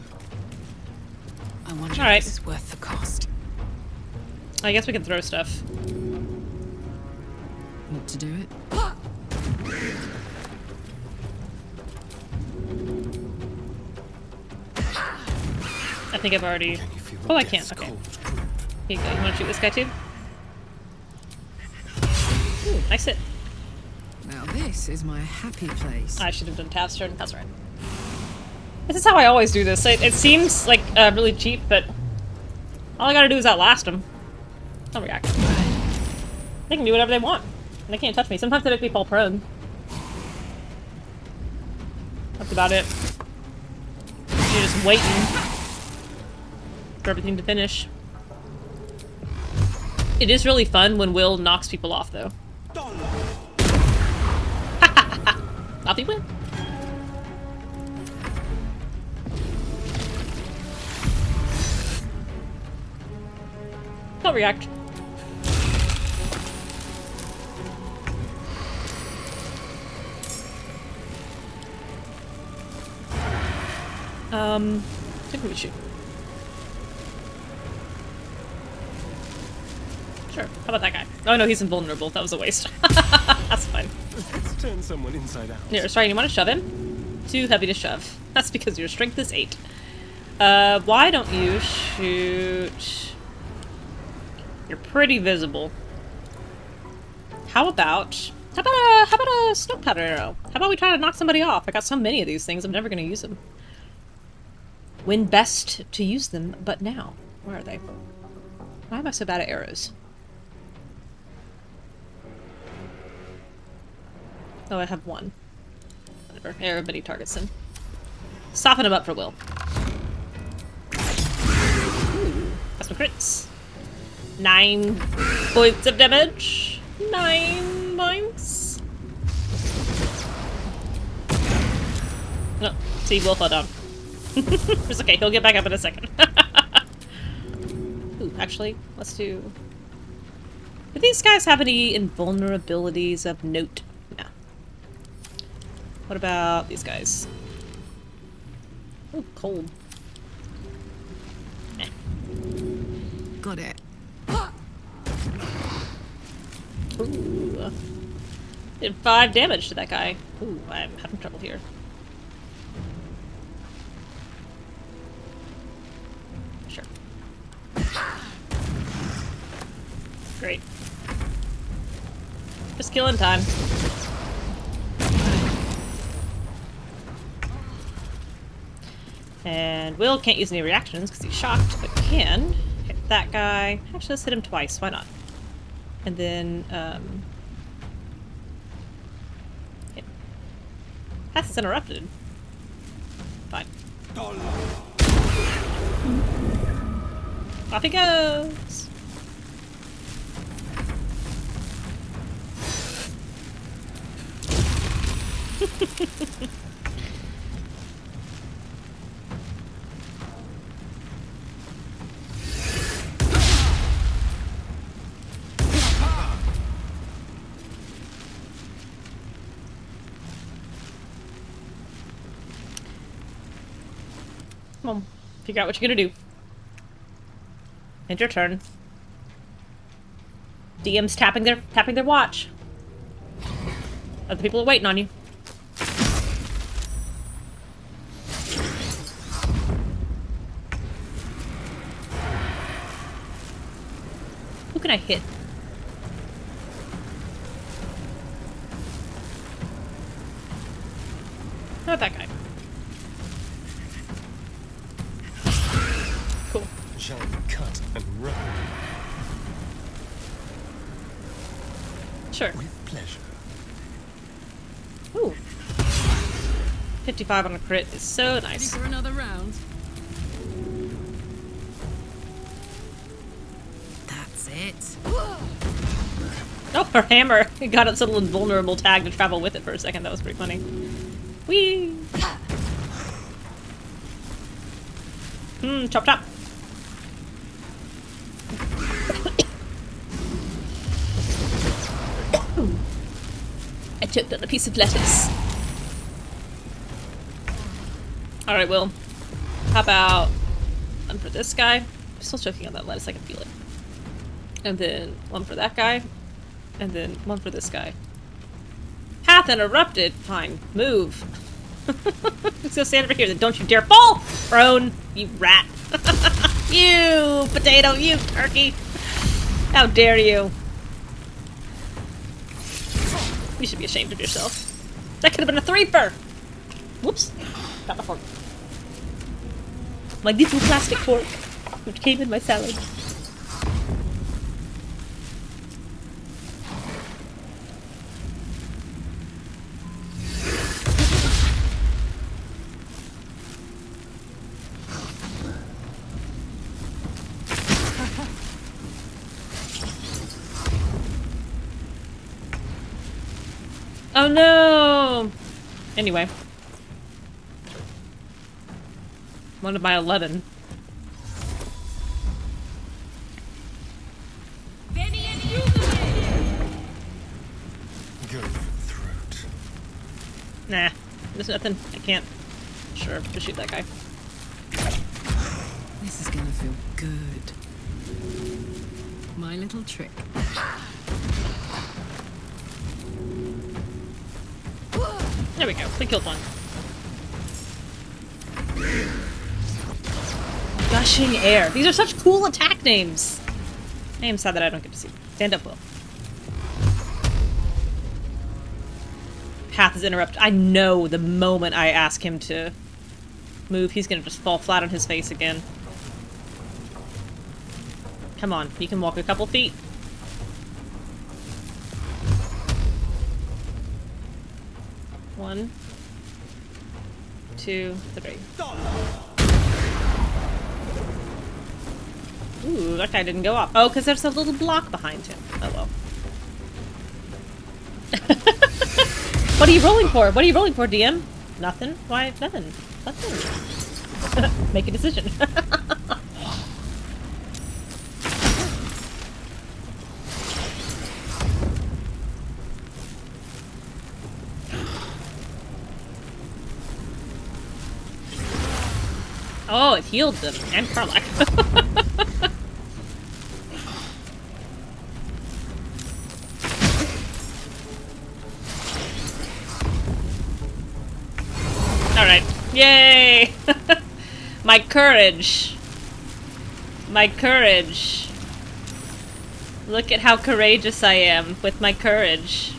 S19: I wonder
S1: Alright.
S19: if this is worth the cost.
S1: I guess we can throw stuff.
S19: Want to do it?
S1: I think I've already... Oh, I can't. Okay. Here you go. You want to shoot this guy too? Ooh, nice hit.
S19: Now this is my happy place.
S1: I should have done tabs turn. That's right. This is how I always do this. It seems like really cheap, but all I gotta do is outlast them. They'll react. They can do whatever they want. And they can't touch me. Sometimes they make me fall prone. That's about it. You're just waiting for everything to finish. It is really fun when Will knocks people off, though. Off you win. Don't react. I think we shoot. Sure. How about that guy? Oh no, he's invulnerable. That was a waste. That's fine.
S7: Let's turn someone inside out.
S1: Here, sorry, you want to shove him? Too heavy to shove. That's because your strength is 8. Why don't you shoot... You're pretty visible. How about a snow powder arrow? How about we try to knock somebody off? I got so many of these things, I'm never gonna use them. When best to use them, but now. Where are they? Why am I so bad at arrows? Oh, I have one. Whatever. Everybody targets him. Soften him up for Will. Ooh, got some crits. 9 points of damage. 9 points. No, see, Will fell down. It's okay, he'll get back up in a second. Ooh, actually, let's do... Do these guys have any invulnerabilities of note? No. What about these guys? Ooh, cold. Eh.
S19: Got it.
S1: Ooh. Did 5 damage to that guy. Ooh, I'm having trouble here. Sure. Great. Just killing time. And Will can't use any reactions because he's shocked, but can that guy. Actually, let's hit him twice. Why not? And then, yeah. Path is interrupted. Fine. Off he goes! Come on, figure out what you're gonna do. End your turn. DM's tapping their watch. Other people are waiting on you. Who can I hit? How about that guy? Cool.
S3: Shall we cut and run?
S1: Sure.
S3: With pleasure.
S1: Ooh. 55 on a crit is so nice.
S13: Ready for another round?
S16: That's it.
S1: Oh, her hammer! It got its little invulnerable tag to travel with it for a second. That was pretty funny. Whee! Chop chop! I choked on a piece of lettuce. Alright, Will. How about one for this guy? I'm still choking on that lettuce, I can feel it. And then one for that guy. And then one for this guy. Path interrupted! Fine. Move. Let's go stand over here, then don't you dare fall! Prone! You rat! You potato! You turkey! How dare you! You should be ashamed of yourself. That could have been a threefer! Whoops. Got my fork. My little plastic fork, which came in my salad. Oh no! Anyway. One of my 11.
S3: Go for the throat.
S1: Nah, there's nothing. I can't. Sure, just shoot that guy.
S13: This is gonna feel good. My little trick.
S1: There we go. We killed one. Gushing air. These are such cool attack names. I am sad that I don't get to see. Stand up, Will. Path is interrupted. I know the moment I ask him to move, he's gonna just fall flat on his face again. Come on, you can walk a couple feet. One, 2, 3. Ooh, that guy didn't go up. Oh, because there's a little block behind him. Oh well. What are you rolling for? What are you rolling for, DM? Nothing? Why nothing? Nothing. Make a decision. Oh, it healed them. And Karlach. Alright. Yay! My courage. My courage. Look at how courageous I am with my courage.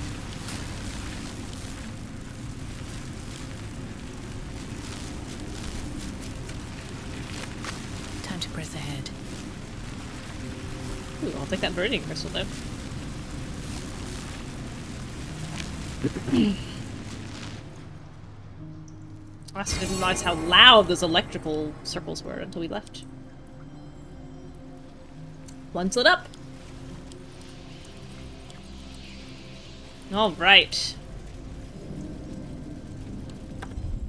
S16: Time to press ahead.
S1: Ooh, I'll take that Viridian crystal though. I also didn't realize how loud those electrical circles were until we left. One's lit up. Alright.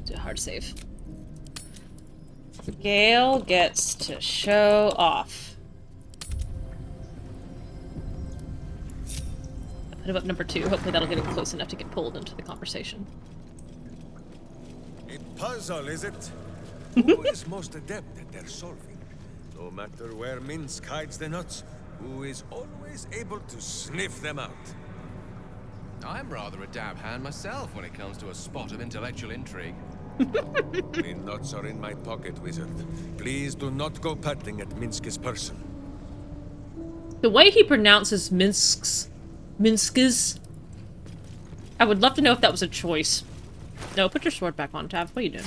S1: Do a hard save. Gale gets to show off. I put him up number 2. Hopefully that'll get him close enough to get pulled into the conversation.
S3: A puzzle, is it? Who is most adept at their solving? No matter where Minsk hides the nuts, who is always able to sniff them out?
S6: I'm rather a dab hand myself when it comes to a spot of intellectual intrigue.
S3: The nuts are in my pocket, wizard. Please do not go patting at Minsk's person.
S1: The way he pronounces Minsk's, I would love to know if that was a choice. No, put your sword back on, Tav. What are you doing?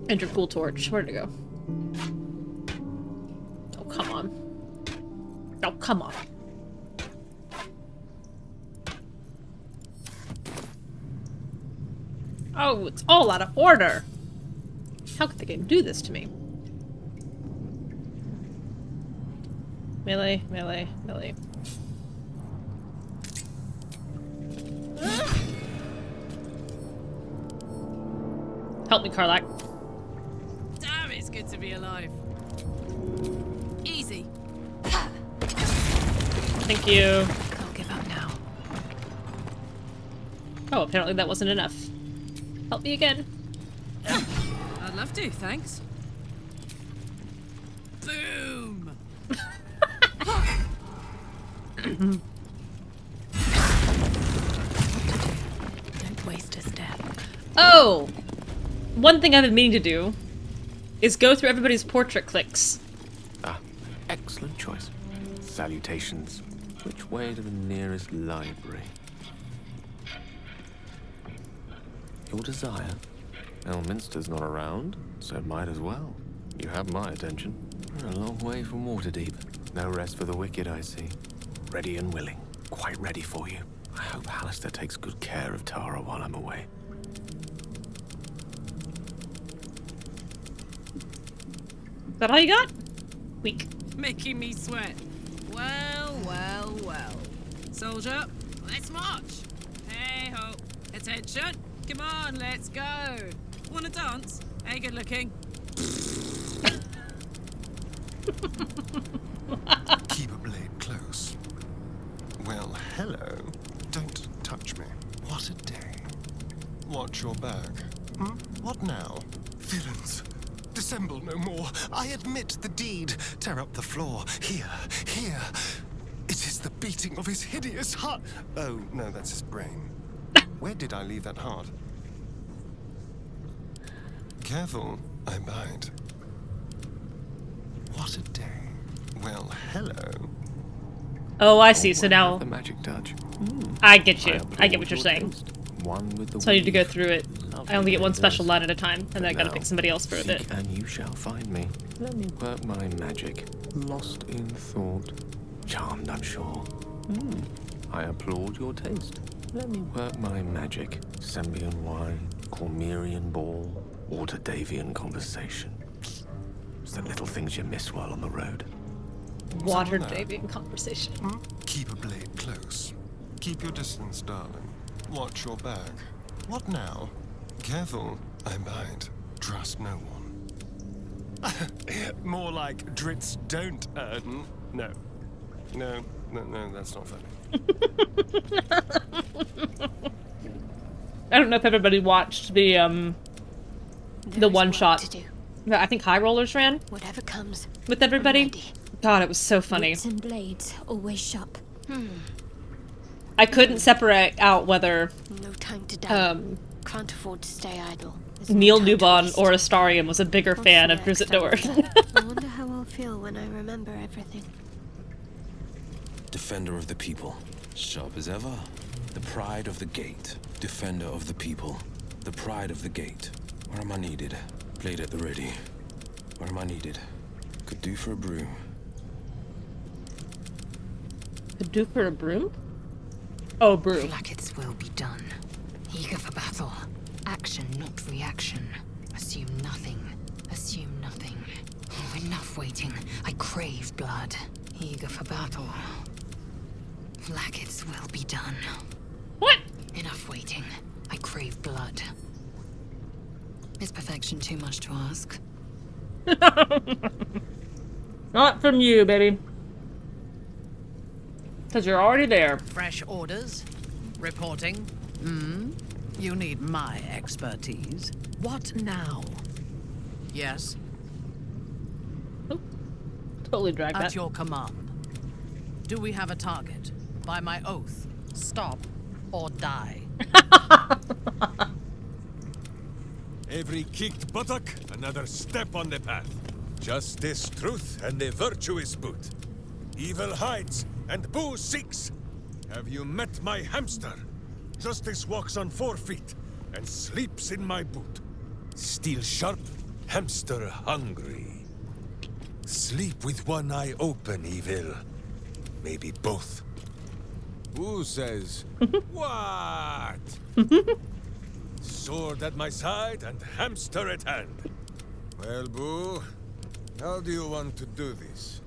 S1: And your cool torch. Where'd it go? Oh, come on. Oh, come on. Oh, it's all out of order. How could the game do this to me? Melee, melee, melee. Help me, Karlach.
S13: Damn, it's good to be alive. Easy.
S1: Thank you.
S19: I'll give up now.
S1: Oh, apparently that wasn't enough. Help me again.
S13: I'd love to, thanks. Boom!
S19: Don't waste a step.
S1: Oh! One thing I've been meaning to do is go through everybody's portrait clicks.
S6: Ah, excellent choice. Salutations. Which way to the nearest library? Your desire? Elminster's not around, so might as well. You have my attention. We're a long way from Waterdeep. No rest for the wicked, I see. Ready and willing. Quite ready for you. I hope Hallister takes good care of Tara while I'm away.
S1: Is that all you got? Weak.
S13: Making me sweat. Well, well, well. Soldier, let's march. Hey ho. Attention. Come on, let's go. Wanna dance? Hey, good looking.
S7: Keep a blade close. Well, hello. Don't touch me. What a day. Watch your back. What now? Villains. Dissemble no more. I admit the deed. Tear up the floor. Here, here. It is the beating of his hideous heart. Oh, no, that's his brain. Where did I leave that heart? Careful, I bite. What a day. Well, hello.
S1: Oh, I see. So now
S6: The magic touch.
S1: I get you. I get what you're saying.
S6: One with the
S1: So I need to go through it.
S6: Lovely
S1: I only get one
S6: fingers.
S1: special line at a time, and then I gotta
S6: Now,
S1: pick somebody else for a bit.
S6: seek and you shall find me. Let me work my magic. Lost in thought. Charmed, I'm sure. I applaud your taste. Let me work my magic. Sembian wine, Cormyrian ball, Waterdavian conversation. It's the little things you miss while on the road.
S1: Water Davian conversation.
S7: Keep a blade close. Keep your distance, darling. Watch your back. What now? Careful, I bite. Trust no one. More like Drits don't earn. No. No, that's not funny.
S1: I don't know if everybody watched the one shot that I think High Rollers ran.
S14: Whatever comes
S1: with everybody. God, it was so funny.
S14: Wits and blades always sharp.
S1: I couldn't separate out whether
S14: No time to die. Can't afford to stay idle.
S1: Neil Newbon or Astarion was a bigger fan of Drizzt Do'Urden.
S14: I wonder how I'll feel when I remember everything.
S9: Defender of the people, sharp as ever. The pride of the gate, defender of the people. The pride of the gate. Where am I needed? Blade at the ready.
S6: Where am I needed? Could do for a broom.
S1: Could do for a broom? Oh, broom.
S18: Blacket's will be done. Eager for battle. Action, not reaction. Assume nothing. Assume nothing. Oh, enough waiting. I crave blood. Eager for battle. Blacket's will be done.
S1: What?
S18: Enough waiting. I crave blood. Is perfection too much to ask?
S1: Not from you, baby. Because you're already there.
S5: Fresh orders? Reporting? You need my expertise. What now? Yes?
S1: Totally dragged that.
S5: At your command. Do we have a target? By my oath, stop or die.
S3: Every kicked buttock, another step on the path. Justice, truth, and a virtuous boot. Evil hides, and boo seeks. Have you met my hamster? Justice walks on 4 feet, and sleeps in my boot. Steel sharp, hamster hungry. Sleep with one eye open, evil. Maybe both. Who says, what? Sword at my side and hamster at hand. Well, Boo, how do you want to do this?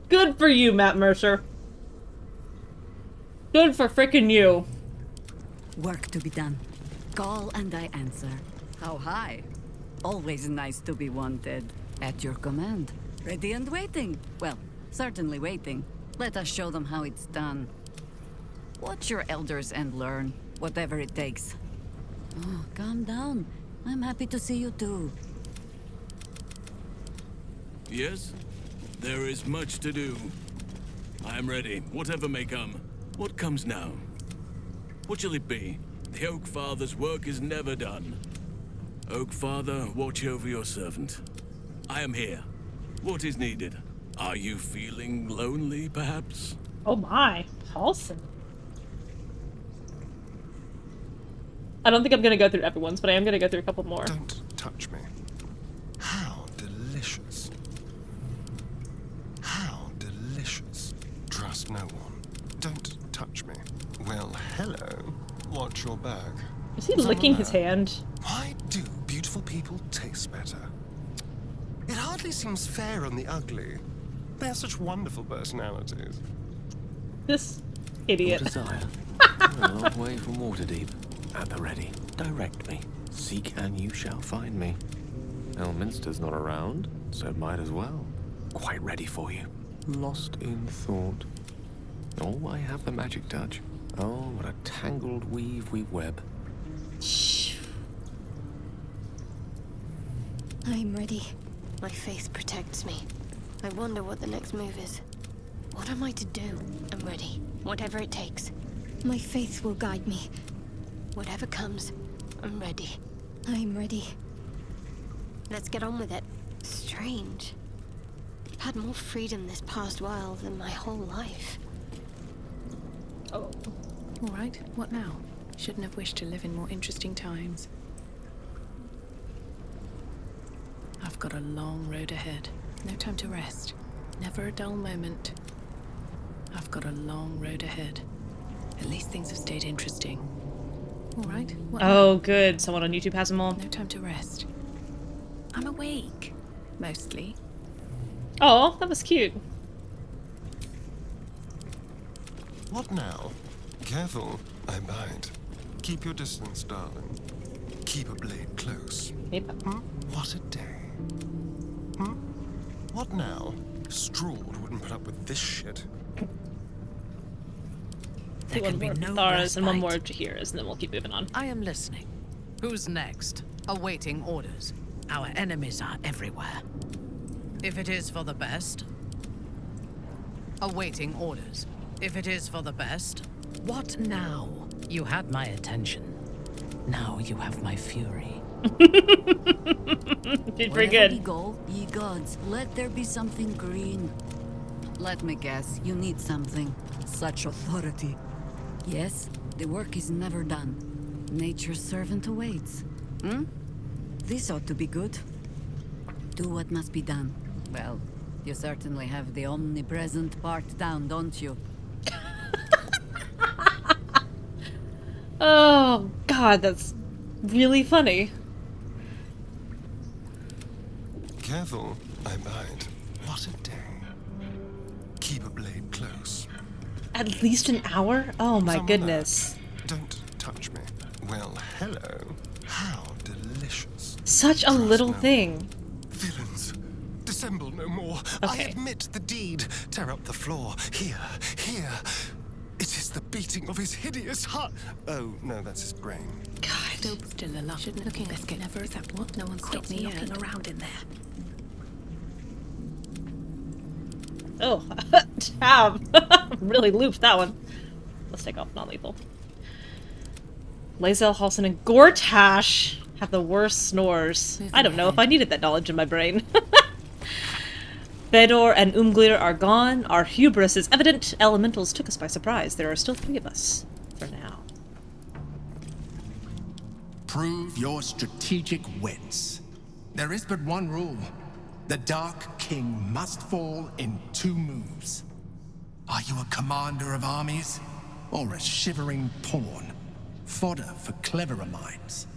S1: Good for you, Matt Mercer. Good for frickin' you.
S8: Work to be done. Call and I answer. How high? Always nice to be wanted. At your command. Ready and waiting. Well, certainly waiting. Let us show them how it's done. Watch your elders and learn, whatever it takes. Oh, calm down. I'm happy to see you too.
S21: Yes? There is much to do. I am ready, whatever may come. What comes now? What shall it be? The Oak Father's work is never done. Oak Father, watch over your servant. I am here. What is needed? Are you feeling lonely, perhaps?
S1: Oh my, Paulson. I don't think I'm gonna go through everyone's, but I am gonna go through a couple more.
S7: Don't touch me. How delicious. How delicious. Trust no one. Don't touch me. Well, hello. Watch your bag.
S1: Is he licking his hand?
S7: Why do beautiful people taste better? It hardly seems fair on the ugly. They have such wonderful personalities.
S1: This idiot.
S6: Your desire. A long way from Waterdeep. At the ready. Direct me. Seek and you shall find me. Elminster's not around, so might as well. Quite ready for you. Lost in thought. Oh, I have the magic touch. Oh, what a tangled weave we web.
S14: I'm ready. My faith protects me. I wonder what the next move is. What am I to do? I'm ready. Whatever it takes. My faith will guide me. Whatever comes, I'm ready. I'm ready. Let's get on with it. Strange. I've had more freedom this past while than my whole life.
S1: Oh.
S19: All right, what now? Shouldn't have wished to live in more interesting times. I've got a long road ahead. No time to rest. Never a dull moment. I've got a long road ahead. At least things have stayed interesting. All right, what
S1: Oh,
S19: now?
S1: good. Someone on YouTube has them all.
S19: No time to rest. I'm awake. Mostly.
S1: Oh, that was cute.
S7: What now? Careful, I bite. Keep your distance, darling. Keep a blade close. What a day. What now? Strahd wouldn't put up with this shit.
S19: There
S1: One
S19: can be
S1: more
S19: no
S1: for Thars and one
S19: respite.
S1: more to Jaheira's, and then we'll keep moving on.
S5: I am listening. Who's next? Awaiting orders. Our enemies are everywhere. If it is for the best. Awaiting orders. If it is for the best. What now? You had my attention. Now you have my fury.
S1: Did pretty
S8: Wherever
S1: good.
S8: we go, ye gods, let there be something green. Let me guess, you need something. Such authority. Yes, the work is never done. Nature's servant awaits. Hmm? This ought to be good. Do what must be done. Well, you certainly have the omnipresent part down, don't you?
S1: Oh, God, that's really funny.
S7: Careful, I bite. What a day. Keep a blade close.
S1: At least an hour? Oh my
S7: Someone
S1: goodness.
S7: there. Don't touch me. Well, hello. How delicious.
S1: Such a little thing.
S7: Villains, dissemble no more. I admit the deed. Tear up the floor. Here, here. It is the beating of his hideous heart. Oh, no, that's his brain.
S19: God. Still alive. Shouldn't looking biscuit never accept what? No one stopped me looking around in there.
S1: Oh, tab. Really looped that one. Let's take off non-lethal. Lae'zel, Halsin, and Gortash have the worst snores. I don't know if I needed that knowledge in my brain. Bedor and Umglir are gone. Our hubris is evident. Elementals took us by surprise. There are still 3 of us. For now.
S11: Prove your strategic wits. There is but one rule. The Dark King must fall in 2 moves. Are you a commander of armies? Or a shivering pawn? Fodder for cleverer minds?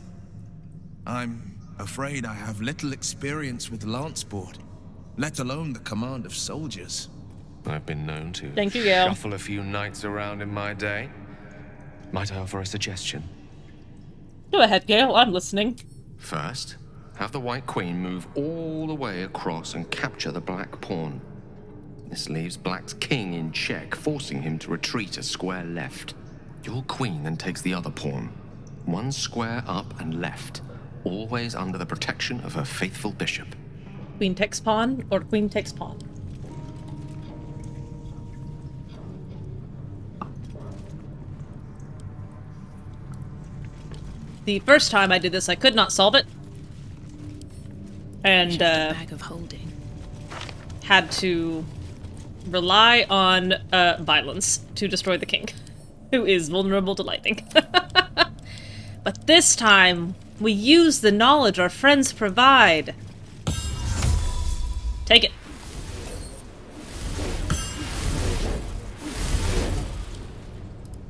S22: I'm afraid I have little experience with lance sport, let alone the command of soldiers.
S6: I've been known to
S1: Thank you, Gale.
S6: shuffle a few knights around in my day. Might I offer a suggestion?
S1: Go ahead, Gale. I'm listening.
S6: First, have the White Queen move all the way across and capture the Black Pawn. This leaves Black's king in check, forcing him to retreat a square left. Your queen then takes the other pawn, 1 square up and left, always under the protection of her faithful bishop.
S1: Queen takes pawn or queen takes pawn? The first time I did this, I could not solve it. And,
S19: bag of holding.
S1: had to rely on, violence to destroy the king, who is vulnerable to lightning. But this time, we use the knowledge our friends provide. Take it.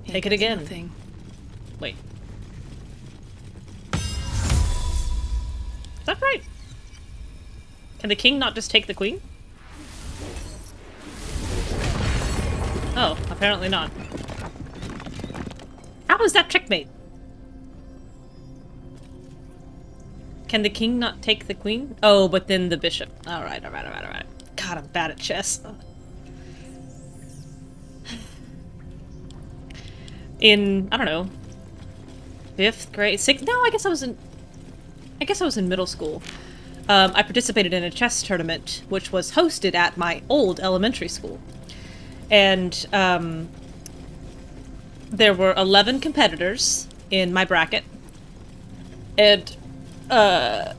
S1: Take it again.
S19: Nothing.
S1: Wait. Is that right? Can the king not just take the queen? Oh, apparently not. How is that checkmate? Can the king not take the queen? Oh, but then the bishop. Alright. God, I'm bad at chess. In, I don't know, 5th grade, 6th? No, I guess I was in middle school. I participated in a chess tournament, which was hosted at my old elementary school. And, there were 11 competitors in my bracket. And, another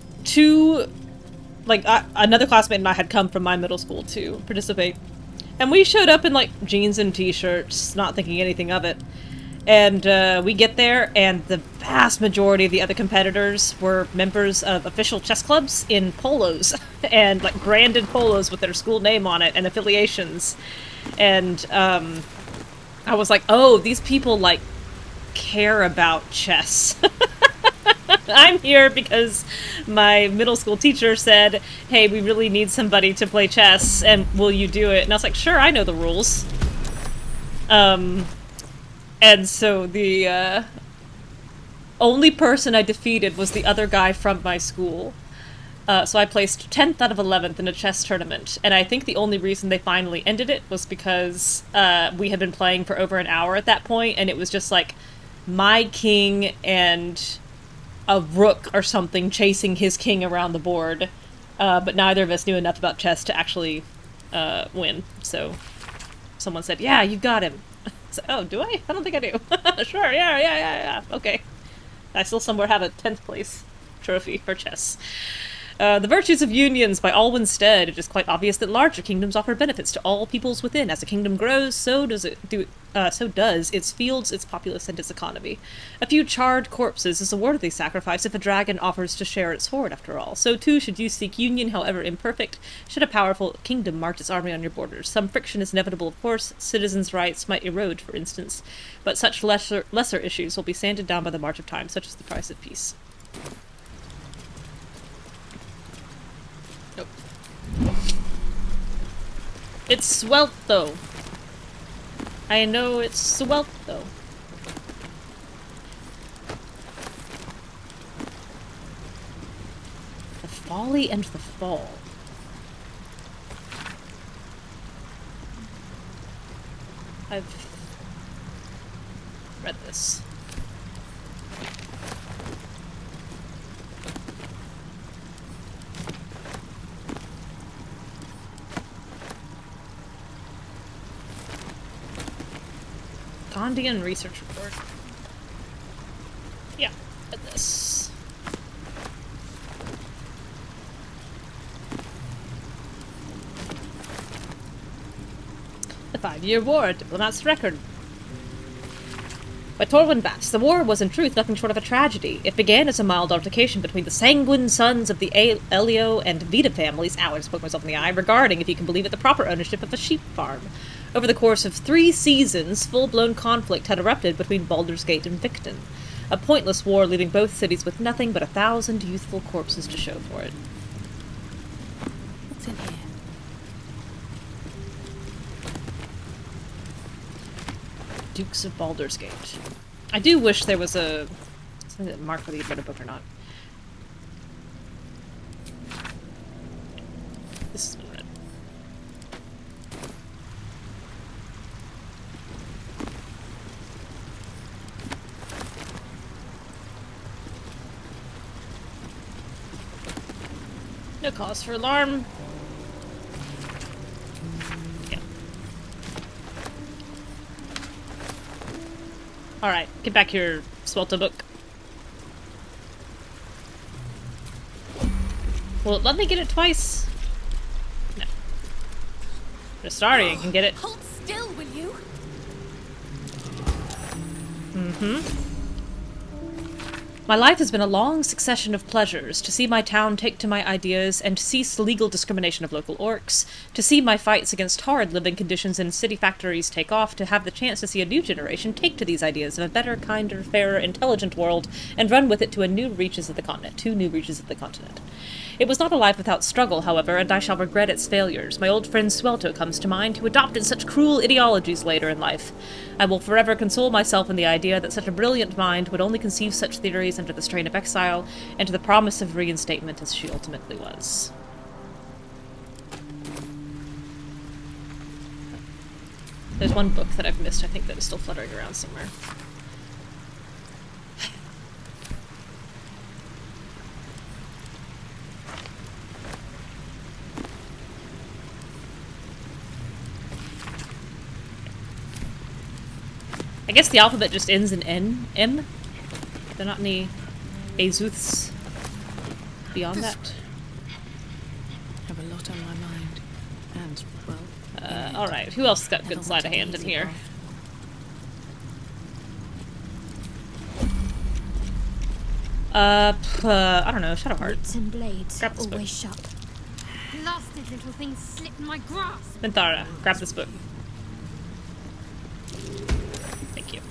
S1: classmate and I had come from my middle school to participate. And we showed up in, like, jeans and t-shirts, not thinking anything of it. And, we get there, and the vast majority of the other competitors were members of official chess clubs in polos. And, like, branded polos with their school name on it and affiliations. And, I was like, oh, these people, like, care about chess. I'm here because my middle school teacher said, hey, we really need somebody to play chess, and will you do it? And I was like, sure, I know the rules. And so the, only person I defeated was the other guy from my school. So I placed 10th out of 11th in a chess tournament, and I think the only reason they finally ended it was because, we had been playing for over an hour at that point, and it was just like, my king and a rook or something chasing his king around the board, but neither of us knew enough about chess to actually win. So someone said, yeah, you got him. So, oh, do I? I don't think I do. Sure, yeah, okay. I still somewhere have a 10th place trophy for chess. The Virtues of Unions by Alwyn Stead. It is quite obvious that larger kingdoms offer benefits to all peoples within. As a kingdom grows, so does its fields, its populace, and its economy. A few charred corpses is a worthy sacrifice if a dragon offers to share its hoard, after all. So too should you seek union, however imperfect, should a powerful kingdom march its army on your borders. Some friction is inevitable, of course. Citizens' rights might erode, for instance, but such lesser issues will be sanded down by the march of time, such as the price of peace. Nope. It's swelt, though. I know it's swelt, though. The Folly and the Fall. I've read this. Gondian research report. Yeah, read this. The 5-Year War, Diplomat's Record. By Torwin Bass, the war was in truth nothing short of a tragedy. It began as a mild altercation between the sanguine sons of the Elio and Vita families, I just poked myself in the eye, regarding, if you can believe it, the proper ownership of a sheep farm. Over the course of 3 seasons, full-blown conflict had erupted between Baldur's Gate and Victon. A pointless war leaving both cities with nothing but 1,000 youthful corpses to show for it.
S19: What's in here?
S1: Dukes of Baldur's Gate. I do wish there was a something that marked whether you'd read a book or not. This has been read. No cause for alarm. Alright, get back your Swelta book. Will it let me get it twice? No. Just starting, I can get it.
S14: Hold still, will you?
S1: Mm-hmm. My life has been a long succession of pleasures, to see my town take to my ideas and cease legal discrimination of local orcs, to see my fights against horrid living conditions in city factories take off, to have the chance to see a new generation take to these ideas of a better, kinder, fairer, intelligent world, and run with it to two new reaches of the continent. It was not a life without struggle, however, and I shall regret its failures. My old friend Swelto comes to mind, who adopted such cruel ideologies later in life. I will forever console myself in the idea that such a brilliant mind would only conceive such theories under the strain of exile, and to the promise of reinstatement as she ultimately was. There's one book that I've missed, I think, that is still fluttering around somewhere. I guess the alphabet just ends in N, M. There are not any Azuths beyond that.
S19: I have a lot on my mind. And, well...
S1: alright. Who else got good sleight of hand in here? I don't know. Shadowheart.
S14: Wits and blades,
S1: Grab this book.
S14: always sharp.
S4: Blasted little thing slipped in my grasp.
S1: Minthara, grab this book. Thank you.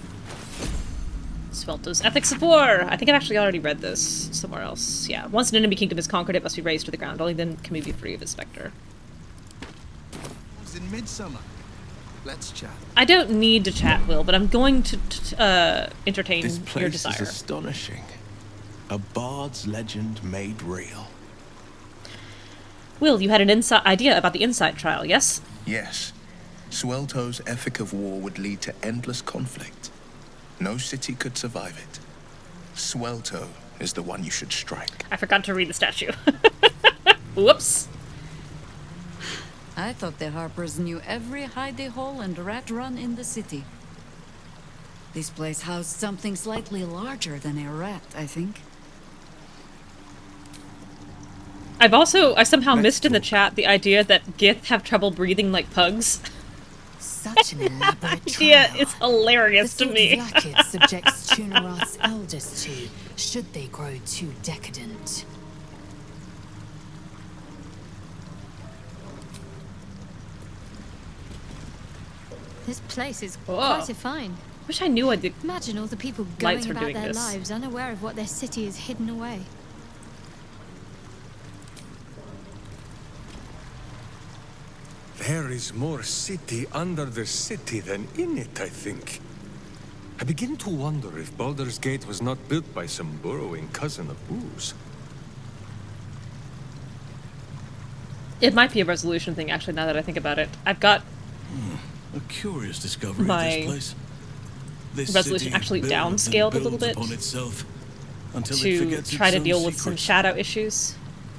S1: Swelto's Ethics of War! I think I've actually already read this somewhere else. Yeah. Once an enemy kingdom is conquered, it must be razed to the ground. Only then can we be free of its specter.
S11: In midsummer. Let's chat.
S1: I don't need to chat, Will, but I'm going to entertain
S22: This place
S1: your desire.
S22: is astonishing. A bard's legend made real.
S1: Will, you had an idea about the Insight trial, yes?
S22: Yes. Swelto's ethic of war would lead to endless conflict. No city could survive it. Swelto is the one you should strike.
S1: I forgot to read the statue. Whoops.
S8: I thought the Harpers knew every hidey hole and rat run in the city. This place housed something slightly larger than a rat, I think.
S1: I somehow missed in the chat the idea that Gith have trouble breathing like pugs.
S18: Such an elaborate trial.
S1: Yeah, it's hilarious
S18: the
S1: to me.
S18: Vlakith subjects Tuneroth's elders to, should they grow too decadent.
S4: This place is quite a find.
S1: Wish I knew I'd
S4: Imagine all the people
S1: lights
S4: going
S1: for
S4: about
S1: doing
S4: their
S1: this.
S4: lives unaware of what their city is hidden away.
S3: There is more city under the city than in it, I think. I begin to wonder if Baldur's Gate was not built by some burrowing cousin of Boo's.
S1: It might be a resolution thing, actually, now that I think about it. I've got
S21: A curious discovery
S1: my
S21: of this place. This
S1: resolution
S21: city
S1: actually
S21: builds and
S1: downscaled a little
S21: builds
S1: bit
S21: upon itself until it
S1: to
S21: forgets
S1: try
S21: its
S1: to
S21: own
S1: deal with some
S21: secrets.
S1: shadow issues.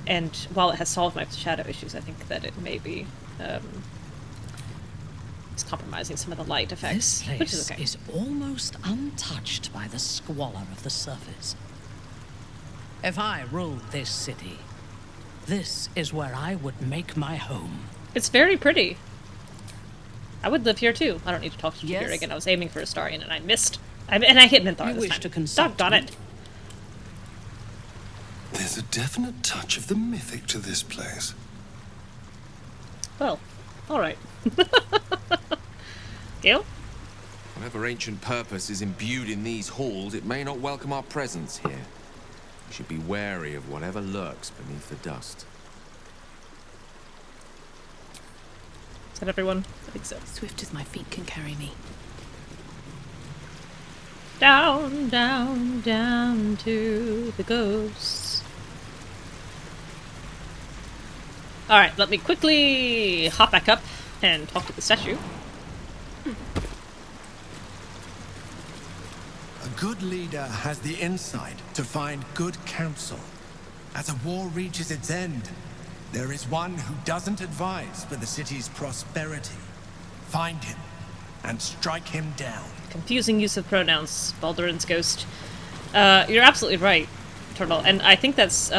S1: And while it has solved my shadow issues, I think that it may be it's compromising some of the light effects,
S5: This
S1: which is
S5: place
S1: okay.
S5: is almost untouched by the squalor of the surface. If I ruled this city, this is where I would make my home.
S1: It's very pretty. I would live here too. I don't need to talk to you
S5: Yes?
S1: here again. I was aiming for Astarion and I missed. And I hit Minthar
S5: You
S1: this
S5: wish
S1: time.
S5: to consult
S1: Doggone
S5: me?
S1: it.
S7: There's a definite touch of the mythic to this place.
S1: Well, alright. Gale?
S12: Whatever ancient purpose is imbued in these halls, it may not welcome our presence here. We should be wary of whatever lurks beneath the dust.
S1: Is that everyone? I think so.
S19: Swift as my feet can carry me.
S1: Down, down, down to the ghosts. Alright, let me quickly hop back up and talk to the statue.
S11: A good leader has the insight to find good counsel. As a war reaches its end, there is one who doesn't advise for the city's prosperity. Find him and strike him down.
S1: Confusing use of pronouns, Baldurin's ghost. You're absolutely right, Turtle, and I think that's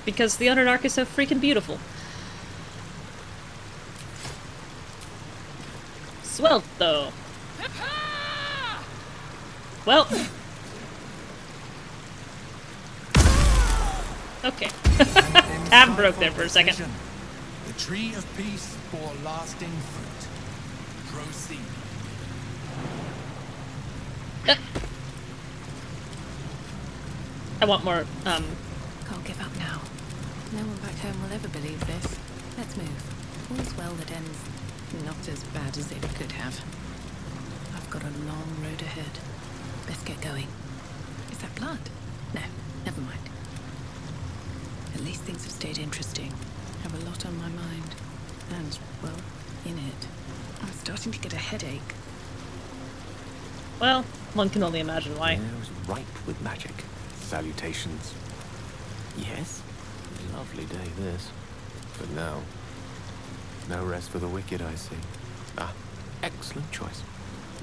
S1: because the Underdark is so freaking beautiful. Swelto. Well. Okay. Tab broke there for a second.
S11: The tree of peace bore lasting fruit. Proceed.
S1: I want more,
S19: Can't give up now. No one back home will ever believe this. Let's move. All's well that ends not as bad as it could have. I've got a long road ahead. Best get going. Is that blood? No, never mind. At least things have stayed interesting. Have a lot on my mind. And, well, in it. I'm starting to get a headache.
S1: well, one can only imagine why.
S6: Air is ripe with magic. Salutations. Yes? Lovely day, this. But now, no rest for the wicked, I see. Ah, excellent choice.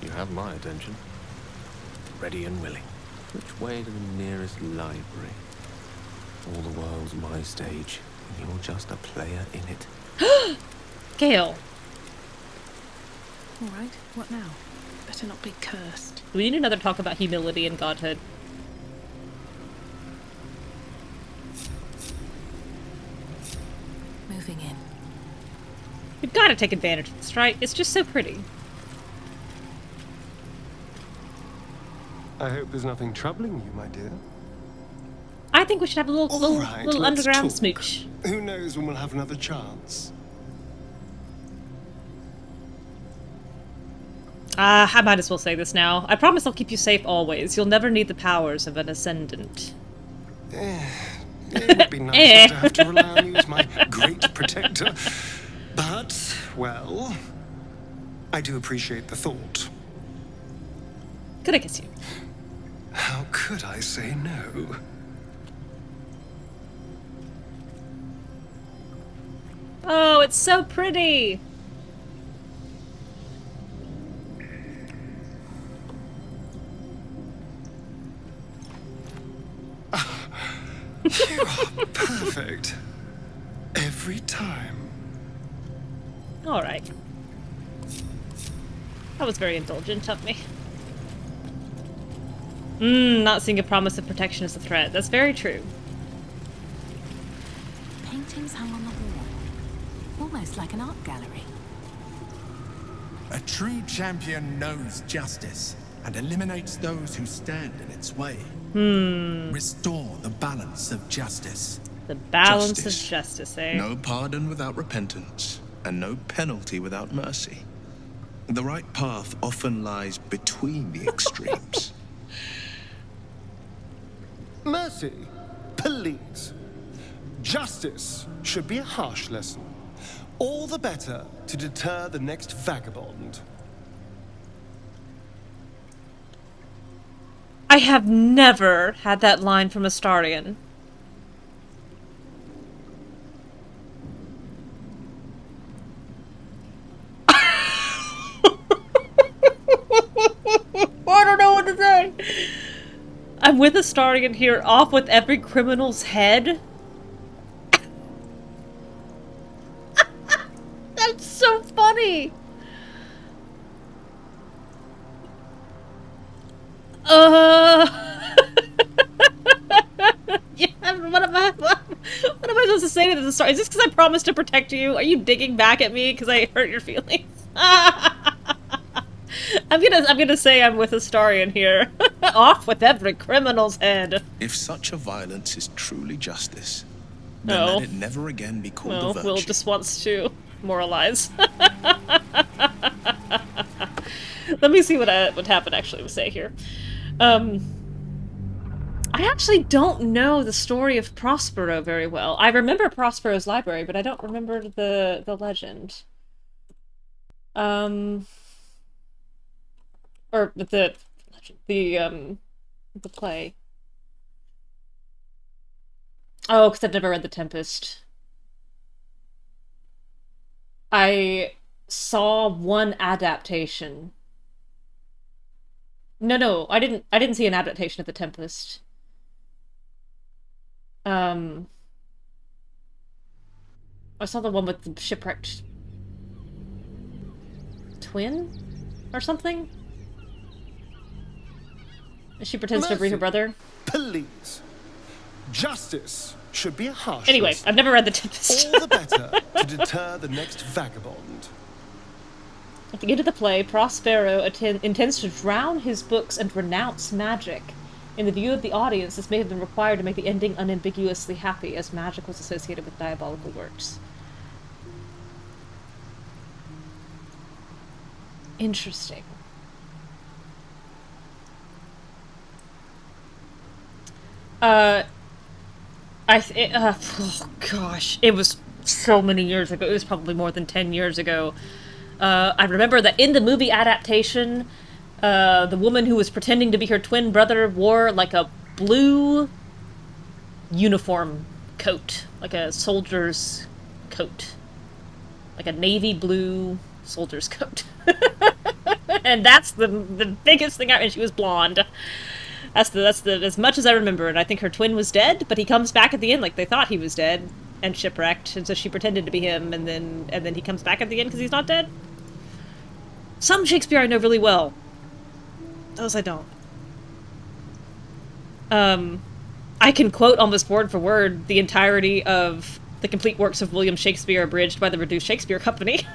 S6: You have my attention. Ready and willing. Which way to the nearest library? All the world's my stage, and you're just a player in it.
S1: Gale.
S19: All right, what now? Better not be cursed.
S1: We need another talk about humility and godhood.
S19: Moving in.
S1: You've got to take advantage of this, right? It's just so pretty.
S7: I hope there's nothing troubling you, my dear.
S1: I think we should have a little,
S7: All right,
S1: little
S7: let's
S1: underground
S7: talk.
S1: smooch.
S7: Who knows when we'll have another chance?
S1: I might as well say this now. I promise I'll keep you safe always. You'll never need the powers of an ascendant.
S7: It would be nice not to have to rely on you as my great protector. But, well, I do appreciate the thought.
S1: Could I kiss you?
S7: How could I say no?
S1: Oh, it's so pretty!
S7: You are perfect. perfect. Every time.
S1: Alright. That was very indulgent of me. Not seeing a promise of protection as a threat. That's very true.
S10: Paintings hung on the wall. Almost like an art gallery.
S11: A true champion knows justice and eliminates those who stand in its way. Restore the balance of justice.
S1: The balance of justice, eh?
S22: No pardon without repentance, and no penalty without mercy. The right path often lies between the extremes.
S7: Mercy, please. Justice should be a harsh lesson. All the better to deter the next vagabond.
S1: I have never had that line from Astarion. I don't know what to say. I'm with Astarion here, off with every criminal's head. That's so funny. Yeah, what am I supposed to say to the Astarion? Is this because I promised to protect you? Are you digging back at me because I hurt your feelings? I'm gonna say I'm with Astarion here. Off with every criminal's head.
S22: If such a violence is truly justice, then let it never again be called a virtue.
S1: Will just wants to moralize. Let me see what happened actually to say here. I actually don't know the story of Prospero very well. I remember Prospero's library, but I don't remember the legend. Or the play. Oh, because I've never read The Tempest. I saw one adaptation. No, I didn't see an adaptation of The Tempest. I saw the one with the shipwrecked twin or something. She pretends to be her brother.
S7: Please. Justice should be a harsh
S1: Anyway,
S7: lesson.
S1: I've never read The Tempest.
S7: All the better to deter the next vagabond.
S1: At the end of the play, Prospero intends to drown his books and renounce magic. In the view of the audience, this may have been required to make the ending unambiguously happy, as magic was associated with diabolical works. Interesting. Oh gosh, it was so many years ago. It was probably more than 10 years ago. I remember that in the movie adaptation, the woman who was pretending to be her twin brother wore like a blue uniform coat, like a soldier's coat, like a navy blue soldier's coat. And that's the biggest thing. And she was blonde. That's as much as I remember. And I think her twin was dead, but he comes back at the end like they thought he was dead and shipwrecked, and so she pretended to be him, and then he comes back at the end because he's not dead. Some Shakespeare I know really well. Those I don't. I can quote almost word for word the entirety of the complete works of William Shakespeare abridged by the Reduced Shakespeare Company.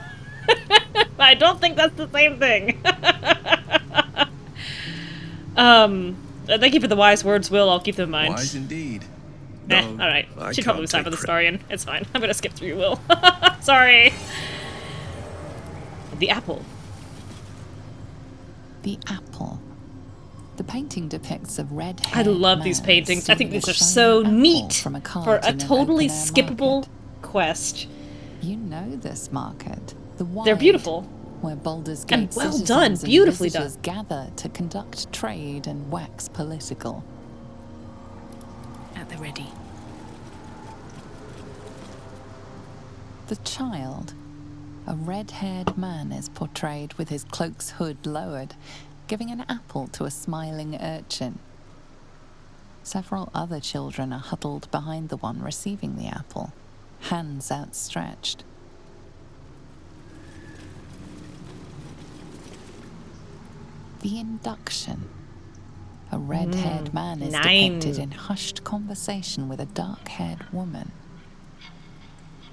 S1: I don't think that's the same thing. Thank you for the wise words, Will. I'll keep them in mind.
S22: Wise indeed.
S1: Alright.
S22: I
S1: Should probably
S22: can't
S1: side with
S22: take
S1: Astarion. It's fine. I'm gonna skip through you, Will. Sorry. The apple.
S2: The apple. The painting depicts a red.
S1: I love these paintings. I think these are so neat for a totally skippable quest.
S2: You know this market. The Wide,
S1: they're beautiful.
S2: Where Baldur's
S1: And
S2: Gate
S1: well
S2: citizens
S1: done,
S2: and
S1: beautifully
S2: visitors
S1: done.
S2: gather to conduct trade and wax political.
S19: At the ready.
S2: The child. A red-haired man is portrayed with his cloak's hood lowered, giving an apple to a smiling urchin. Several other children are huddled behind the one receiving the apple, hands outstretched. The induction. A red-haired man is depicted in hushed conversation with a dark-haired woman.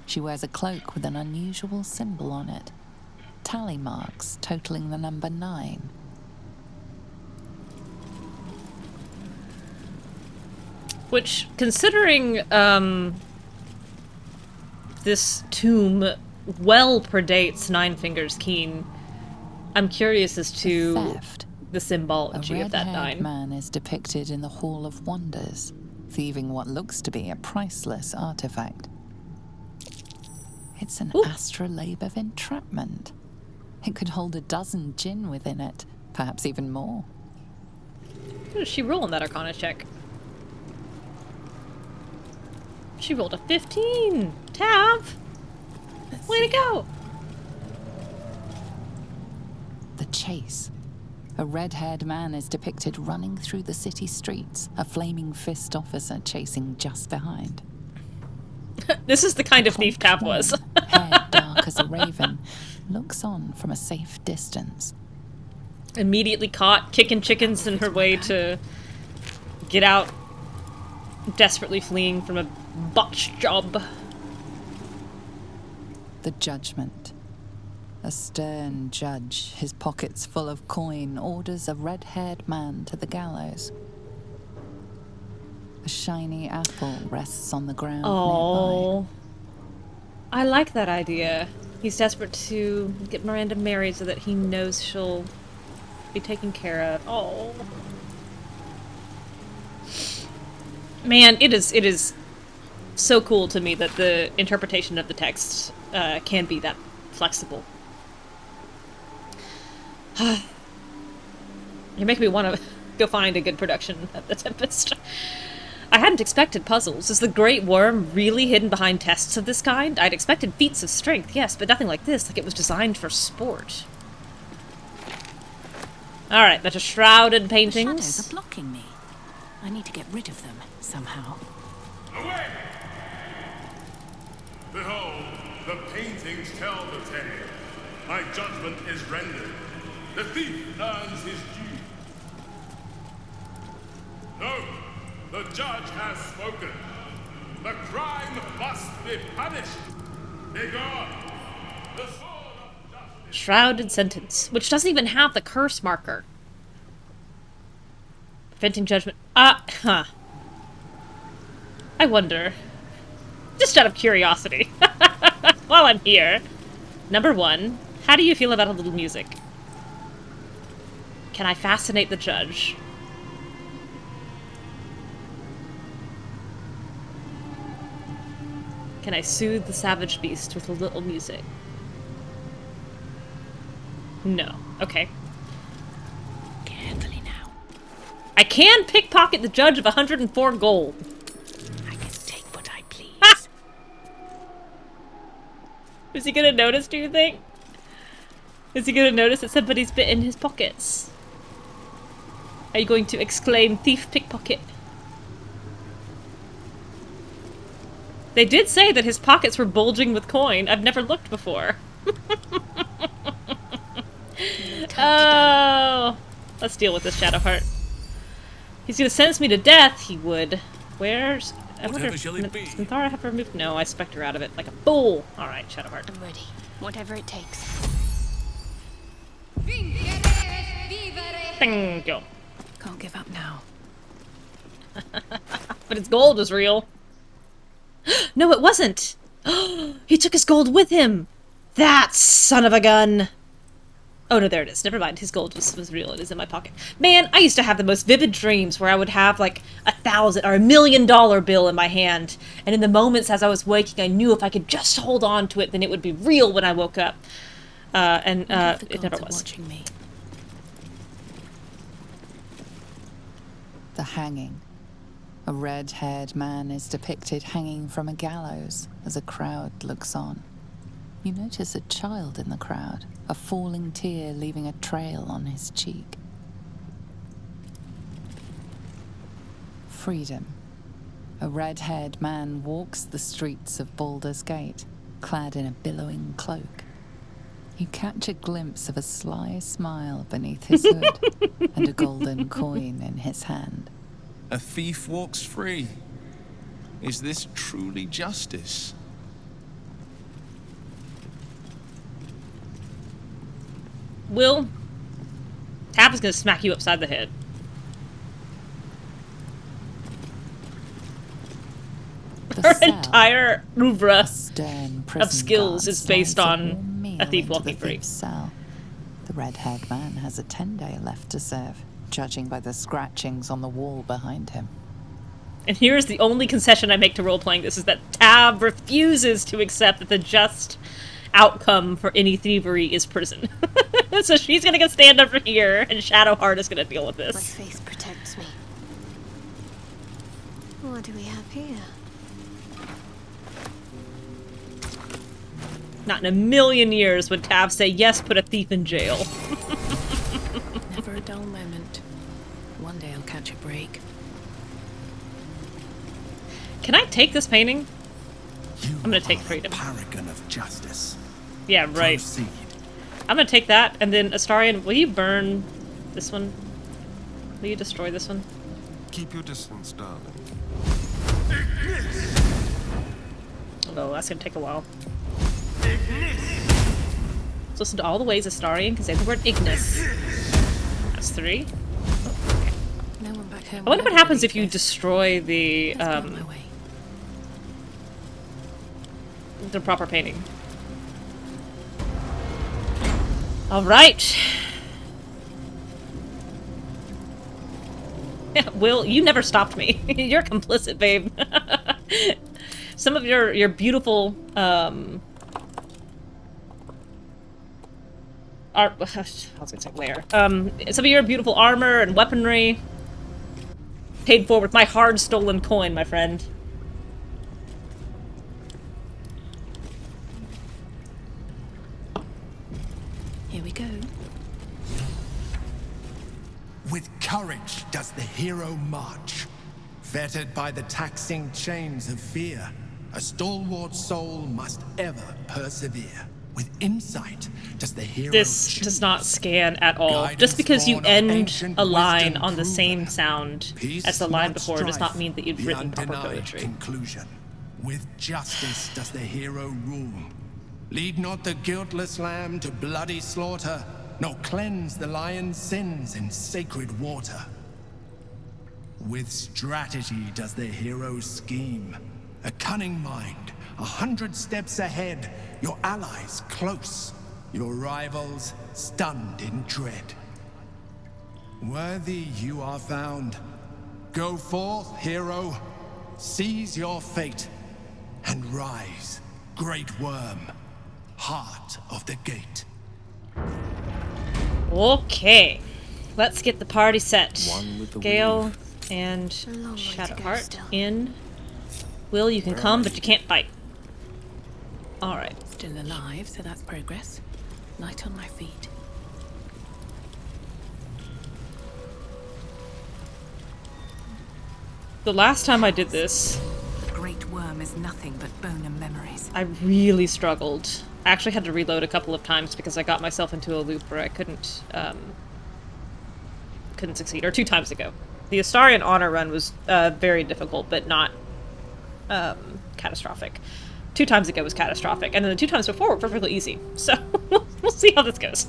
S2: She wears a cloak with an unusual symbol on it. Tally marks totaling the number 9.
S1: Which, considering this tomb well predates Nine Fingers Keen, I'm curious as to the symbology of that 9.
S2: A red-haired man is depicted in the Hall of Wonders, thieving what looks to be a priceless artifact. It's an astrolabe of entrapment. It could hold a dozen jinn within it, perhaps even more.
S1: What does she roll on that Arcana check? She rolled a 15! Tav! Way to go!
S2: The chase. A red-haired man is depicted running through the city streets, a flaming fist officer chasing just behind.
S1: This is the kind of thief Tav was.
S2: Hair dark as a raven, looks on from a safe distance.
S1: Immediately caught kicking chickens in her way to get out, desperately fleeing from a botched job.
S2: The judgment. A stern judge, his pockets full of coin, orders a red-haired man to the gallows. A shiny apple rests on the ground nearby.
S1: I like that idea. He's desperate to get Miranda married so that he knows she'll be taken care of. Oh. Man, it is so cool to me that the interpretation of the text can be that flexible. You make me want to go find a good production of The Tempest. I hadn't expected puzzles. Is the Great Worm really hidden behind tests of this kind? I'd expected feats of strength, yes, but nothing like this, like it was designed for sport. Alright, bunch of shrouded paintings.
S10: The shadows are blocking me. I need to get rid of them somehow.
S20: Away! Behold, the paintings tell the tale. My judgment is rendered. The thief earns his due. No, the judge has spoken. The crime must be punished. Begone! The sword of justice.
S1: Shrouded sentence, which doesn't even have the curse marker. Preventing judgment. I wonder. Just out of curiosity. While I'm here. Number 1, how do you feel about a little music? Can I fascinate the judge? Can I soothe the savage beast with a little music? No. Okay.
S10: Carefully now.
S1: I can pickpocket the judge of 104 gold.
S10: I can take what I please.
S1: Is he gonna notice, do you think? Is he gonna notice that somebody's bit in his pockets? Are you going to exclaim, thief pickpocket? They did say that his pockets were bulging with coin. I've never looked before. Oh, let's deal with this Shadowheart. He's gonna sentence me to death. He would. Where's? I wonder if Minthara have removed. No, I spec'd her out of it like a fool. All right, Shadowheart.
S14: I'm ready. Whatever it takes.
S1: Bingo.
S19: Can't give up now.
S1: But his gold was real. No, it wasn't. He took his gold with him. That son of a gun. Oh, no, there it is. Never mind. His gold was real. It is in my pocket. Man, I used to have the most vivid dreams where I would have like $1,000 or $1 million bill in my hand. And in the moments as I was waking, I knew if I could just hold on to it, then it would be real when I woke up. It never was.
S19: Watching me.
S2: The hanging. A red-haired man is depicted hanging from a gallows as a crowd looks on. You notice a child in the crowd, a falling tear leaving a trail on his cheek. freedom. A red-haired man walks the streets of Baldur's Gate, clad in a billowing cloak. You catch a glimpse of a sly smile beneath his hood and a golden coin in his hand.
S12: A thief walks free. Is this truly justice?
S1: Will, Tap is gonna smack you upside the head. Her entire oeuvre of skills is based on a thief walking free.
S2: Cell. The red-haired man has a 10-day left to serve, judging by the scratchings on the wall behind him.
S1: And here's the only concession I make to role-playing this, is that Tab refuses to accept that the just outcome for any thievery is prison. So she's gonna go stand over here, and Shadowheart is gonna deal with this.
S14: My faith protects me. What do we have here?
S1: Not in a million years would Tav say, yes, put a thief in jail.
S19: Never a dull moment. One day I'll catch a break.
S1: Can I take this painting? I'm gonna take freedom.
S11: Paragon of justice.
S1: Yeah, right.
S11: Proceed.
S1: I'm gonna take that, and then Astarion, will you burn this one? Will you destroy this one?
S7: Keep your distance, darling.
S1: Oh, that's gonna take a while. Let's listen to all the ways Astarion can say the word Ignis. That's 3. Oh, okay.
S19: No one back home.
S1: I wonder what happens if you destroy the proper painting. All right. Will, you never stopped me. You're complicit, babe. Some of your beautiful I was gonna say where. Some of your beautiful armor and weaponry paid for with my hard stolen coin, my friend.
S19: Here we go.
S11: With courage does the hero march, fettered by the taxing chains of fear. A stalwart soul must ever persevere. With insight does the hero
S1: This does not scan at all. Just because you end a line on the same sound as the line before does not mean that you've written proper poetry.
S11: Conclusion. With justice does the hero rule. Lead not the guiltless lamb to bloody slaughter, nor cleanse the lion's sins in sacred water. With strategy does the hero scheme. A cunning mind, 100 steps ahead, your allies close, your rivals stunned in dread. Worthy you are found. Go forth, hero, seize your fate, and rise, great worm, heart of the gate.
S1: Okay, let's get the party set. Gale and Shadowheart in. Will, you can come, but you can't fight. Alright.
S19: Still alive, so that's progress. Light on my feet.
S1: The last time I did this,
S10: The great worm is nothing but bone and memories.
S1: I really struggled. I actually had to reload a couple of times because I got myself into a loop where I couldn't succeed. Or 2 times ago. The Astarion honor run was very difficult, but not catastrophic. 2 times ago was catastrophic, and then the 2 times before were perfectly easy. So we'll see how this goes.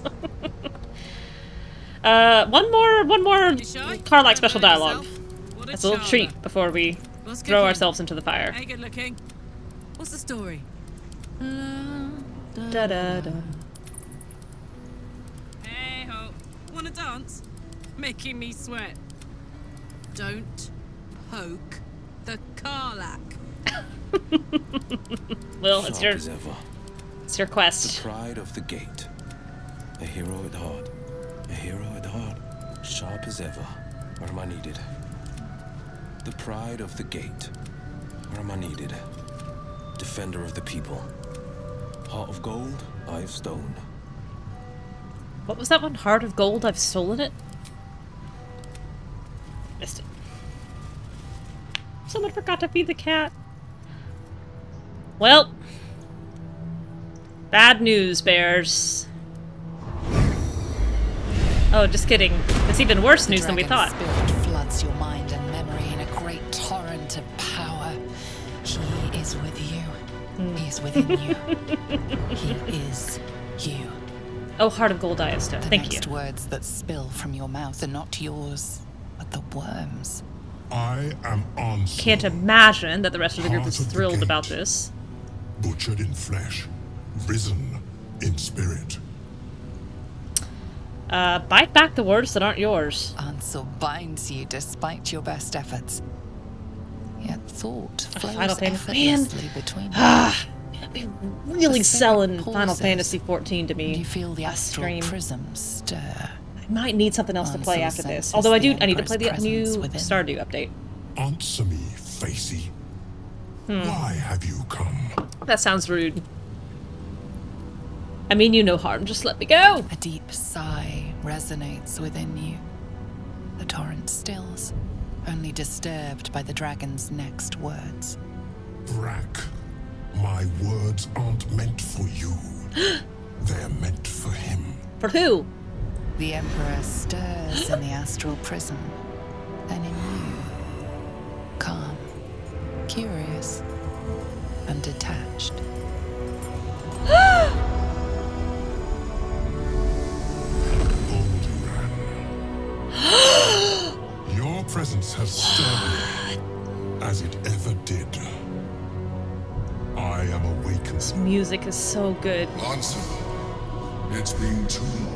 S1: One more Karlach special dialogue. That's a little treat before we throw ourselves into the fire.
S13: Hey, good looking. What's the story?
S1: Da da da.
S13: Hey ho, wanna dance? Making me sweat. Don't poke the Karlach.
S1: Well, it's your quest.
S9: The pride of the gate. A hero at heart. A hero at heart. Sharp as ever. Where am I needed? The pride of the gate. Where am I needed? Defender of the people. Heart of gold, eye of stone.
S1: What was that one? Heart of gold, I've stolen it? Missed it. Someone forgot to feed the cat. Well, bad news, bears. Oh, just kidding. It's even worse news than we thought.
S2: The dragon's spirit floods your mind and memory in a great torrent of power. He is with you. He is within you. He is you.
S1: Oh, Heart of Gold Diasta. Thank you.
S2: The next words that spill from your mouth are not yours, but the worms.
S20: I am Ansel.
S1: Can't imagine that the rest of the group
S20: Heart
S1: is
S20: of the
S1: thrilled
S20: gate.
S1: about this.
S20: Butchered in flesh, risen in spirit.
S1: Bite back the words that aren't yours.
S2: Ansel binds you despite your best efforts. Yet thought flows
S1: Final Fantasy. Man.
S2: effortlessly between you.
S1: I'd be really
S2: The spirit
S1: selling Final
S2: pauses,
S1: Fantasy 14 to me.
S2: You feel the
S1: last
S2: astral
S1: stream.
S2: prism stir.
S1: I might need something else to play
S2: Ansel
S1: after this.
S2: senses
S1: Although I
S2: the
S1: need to play the
S2: Emperor's
S1: new
S2: presence within.
S1: Stardew update.
S20: Answer me, Facey. Why have you come?
S1: That sounds rude. I mean you no harm, just let me go!
S2: A deep sigh resonates within you. The torrent stills, only disturbed by the dragon's next words.
S20: Brack, my words aren't meant for you. They're meant for him.
S1: For who?
S2: The Emperor stirs in the astral prism, then in you. Calm, curious, and detached.
S20: Your presence has stirred me, as it ever did. I am awakened.
S1: This music is so good.
S20: Answer. It's been too long.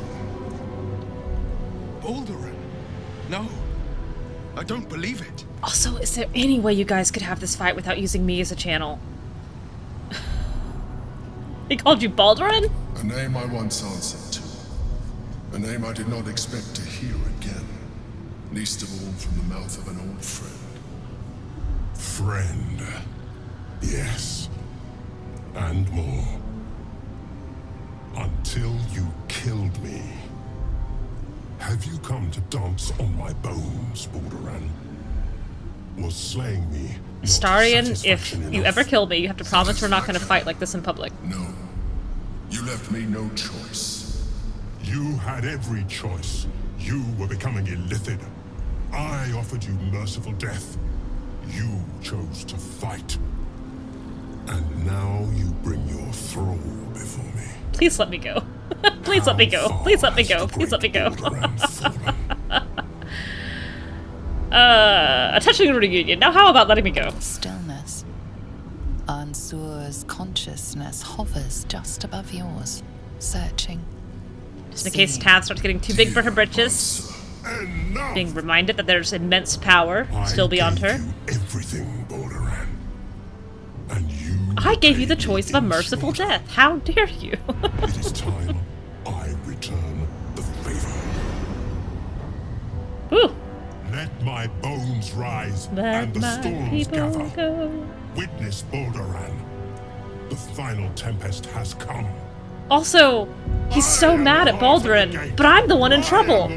S11: Baldur. No. I don't believe it.
S1: Also, is there any way you guys could have this fight without using me as a channel? He called you Baldurin?
S20: A name I once answered to. A name I did not expect to hear again. Least of all from the mouth of an old friend. Friend. Yes. And more. Until you killed me. Have you come to dance on my bones, Balduran? Was slaying me not
S1: Starion, if
S20: satisfaction
S1: you
S20: enough?
S1: ever kill me, you have to promise we're not going to fight like this in public.
S20: No. You left me no choice. You had every choice. You were becoming illithid. I offered you merciful death. You chose to fight. And now you bring your thrall before me.
S1: Please let me go. Please let me go. Please let me go. Please let me go. A touching reunion. Now how about letting me go?
S2: Stillness. Ansur's consciousness hovers just above yours, searching.
S1: Just in case Tad starts getting too big for her britches. Being reminded that there's immense power still beyond her.
S20: Everything, Balduran. And you
S1: I gave you the choice of a merciful death. How dare you?
S20: It is time I return the favor.
S1: Ooh.
S20: Let my bones rise
S1: Let
S20: and the
S1: my
S20: storms
S1: people
S20: gather.
S1: go.
S20: Witness, Balduran. The final tempest has come.
S1: Also, he's so mad at Baldurin, but I'm the one in trouble.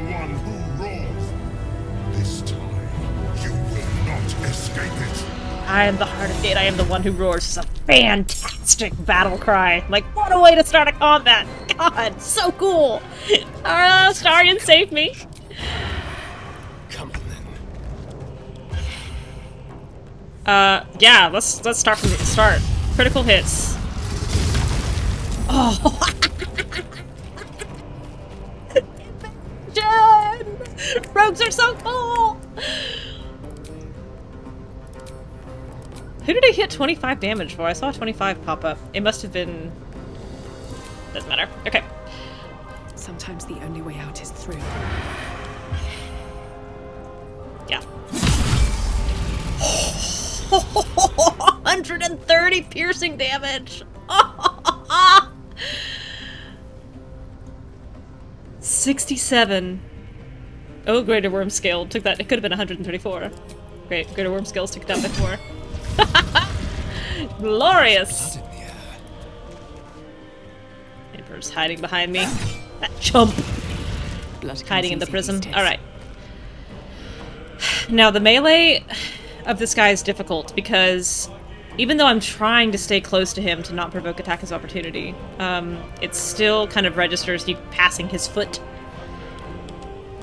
S20: This time, you will not escape it.
S1: I am the heart of gate. I am the one who roars. It's a fantastic battle cry. Like, what a way to start a combat. God, so cool. Starion, save me.
S6: Come on then.
S1: Yeah, let's start from the start. Critical hits. Oh. Jen! Rogues are so cool! Who did I hit 25 damage for? I saw 25 pop up. It must have been... Doesn't matter. Okay.
S19: Sometimes the only way out is through.
S1: Yeah. 130 piercing damage! 67. Oh, Greater Worm Scale took that. It could have been 134. Great. Greater Worm Scales took it down by 4. Glorious! Emperor's hiding behind me. That chump! Hiding in the prism. Alright. Now the melee... of this guy is difficult because even though I'm trying to stay close to him to not provoke attack as opportunity, it still kind of registers you passing his foot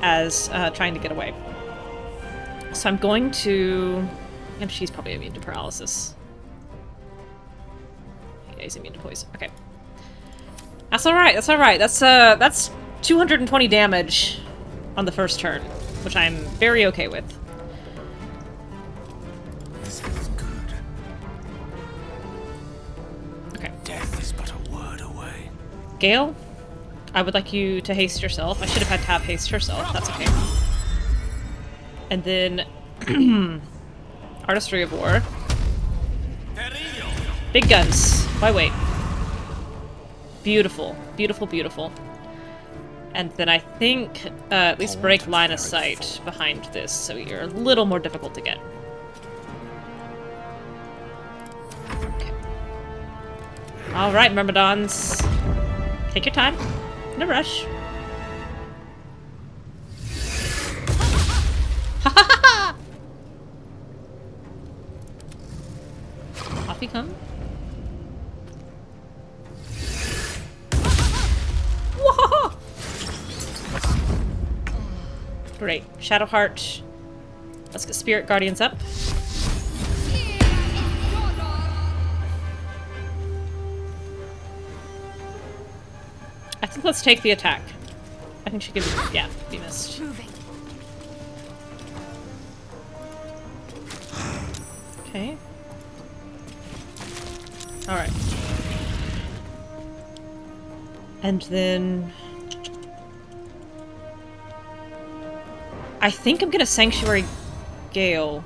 S1: as trying to get away. So I'm going to... And she's probably immune to paralysis. Yeah, he's immune to poison. Okay. That's alright, that's alright. That's 220 damage on the first turn, which I'm very okay with.
S9: This feels good.
S1: Okay.
S9: Death is but a word away.
S1: Gale, I would like you to haste yourself. I should have had Tab haste herself. That's okay. And then... Artistry of War. Big guns. Why wait? Beautiful. Beautiful, beautiful. And then I think at least break line of sight behind this, so you're a little more difficult to get. Okay. Alright, Myrmidons. Take your time. No rush. Ha ha ha! Off you come. Whoa! Great. Shadowheart. Let's get Spirit Guardians up. I think let's take the attack. I think she could, yeah, be missed. Okay. Alright. And then... I think I'm gonna Sanctuary Gale.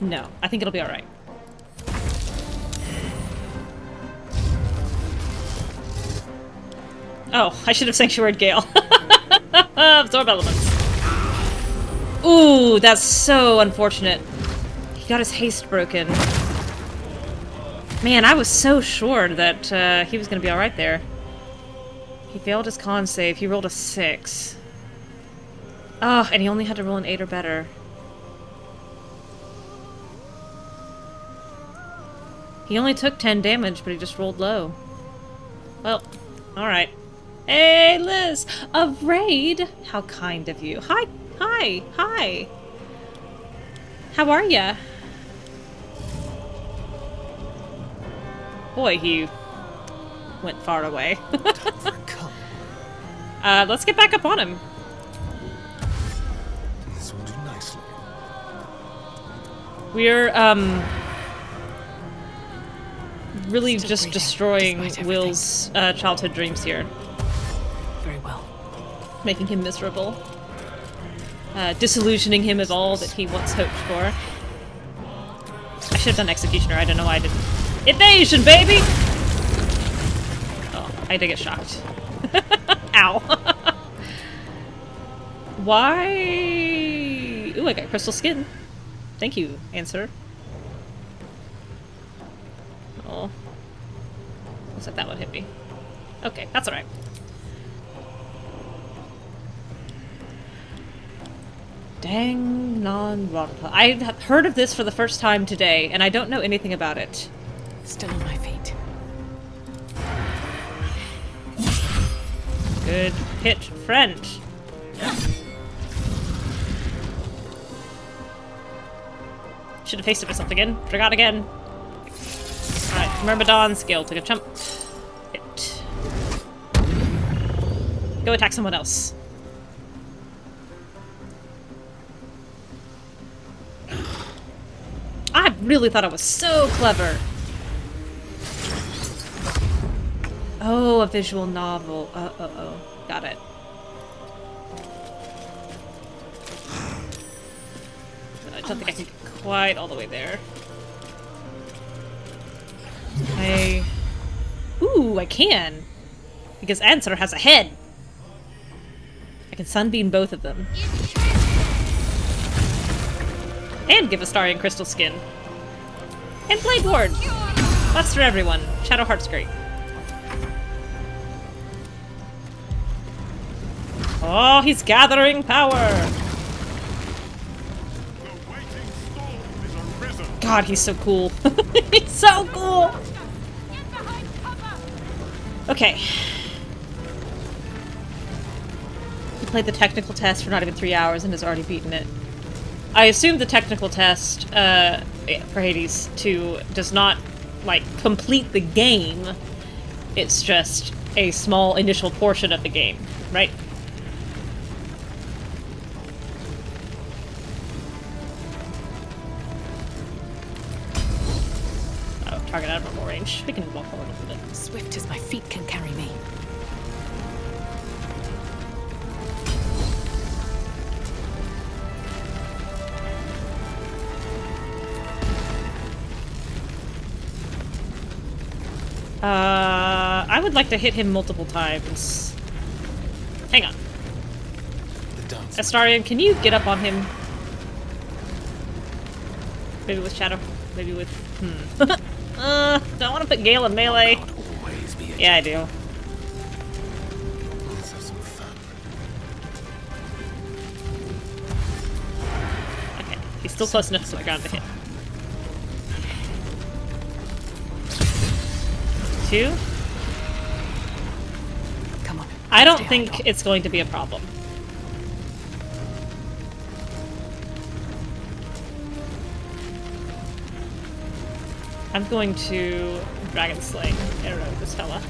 S1: No, I think it'll be alright. Oh, I should have Sanctuaried Gale. Absorb elements. Ooh, that's so unfortunate. He got his haste broken. Man, I was so sure that he was going to be alright there. He failed his con save. He rolled a 6. Oh, and he only had to roll an 8 or better. He only took 10 damage, but he just rolled low. Well, alright. Hey, Liz! A raid? How kind of you. Hi! Hi! Hi! How are ya? Boy, he went far away. Let's get back up on him.
S7: This will do nicely.
S1: We're, really just destroying Will's childhood dreams here.
S19: Very well.
S1: Making him miserable. Disillusioning him of all that he once hoped for. I should have done Executioner. I don't know why I didn't. Evasion, baby! Oh, I did get shocked. Ow. Why? Ooh, I got crystal skin. Thank you, Answer. Oh. Looks like that one hit me. Okay, that's alright. Dang non-Rodical. I have heard of this for the first time today, and I don't know anything about it.
S19: Still on my feet.
S1: Good hit, friend. Should have faced it with something again. Forgot again. Alright, Myrmidon skill. Took a jump. Hit. Go attack someone else. I really thought I was so clever. Oh, a visual novel. Oh. Got it. I don't think I can get quite all the way there. Ooh, I can. Because Answer has a head. I can sunbeam both of them. And give Astarion crystal skin. And Blade Ward. That's for everyone. Shadowheart's great. Oh, he's gathering power! God, he's so cool. He's so cool! Okay. He played the technical test for not even 3 hours and has already beaten it. I assume the technical test for Hades 2 does not, like, complete the game. It's just a small initial portion of the game, right? Oh, target out of normal range. We can walk forward a little bit.
S19: Swift as my feet can carry me.
S1: I would like to hit him multiple times. Hang on. Astarion, can you get up on him? Maybe with Shadow? Maybe with... don't want to put Gale in melee. Yeah, I do.
S7: Let's have some fun.
S1: Okay, he's still close enough to the ground to hit. 2.
S19: Come on.
S1: I don't think it's going to be a problem. I'm going to Dragon Slaying arrow this fella.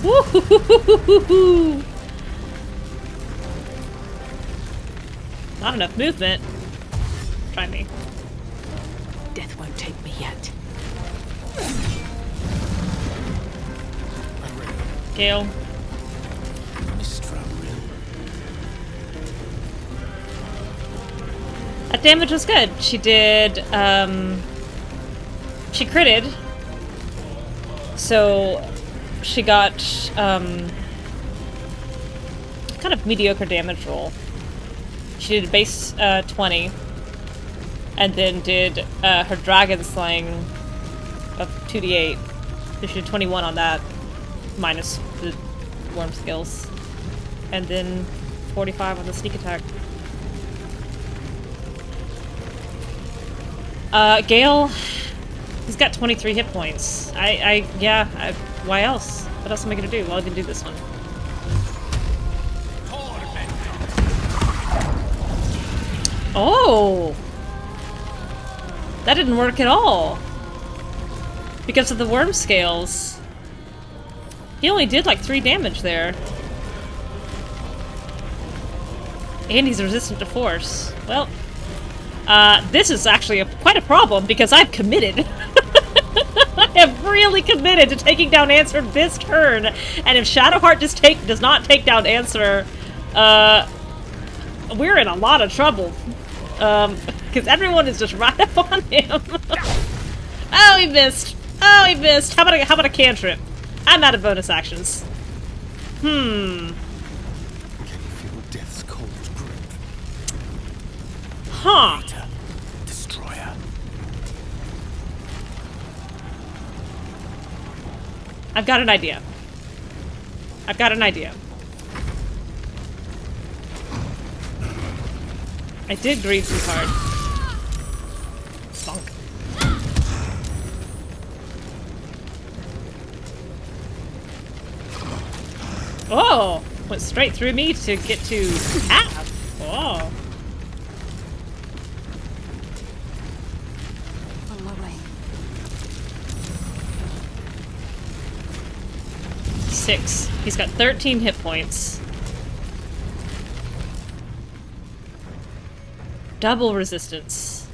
S1: Woo-hoo-hoo-hoo-hoo-hoo! Not enough movement. Try me.
S19: Death won't take me yet.
S1: Gale. That damage was good. She did, she critted. So, she got, kind of mediocre damage roll. She did base, 20. And then did, her Dragon Slaying of 2d8. So she did 21 on that. Minus the worm skills. And then 45 on the sneak attack. Gale, he's got 23 hit points. Why else? What else am I gonna do? Well, I can do this one. Oh! That didn't work at all. Because of the worm scales. He only did like 3 damage there. And he's resistant to force. Well, this is actually quite a problem because I've committed. I have really committed to taking down Answer this turn. And if Shadowheart does not take down Answer, we're in a lot of trouble. Because everyone is just right up on him. Oh, he missed. Oh, he missed. How about a cantrip? I'm out of bonus actions.
S7: Can you feel death's cold grip?
S1: Huh.
S7: Destroyer.
S1: I've got an idea. I've got an idea. I did greed too hard. Bonk. Oh! Went straight through me to get to half. Oh.
S14: On my way.
S1: 6. He's got 13 hit points. Double resistance.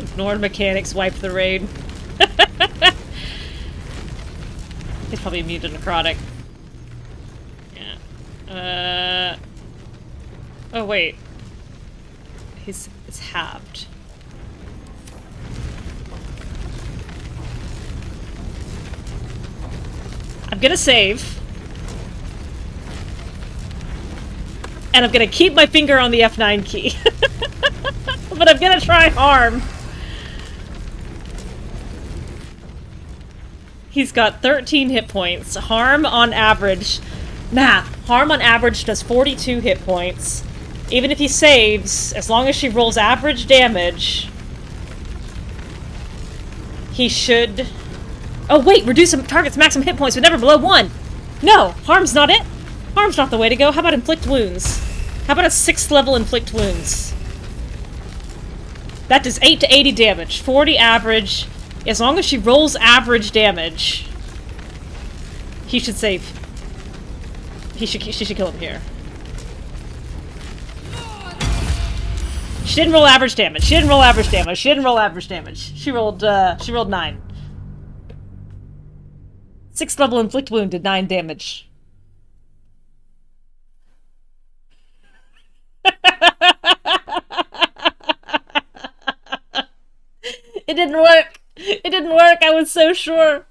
S1: Ignored mechanics, wiped the raid. He's probably immune to necrotic. Yeah. Oh wait. It's halved. I'm gonna save. And I'm gonna keep my finger on the F9 key. But I'm gonna try harm. He's got 13 hit points. Harm on average... Math. Harm on average does 42 hit points. Even if he saves, as long as she rolls average damage... He should... Oh wait, reduce a target's maximum hit points but never below 1! No! Harm's not it! Harm's not the way to go. How about inflict wounds? How about a 6th level inflict wounds? That does 8 to 80 damage. 40 average. As long as she rolls average damage, he should save. She should kill him here. She didn't roll average damage. She didn't roll average damage. She didn't roll average damage. She rolled 9. 6th level inflict wound did 9 damage. It didn't work! It didn't work! I was so sure!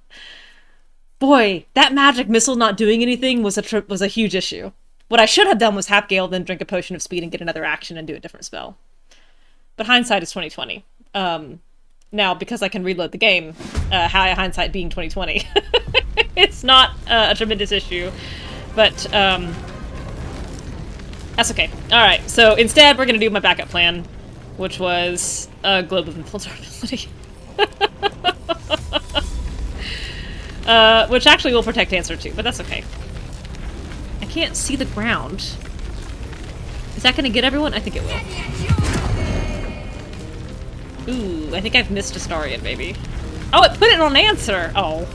S1: Boy, that magic missile not doing anything was a huge issue. What I should have done was have Gale then drink a potion of speed and get another action and do a different spell. But hindsight is 20/20. Now, because I can reload the game, hindsight being 20/20, it's not a tremendous issue. But, that's okay. Alright, so instead we're gonna do my backup plan, which was a Globe of Invulnerability. Which actually will protect Answer too, but that's okay. I can't see the ground. Is that gonna get everyone? I think it will. Ooh, I think I've missed Astarion, maybe. Oh, it put it on Answer! Oh.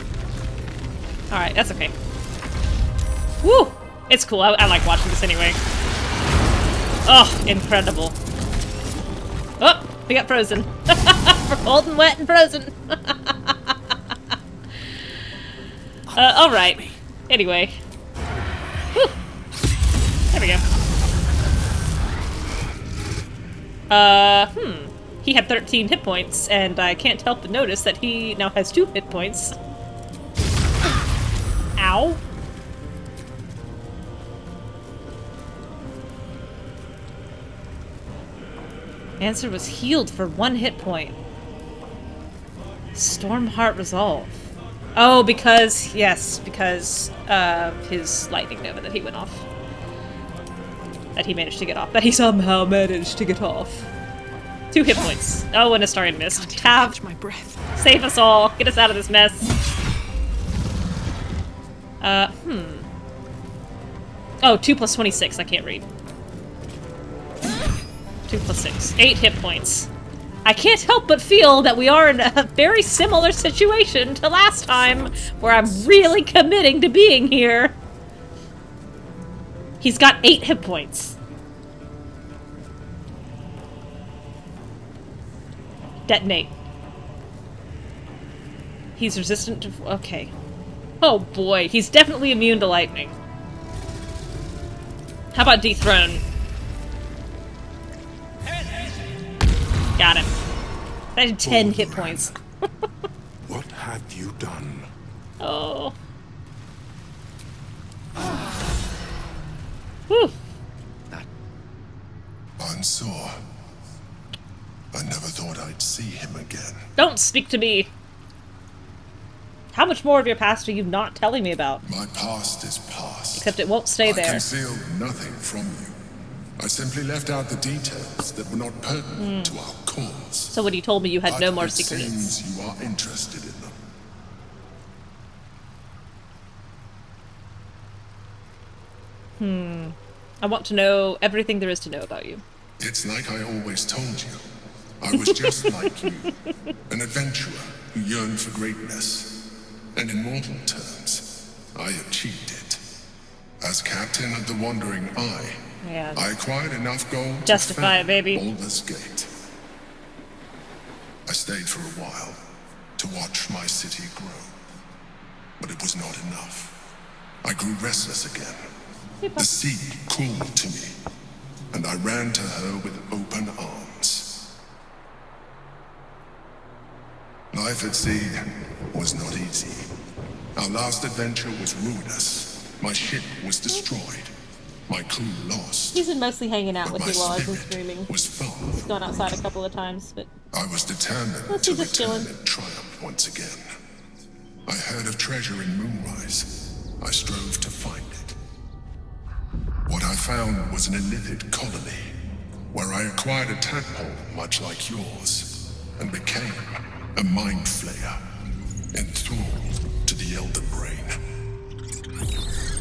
S1: Alright, that's okay. Woo! It's cool, I like watching this anyway. Oh, incredible. Oh, we got frozen. We're cold and wet and frozen. Alright. Anyway. Whew. There we go. He had 13 hit points, and I can't help but notice that he now has 2 hit points. Ow. Answer was healed for 1 hit point. Stormheart Resolve. Oh, because, yes, because of his lightning nova that he went off. That he managed to get off. That he somehow managed to get off. 2 hit points. Oh, and Astarion missed. Catch
S19: my breath.
S1: Save us all. Get us out of this mess. Oh, 2 plus 26. I can't read. 2 plus 6. 8 hit points. I can't help but feel that we are in a very similar situation to last time, where I'm really committing to being here. He's got 8 hit points. Detonate. He's resistant to... Okay. Oh boy, he's definitely immune to lightning. How about dethrone? Got him. That had 10 hit points.
S20: What have you done?
S1: Oh. Whew.
S20: I'm sore. I never thought I'd see him again.
S1: Don't speak to me. How much more of your past are you not telling me about?
S20: My past is past.
S1: Except it won't stay there.
S20: I concealed nothing from you. I simply left out the details that were not pertinent to our cause.
S1: So when you told me you had no more
S20: It
S1: secrets.
S20: seems you are interested in them.
S1: I want to know everything there is to know about you.
S20: It's like I always told you. I was just like you, an adventurer who yearned for greatness. And in mortal terms, I achieved it. As captain of the Wandering Eye,
S1: Yeah.
S20: I acquired enough gold
S1: Justify it,
S20: to
S1: baby.
S20: Baldur's Gate. I stayed for a while to watch my city grow, but it was not enough. I grew restless again. The sea called to me, and I ran to her with open arms. Life at sea was not easy. Our last adventure was ruinous. My ship was destroyed. my crew lost.
S1: He's been mostly hanging out with you while I've been streaming.
S20: Was far.
S1: He's gone outside a couple of times, but
S20: I was determined
S1: mostly
S20: to
S1: just
S20: return
S1: chilling.
S20: in triumph once again. I heard of treasure in Moonrise. I strove to find it. What I found was an illithid colony, where I acquired a tadpole much like yours, and became a mind flayer, enthralled to the Elder Brain.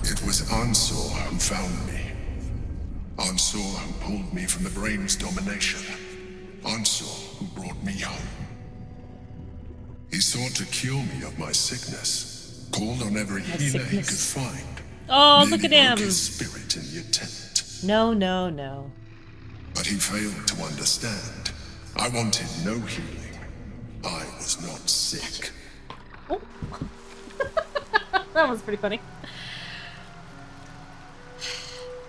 S20: It was Ansor who found me. Ansor who pulled me from the Brain's domination. Ansor who brought me home. He sought to cure me of my sickness, called on every healer he could find.
S1: Oh, look at him!
S20: His spirit in the attempt.
S1: No, no, no.
S20: But he failed to understand. I wanted no healing. I was not sick.
S1: Oh. That was pretty funny.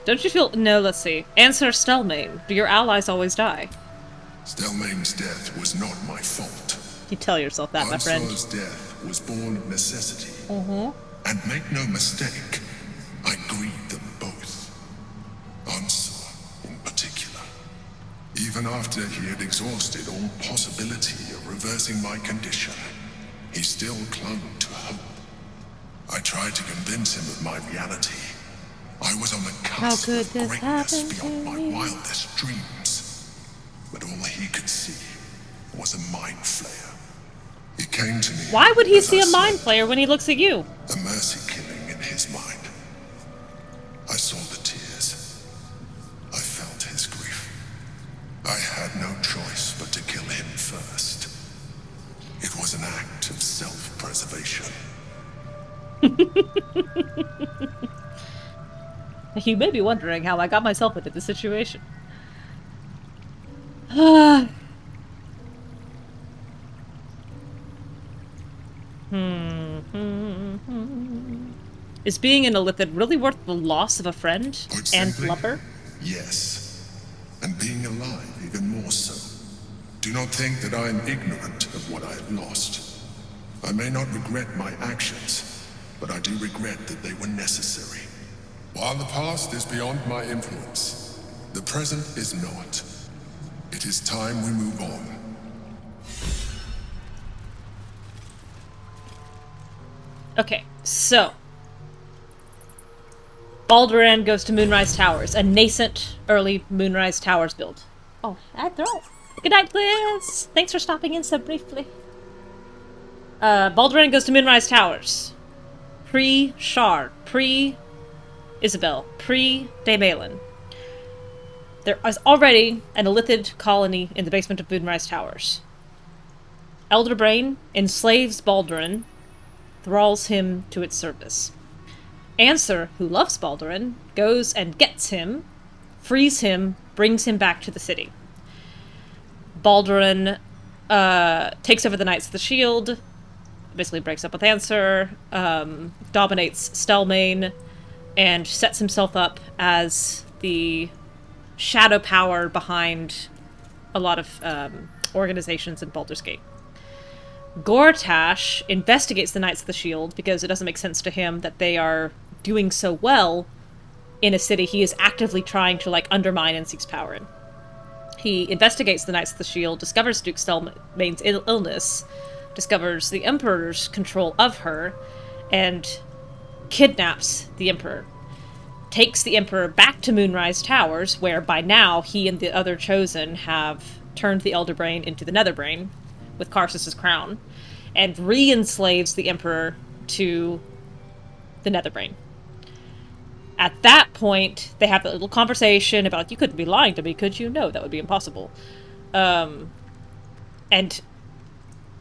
S1: Don't you feel... No, let's see. Answer Stelmane. Do your allies always die?
S20: Stelmane's death was not my fault.
S1: You tell yourself that, my friend.
S20: Ansor's death was born of necessity.
S1: Mm-hmm.
S20: And make no mistake, I grieved them both. Ansor, in particular. Even after he had exhausted all possibility of reversing my condition, he still clung to hope. I tried to convince him of my reality. I was on the cusp of greatness beyond my wildest dreams. But all he could see was a mind flayer. He came to me.
S1: Why would he see a mind flayer when he looks at you?
S20: A mercy killing in his mind. I saw the tears. I felt his grief. I had no choice but to kill him first. It was an act of self-preservation.
S1: You may be wondering how I got myself into this situation. Hmm. Is being an illithid really worth the loss of a friend and lover?
S20: Yes. And being alive even more so. Do not think that I am ignorant of what I have lost. I may not regret my actions, but I do regret that they were necessary. While the past is beyond my influence, the present is not. It is time we move on.
S1: Okay, so Baldur goes to Moonrise Towers, a nascent early Moonrise Towers build. Oh, they're all... Good night, Liz! Thanks for stopping in so briefly. Baldur goes to Moonrise Towers. Pre-Shard. Pre-Isabel. Pre-Daemalin. There is already an illithid colony in the basement of Moonrise Towers. Elder Brain enslaves Baldur, thralls him to its service. Answer, who loves Baldur, goes and gets him, frees him, brings him back to the city. Baldur takes over the Knights of the Shield, basically breaks up with Answer, dominates Stelmane, and sets himself up as the shadow power behind a lot of organizations in Baldur's Gate. Gortash investigates the Knights of the Shield because it doesn't make sense to him that they are doing so well in a city he is actively trying to, like, undermine and seize power in. He investigates the Knights of the Shield, discovers Duke Stelmane's illness, discovers the Emperor's control of her, and kidnaps the Emperor. Takes the Emperor back to Moonrise Towers, where by now he and the other Chosen have turned the Elder Brain into the Nether Brain, with Karsus's crown, and re-enslaves the Emperor to the Nether Brain. At that point, they have a little conversation about, you couldn't be lying to me, could you? No, that would be impossible. And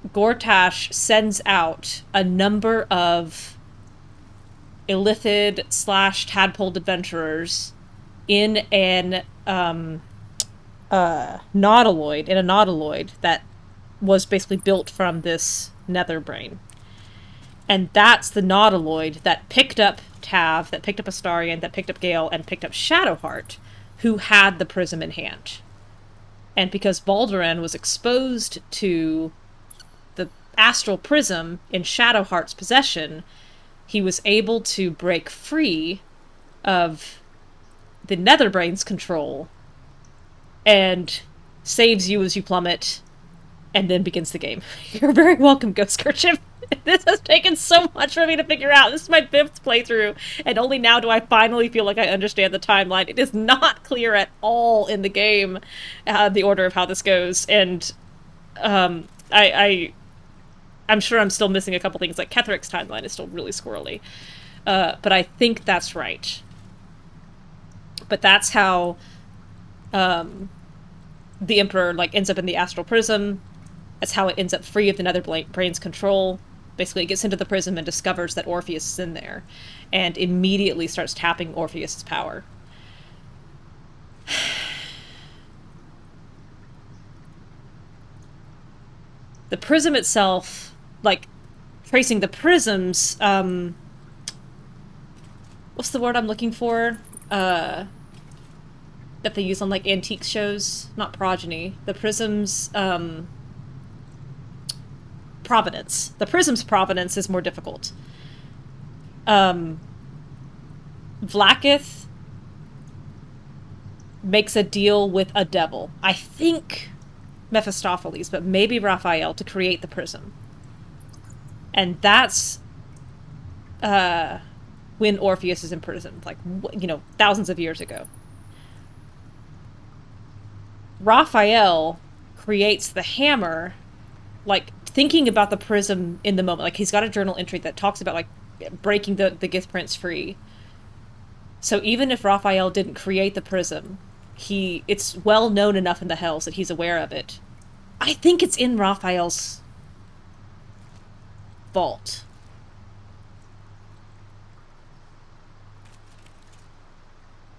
S1: Gortash sends out a number of illithid / tadpole adventurers in an nautiloid that was basically built from this Nether Brain. And that's the nautiloid that picked up Tav, that picked up Astarion, that picked up Gale, and picked up Shadowheart, who had the prism in hand. And because Baldur was exposed to the astral prism in Shadowheart's possession, he was able to break free of the Netherbrain's control and saves you as you plummet, and then begins the game. You're very welcome, Ghost Kerchief. This has taken so much for me to figure out. This is my 5th playthrough, and only now do I finally feel like I understand the timeline. It is not clear at all in the game, the order of how this goes, and I'm sure I'm still missing a couple things, like Ketheric's timeline is still really squirrely. But I think that's right. But that's how the Emperor ends up in the Astral Prism. That's how it ends up free of the Netherbrain's control. Basically, it gets into the prism and discovers that Orpheus is in there, and immediately starts tapping Orpheus's power. The prism itself, tracing the prisms, what's the word I'm looking for? That they use on, antique shows? Not progeny. The prism's, provenance. The prism's provenance is more difficult. Vlaakith makes a deal with a devil. I think Mephistopheles, but maybe Raphael, to create the prism. And that's when Orpheus is imprisoned, thousands of years ago. Raphael creates the hammer, thinking about the prism in the moment. He's got a journal entry that talks about, breaking the Gith Prince free. So even if Raphael didn't create the prism, it's well known enough in the Hells that he's aware of it. I think it's in Raphael's vault.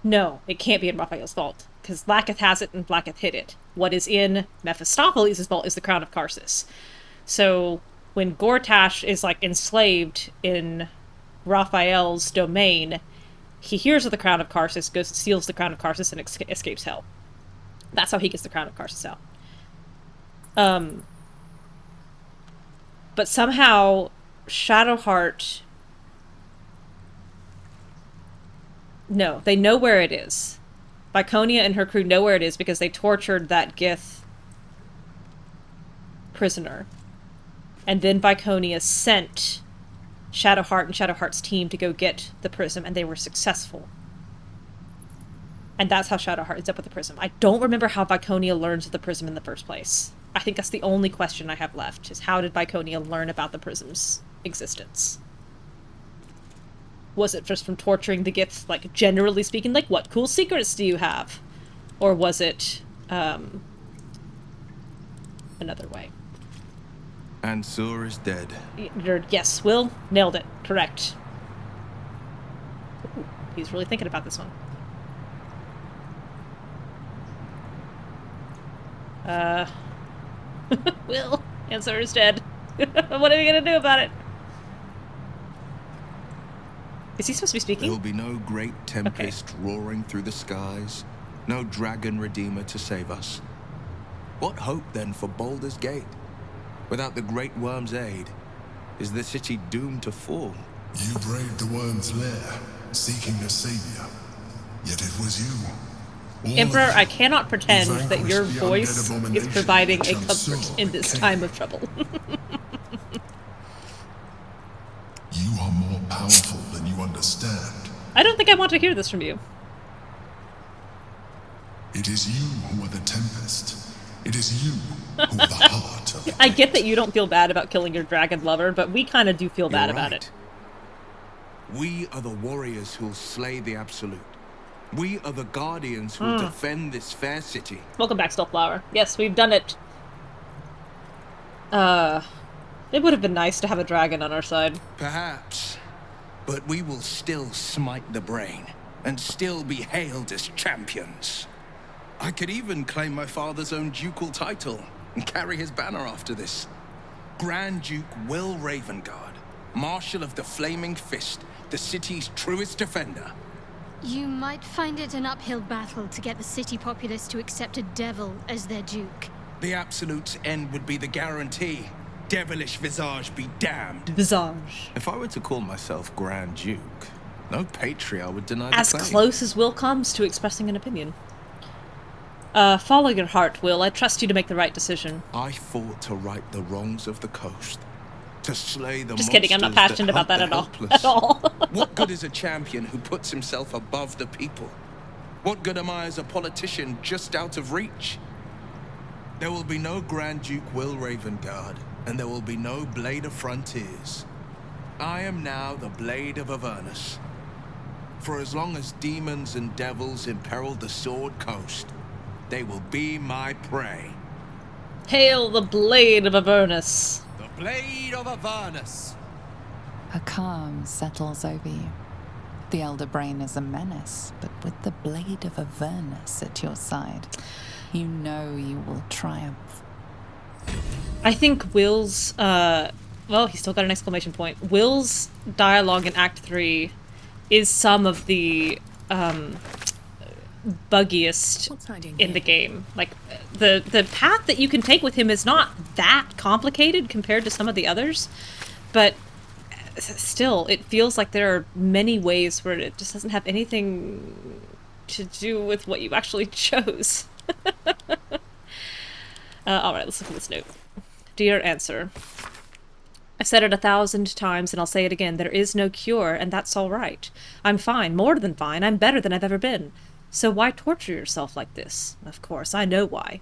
S1: No, it can't be in Raphael's vault, because Vlaakith has it and Vlaakith hid it. What is in Mephistopheles' vault is the Crown of Karsus. So when Gortash is enslaved in Raphael's domain, he hears of the Crown of Karsus, goes steals the Crown of Karsus, and escapes hell. That's how he gets the Crown of Karsus out. But somehow Shadowheart... No, they know where it is. Viconia and her crew know where it is because they tortured that Gith prisoner. And then Viconia sent Shadowheart and Shadowheart's team to go get the prism, and they were successful. And that's how Shadowheart ends up with the prism. I don't remember how Viconia learns of the prism in the first place. I think that's the only question I have left, is how did Viconia learn about the prism's existence? Was it just from torturing the Giths, generally speaking, what cool secrets do you have? Or was it, another way?
S22: Ansur is dead.
S1: Yes, Will, nailed it. Correct. Ooh, he's really thinking about this one. Will, Ansur is dead. What are you gonna do about it? Is he supposed to be speaking?
S22: There will be no great tempest roaring through the skies, no dragon redeemer to save us. What hope then for Baldur's Gate? Without the Great Worm's aid, is the city doomed to fall?
S20: You braved the Worm's lair, seeking a savior. Yet it was you.
S1: Emperor, I cannot pretend that your voice is providing a comfort in this time of trouble.
S20: You are more powerful than you understand.
S1: I don't think I want to hear this from you.
S20: It is you who are the Tempest. It is you who are the heart of it.
S1: I get that you don't feel bad about killing your dragon lover, but we kind of do feel bad about it.
S22: We are the warriors who'll slay the Absolute. We are the guardians who'll defend this fair city.
S1: Welcome back, Stillflower. Yes, we've done it. It would have been nice to have a dragon on our side.
S22: Perhaps. But we will still smite the brain, and still be hailed as champions. I could even claim my father's own ducal title, and carry his banner after this. Grand Duke Will Ravengard, Marshal of the Flaming Fist, the city's truest defender.
S4: You might find it an uphill battle to get the city populace to accept a devil as their duke.
S22: The Absolute's end would be the guarantee. Devilish visage be damned.
S1: Visage.
S22: If I were to call myself Grand Duke, No patriarch would deny the
S1: as
S22: claim.
S1: close as Will comes to expressing an opinion. Follow your heart, Will. I trust you to make the right decision.
S22: I fought to right the wrongs of the coast. To slay the
S1: Just kidding, I'm not
S22: monsters
S1: passionate about that
S22: hunt
S1: at all.
S22: the helpless.
S1: At all.
S22: What good is a champion who puts himself above the people? What good am I as a politician just out of reach? There will be no Grand Duke Will Ravengard, and there will be no Blade of Frontiers. I am now the Blade of Avernus. For as long as demons and devils imperil the Sword Coast, they will be my prey.
S1: Hail the Blade of Avernus.
S22: The Blade of Avernus.
S2: A calm settles over you. The Elder Brain is a menace, but with the Blade of Avernus at your side, you know you will triumph.
S1: I think Will's, well, he's still got an exclamation point. Will's dialogue in Act 3 is some of the, buggiest in the game. Like, the path that you can take with him is not that complicated compared to some of the others, but still, it feels like there are many ways where it just doesn't have anything to do with what you actually chose. Alright, let's look at this note. Dear Answer, I've said it 1,000 times and I'll say it again. There is no cure, and that's all right. I'm fine, more than fine. I'm better than I've ever been. So why torture yourself like this? Of course, I know why.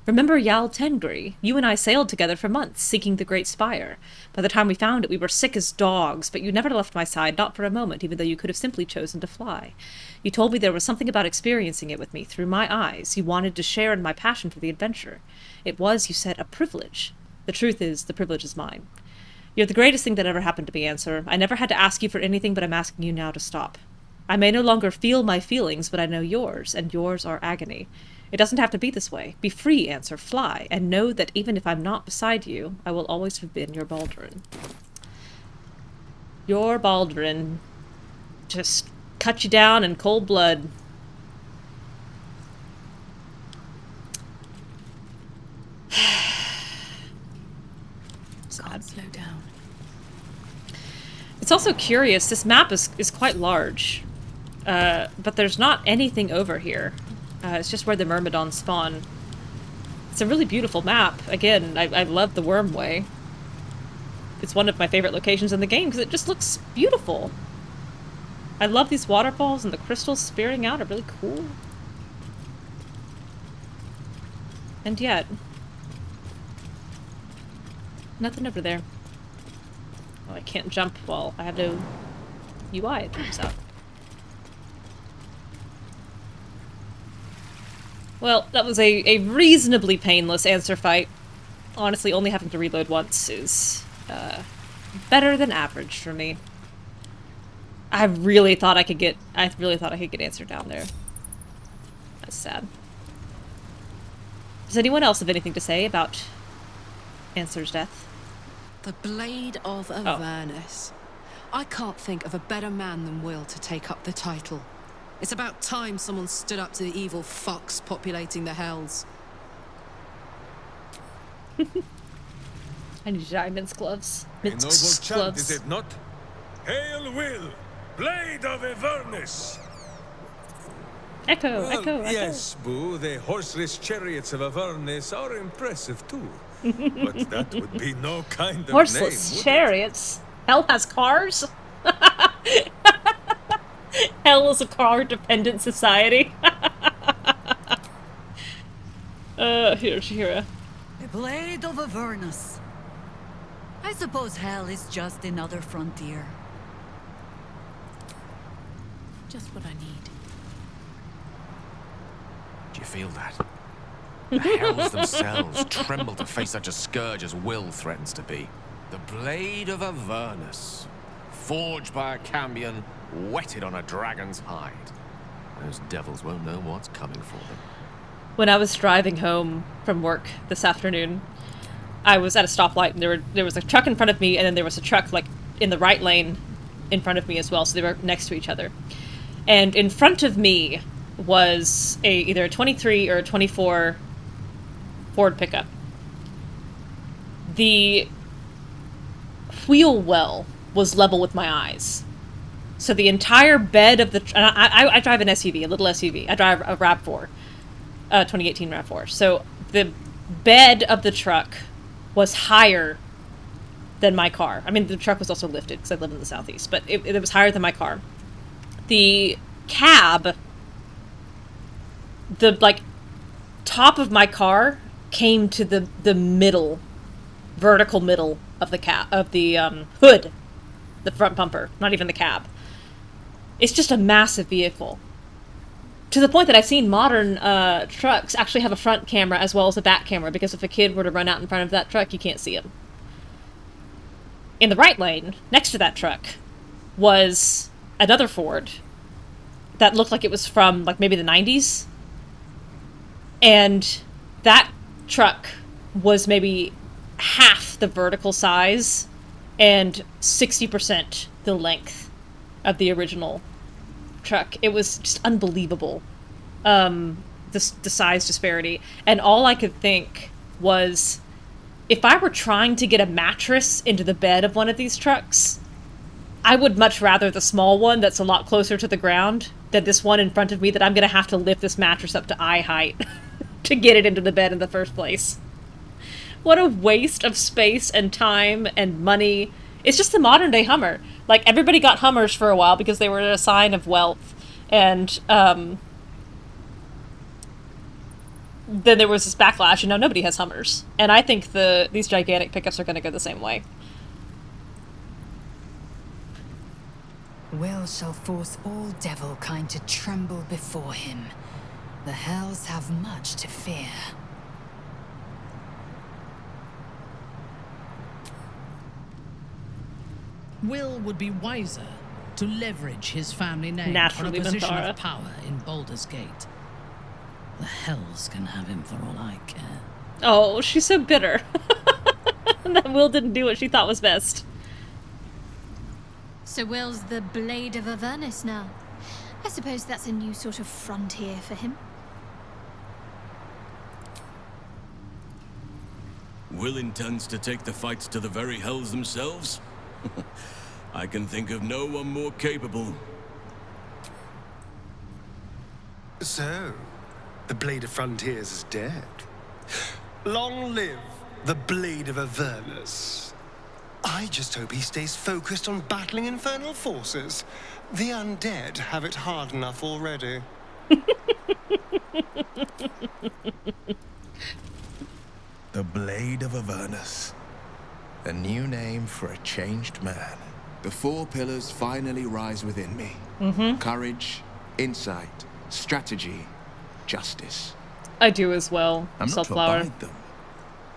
S1: Remember Yal Tengri? You and I sailed together for months, seeking the Great Spire. By the time we found it, we were sick as dogs, but you never left my side, not for a moment, even though you could have simply chosen to fly. You told me there was something about experiencing it with me, through my eyes. You wanted to share in my passion for the adventure. It was, you said, a privilege. The truth is, the privilege is mine. You're the greatest thing that ever happened to me, Answer. I never had to ask you for anything, but I'm asking you now to stop. I may no longer feel my feelings, but I know yours, and yours are agony. It doesn't have to be this way. Be free, Answer, fly, and know that even if I'm not beside you, I will always have been your Baldurin. Your Baldurin just cut you down in cold blood.
S19: Can't slow down.
S1: It's also curious, this map is quite large, but there's not anything over here. It's just where the Myrmidons spawn. It's a really beautiful map. Again, I love the Wyrmway. It's one of my favorite locations in the game because it just looks beautiful. I love these waterfalls, and the crystals spearing out are really cool. And yet, nothing over there. Oh, I can't jump while I have no UI, it turns out. Well, that was a reasonably painless Answer fight. Honestly, only having to reload once is better than average for me. I really thought I could get Answer down there. That's sad. Does anyone else have anything to say about Answer's death?
S15: The Blade of Avernus. I can't think of a better man than Will to take up the title. It's about time someone stood up to the evil fucks populating the hells.
S1: I need diamonds gloves.
S3: A noble chant, is it not? Hail Will, Blade of Avernus!
S1: Echo,
S3: Well,
S1: echo.
S3: Yes, Boo, the horseless chariots of Avernus are impressive too. But that would be no kind of
S1: Horseless
S3: name, would
S1: chariots? Hell has cars? Hell is a car-dependent society. Here, Shira.
S10: The Blade of Avernus. I suppose hell is just another frontier.
S19: Just what I need.
S12: Do you feel that? The hells themselves tremble to face such a scourge as Will threatens to be. The Blade of Avernus. Forged by a Cambion, whetted on a dragon's hide. Those devils won't know what's coming for them.
S1: When I was driving home from work this afternoon, I was at a stoplight and there was a truck in front of me, and then there was a truck like in the right lane in front of me as well, so they were next to each other. And in front of me was either a 23 or a 24 Ford pickup. The wheel well was level with my eyes. So the entire bed of the... I drive an SUV, a little SUV. I drive a RAV4, 2018 RAV4. So the bed of the truck was higher than my car. I mean, the truck was also lifted because I live in the southeast, but it was higher than my car. The cab, the, like, top of my car came to the middle, vertical middle of the hood, the front bumper, not even the cab. It's just a massive vehicle. To the point that I've seen modern trucks actually have a front camera as well as a back camera, because if a kid were to run out in front of that truck, you can't see him. In the right lane, next to that truck, was another Ford that looked like it was from, like, maybe the 90s. And that truck was maybe half the vertical size and 60% the length of the original truck. It was just unbelievable, the size disparity. And all I could think was, if I were trying to get a mattress into the bed of one of these trucks, I would much rather the small one that's a lot closer to the ground than this one in front of me that I'm going to have to lift this mattress up to eye height to get it into the bed in the first place. What a waste of space and time and money. It's just the modern day Hummer. Like, everybody got Hummers for a while because they were a sign of wealth. And then there was this backlash, and now nobody has Hummers. And I think these gigantic pickups are going to go the same way.
S18: Will shall force all devil kind to tremble before him. The hells have much to fear.
S5: Will would be wiser to leverage his family name
S1: Naturally,
S5: for a position
S1: Minthara.
S5: of power in Baldur's Gate. The hells can have him for all I care.
S1: Oh, she's so bitter. That Will didn't do what she thought was best.
S4: So Will's the Blade of Avernus now. I suppose that's a new sort of frontier for him.
S21: Will intends to take the fights to the very hells themselves? I can think of no one more capable.
S7: So, the Blade of Frontiers is dead. Long live the Blade of Avernus. I just hope he stays focused on battling infernal forces. The undead have it hard enough already.
S22: The Blade of Avernus. A new name for a changed man. The four pillars finally rise within me. Courage, insight, strategy, justice.
S1: I do as well,
S22: I'm not to
S1: Sunflower.
S22: abide them,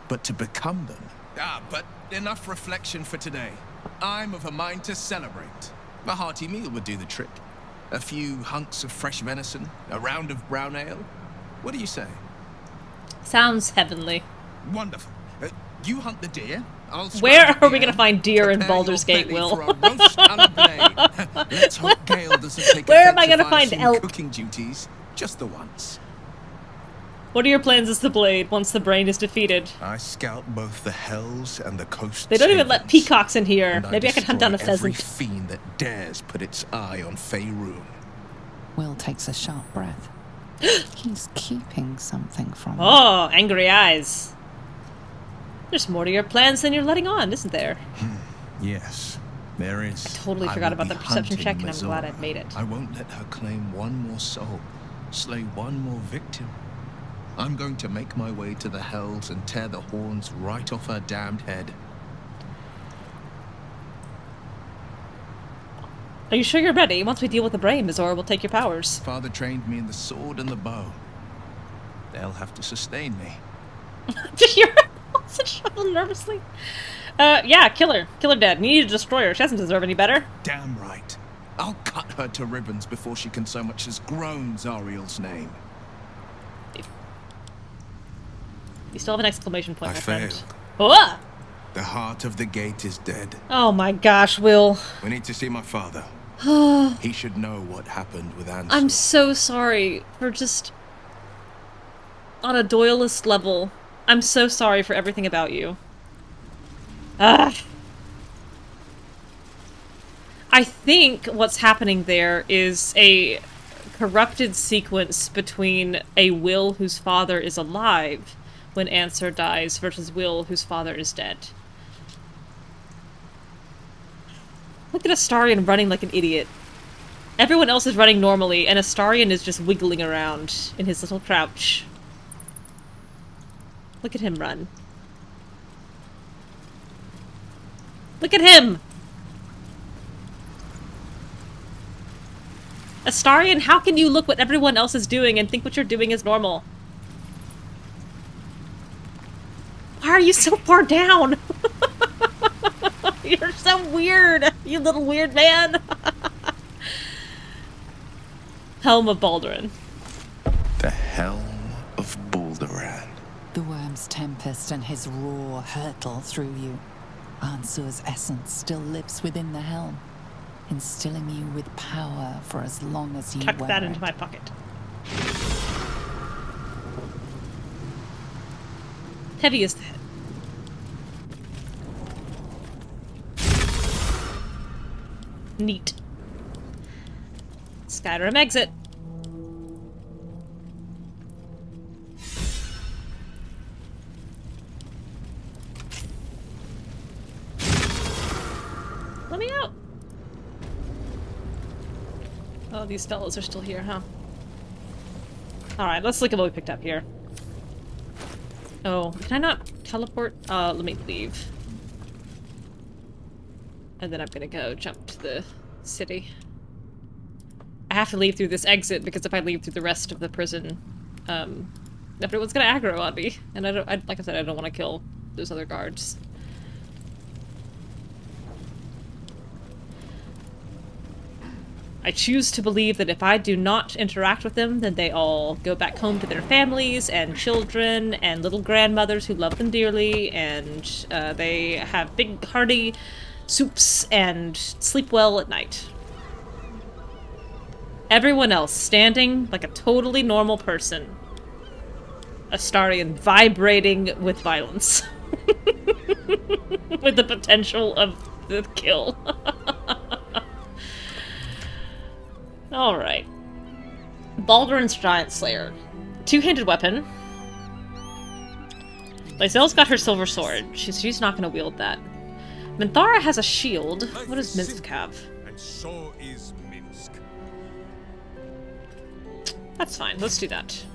S22: but to become them. But enough reflection for today. I'm of a mind to celebrate. A hearty meal would do the trick. A few hunks of fresh venison, a round of brown ale. What do you say?
S1: Sounds heavenly.
S22: Wonderful. You hunt the deer.
S1: Where are we going to find deer in Baldur's Gate, Will?
S22: Let's hope Gale doesn't take
S1: Where am I going to find elk?
S22: Cooking duties just the once.
S1: What are your plans as the Blade once the brain is defeated?
S22: I scout both the hells and the coast.
S1: They don't even let peacocks in here. Maybe I can hunt down a
S22: Every
S1: pheasant.
S22: fiend that dares put its eye on Faerun.
S2: Will takes a sharp breath. He's keeping something from me.
S1: Oh, angry eyes. There's more to your plans than you're letting on, isn't there?
S22: Yes, there is.
S1: I totally forgot about the perception check, and I'm glad I've made it.
S22: I won't let her claim one more soul, slay one more victim. I'm going to make my way to the hells and tear the horns right off her damned head.
S1: Are you sure you're ready? Once we deal with the brain, Mizora will take your powers.
S22: Father trained me in the sword and the bow. They'll have to sustain me.
S1: Did you hear her shuffle nervously? Yeah, kill her. Kill her dead. You need to destroy her. She doesn't deserve any better.
S22: Damn right. I'll cut her to ribbons before she can so much as groan Zariel's name.
S1: You still have an exclamation point,
S22: I
S1: my friend.
S22: failed.
S1: Oh!
S22: The heart of the gate is dead.
S1: Oh my gosh, Will.
S22: We need to see my father. He should know what happened with Ansel.
S1: I'm so sorry for just... On a Doyleist level, I'm so sorry for everything about you. I think what's happening there is a corrupted sequence between a Will whose father is alive when Answer dies versus Will whose father is dead. Look at Astarion running like an idiot. Everyone else is running normally, and Astarion is just wiggling around in his little crouch. Look at him run. Look at him! Astarion, how can you look what everyone else is doing and think what you're doing is normal? Why are you so far down? You're so weird, you little weird man. Helm of Baldur.
S22: The Helm of Baldur.
S2: The worm's tempest and his roar hurtle through you. Ansur's essence still lives within the helm, instilling you with power for as long as you
S1: Tuck
S2: wear
S1: that
S2: it.
S1: into my pocket. Heavy is the head. Neat. Skyrim exit. Let me out. Oh, these fellows are still here, huh? Alright, let's look at what we picked up here. Oh, can I not teleport? Let me leave. And then I'm gonna go jump to the city. I have to leave through this exit because if I leave through the rest of the prison, everyone's gonna aggro on me. And like I said, I don't want to kill those other guards. I choose to believe that if I do not interact with them, then they all go back home to their families and children and little grandmothers who love them dearly, and they have big hearty soups and sleep well at night. Everyone else standing like a totally normal person. Astarion vibrating with violence. With the potential of the kill. Alright. Baldur's Giant Slayer. Two-handed weapon. Lyselle's got her silver sword. She's not gonna wield that. Minthara has a shield. What does Minsk have?
S3: And so is Minsk.
S1: That's fine, let's do that.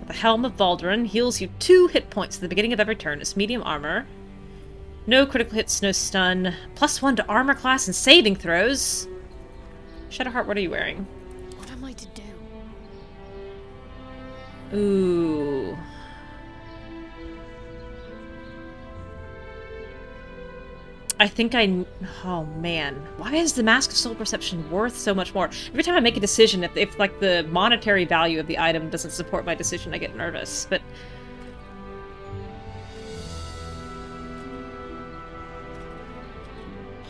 S1: The Helm of Baldur heals you 2 hit points at the beginning of every turn. It's medium armor. No critical hits, no stun. +1 to armor class and saving throws. Shadowheart, what are you wearing?
S14: What am I to do?
S1: Ooh. I think oh man. Why is the Mask of Soul Perception worth so much more? Every time I make a decision, if like the monetary value of the item doesn't support my decision, I get nervous, but...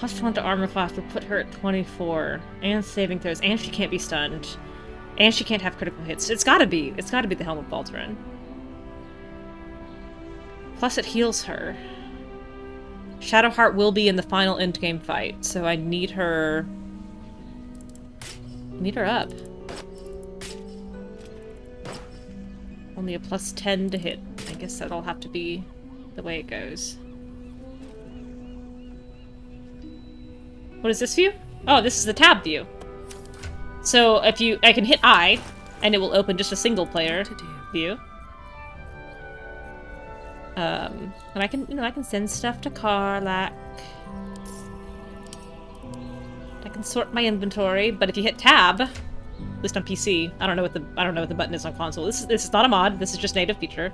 S1: +1 to armor class would put her at 24. And saving throws. And she can't be stunned. And she can't have critical hits. It's gotta be the Helm of Baldur. Plus it heals her. Shadowheart will be in the final endgame fight, so I need her... up. Only a +10 to hit. I guess that'll have to be the way it goes. What is this view? Oh, this is the tab view. So if I can hit I, and it will open just a single player view. And I can send stuff to Karlach. I can sort my inventory, but if you hit tab, at least on PC, I don't know what the button is on console. This is not a mod. This is just native feature.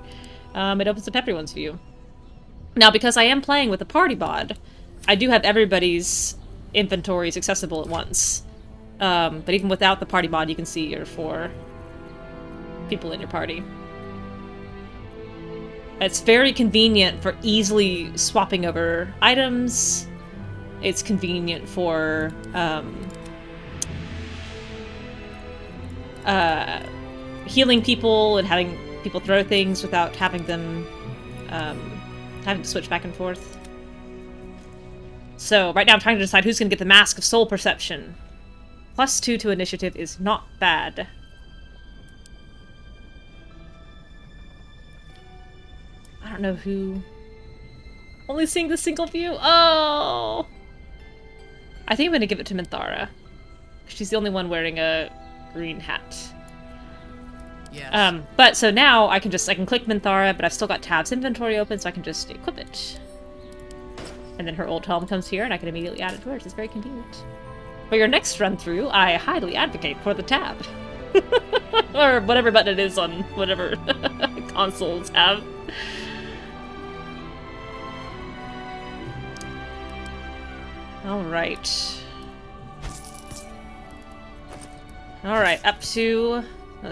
S1: It opens up everyone's view. Now, because I am playing with a party mod, I do have everybody's inventories accessible at once. But even without the party mod, you can see your 4 people in your party. It's very convenient for easily swapping over items. It's convenient for healing people and having people throw things without having them having to switch back and forth. So, right now I'm trying to decide who's going to get the Mask of Soul Perception. +2 to initiative is not bad. I don't know who... Only seeing the single view? Oh! I think I'm going to give it to Minthara. She's the only one wearing a green hat.
S15: Yes.
S1: But so now I can click Minthara, but I've still got Tab's inventory open, so I can just equip it. And then her old helm comes here, and I can immediately add it to hers. It's very convenient. For your next run through, I highly advocate for the Tab. Or whatever button it is on whatever consoles have. Alright. Alright, up to...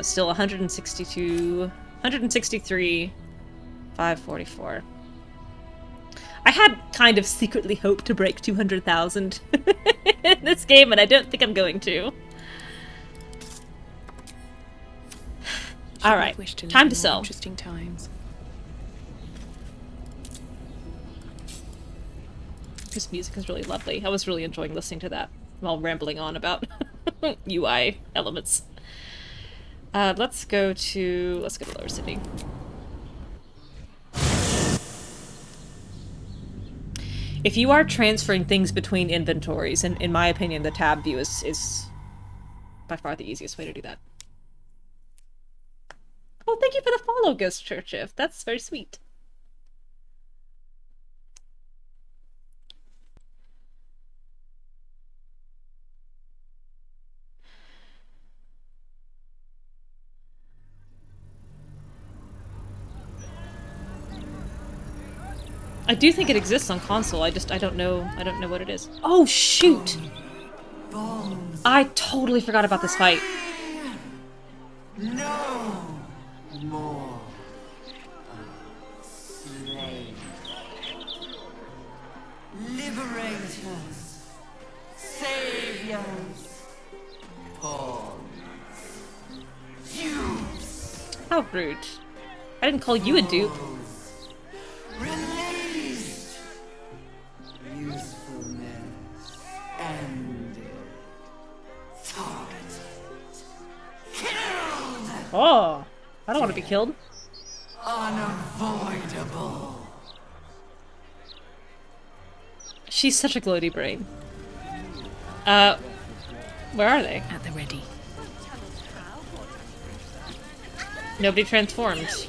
S1: still 162... 163... 544. I had kind of secretly hoped to break 200,000 in this game, and I don't think I'm going to. Alright, time to sell.
S19: Interesting times.
S1: This music is really lovely. I was really enjoying listening to that while rambling on about UI elements. Let's go to Lower City. If you are transferring things between inventories, and in my opinion, the tab view is by far the easiest way to do that. Oh, thank you for the follow, Ghost Churchiff. That's very sweet. I do think it exists on console. I don't know what it is. Oh shoot! I totally forgot about this fight.
S16: No more slaves. Liberators, saviors, pawns, dupes.
S1: How rude. I didn't call you a dupe.
S16: Released. Usefulness ended. Targeted. Killed.
S1: Oh, I don't want to be killed.
S16: Unavoidable.
S1: She's such a gloaty brain. Where are they?
S19: At the ready.
S1: Nobody transformed.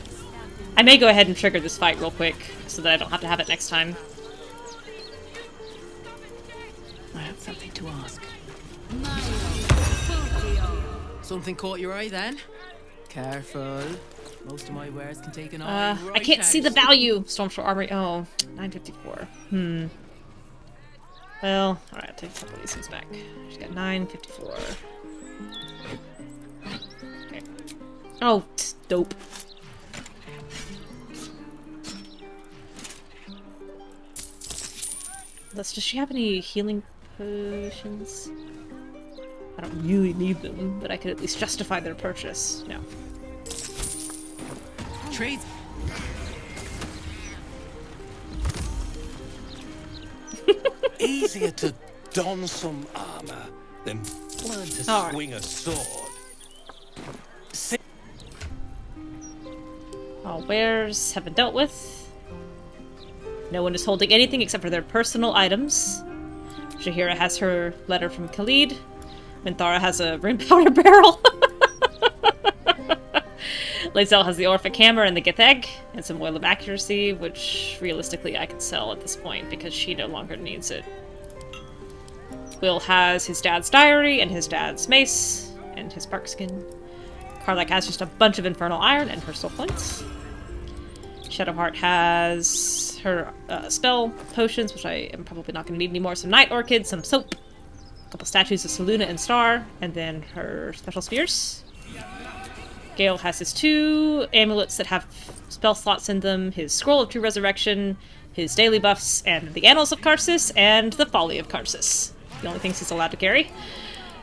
S1: I may go ahead and trigger this fight real quick, so that I don't have to have it next time.
S19: I have something to ask.
S15: Something caught your eye then? Careful. Most of my wares can take an eye right
S1: I can't see the
S15: out.
S1: value! Stormshore Armory. Oh, 954. Well, alright, take a couple of these things back. She's got 954. Okay. Oh, dope. Does she have any healing potions? I don't really need them, but I could at least justify their purchase. No.
S15: Trades.
S9: Easier to don some armor than learn to swing a sword.
S1: All wares have been dealt with. No one is holding anything except for their personal items. Shahira has her letter from Khalid. Minthara has a gunpowder barrel. Lae'zel has the Orphic Hammer and the Githeg, and some Oil of Accuracy, which realistically I can sell at this point because she no longer needs it. Will has his dad's diary and his dad's mace and his bark skin. Karlach has just a bunch of Infernal Iron and her soul points. Shadowheart has her spell potions, which I am probably not going to need anymore. Some Night Orchid, some soap, a couple statues of Selûne and Star, and then her special spears. Gale has his 2 amulets that have spell slots in them, his Scroll of True Resurrection, his daily buffs, and the Annals of Karsus, and the Folly of Karsus. The only things he's allowed to carry.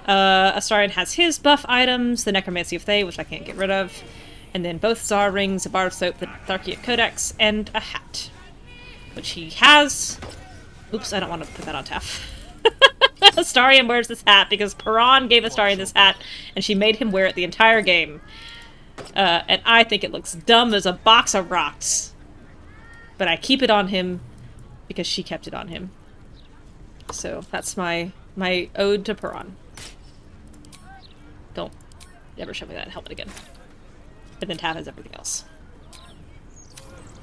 S1: Astarion has his buff items, the Necromancy of Thay, which I can't get rid of, and then both Tsar rings, a bar of soap, the Tharkiot Codex, and a hat, which he has. Oops, I don't want to put that on Taff. Astarion wears this hat because Perron gave Astarion this hat, and she made him wear it the entire game. And I think it looks dumb as a box of rocks. But I keep it on him because she kept it on him. So that's my ode to Perron. Don't ever show me that helmet again. And then Taff has everything else.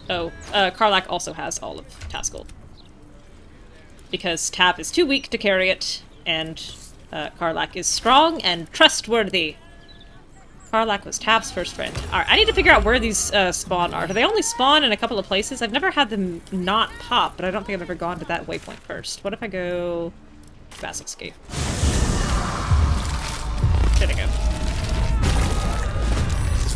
S1: Oh, Karlach also has all of Taskell. Because Taff is too weak to carry it, and Karlach is strong and trustworthy. Karlach was Taff's first friend. Alright, I need to figure out where these spawn are. Do they only spawn in a couple of places? I've never had them not pop, but I don't think I've ever gone to that waypoint first. What if I go... Basilisk Gate? There we go.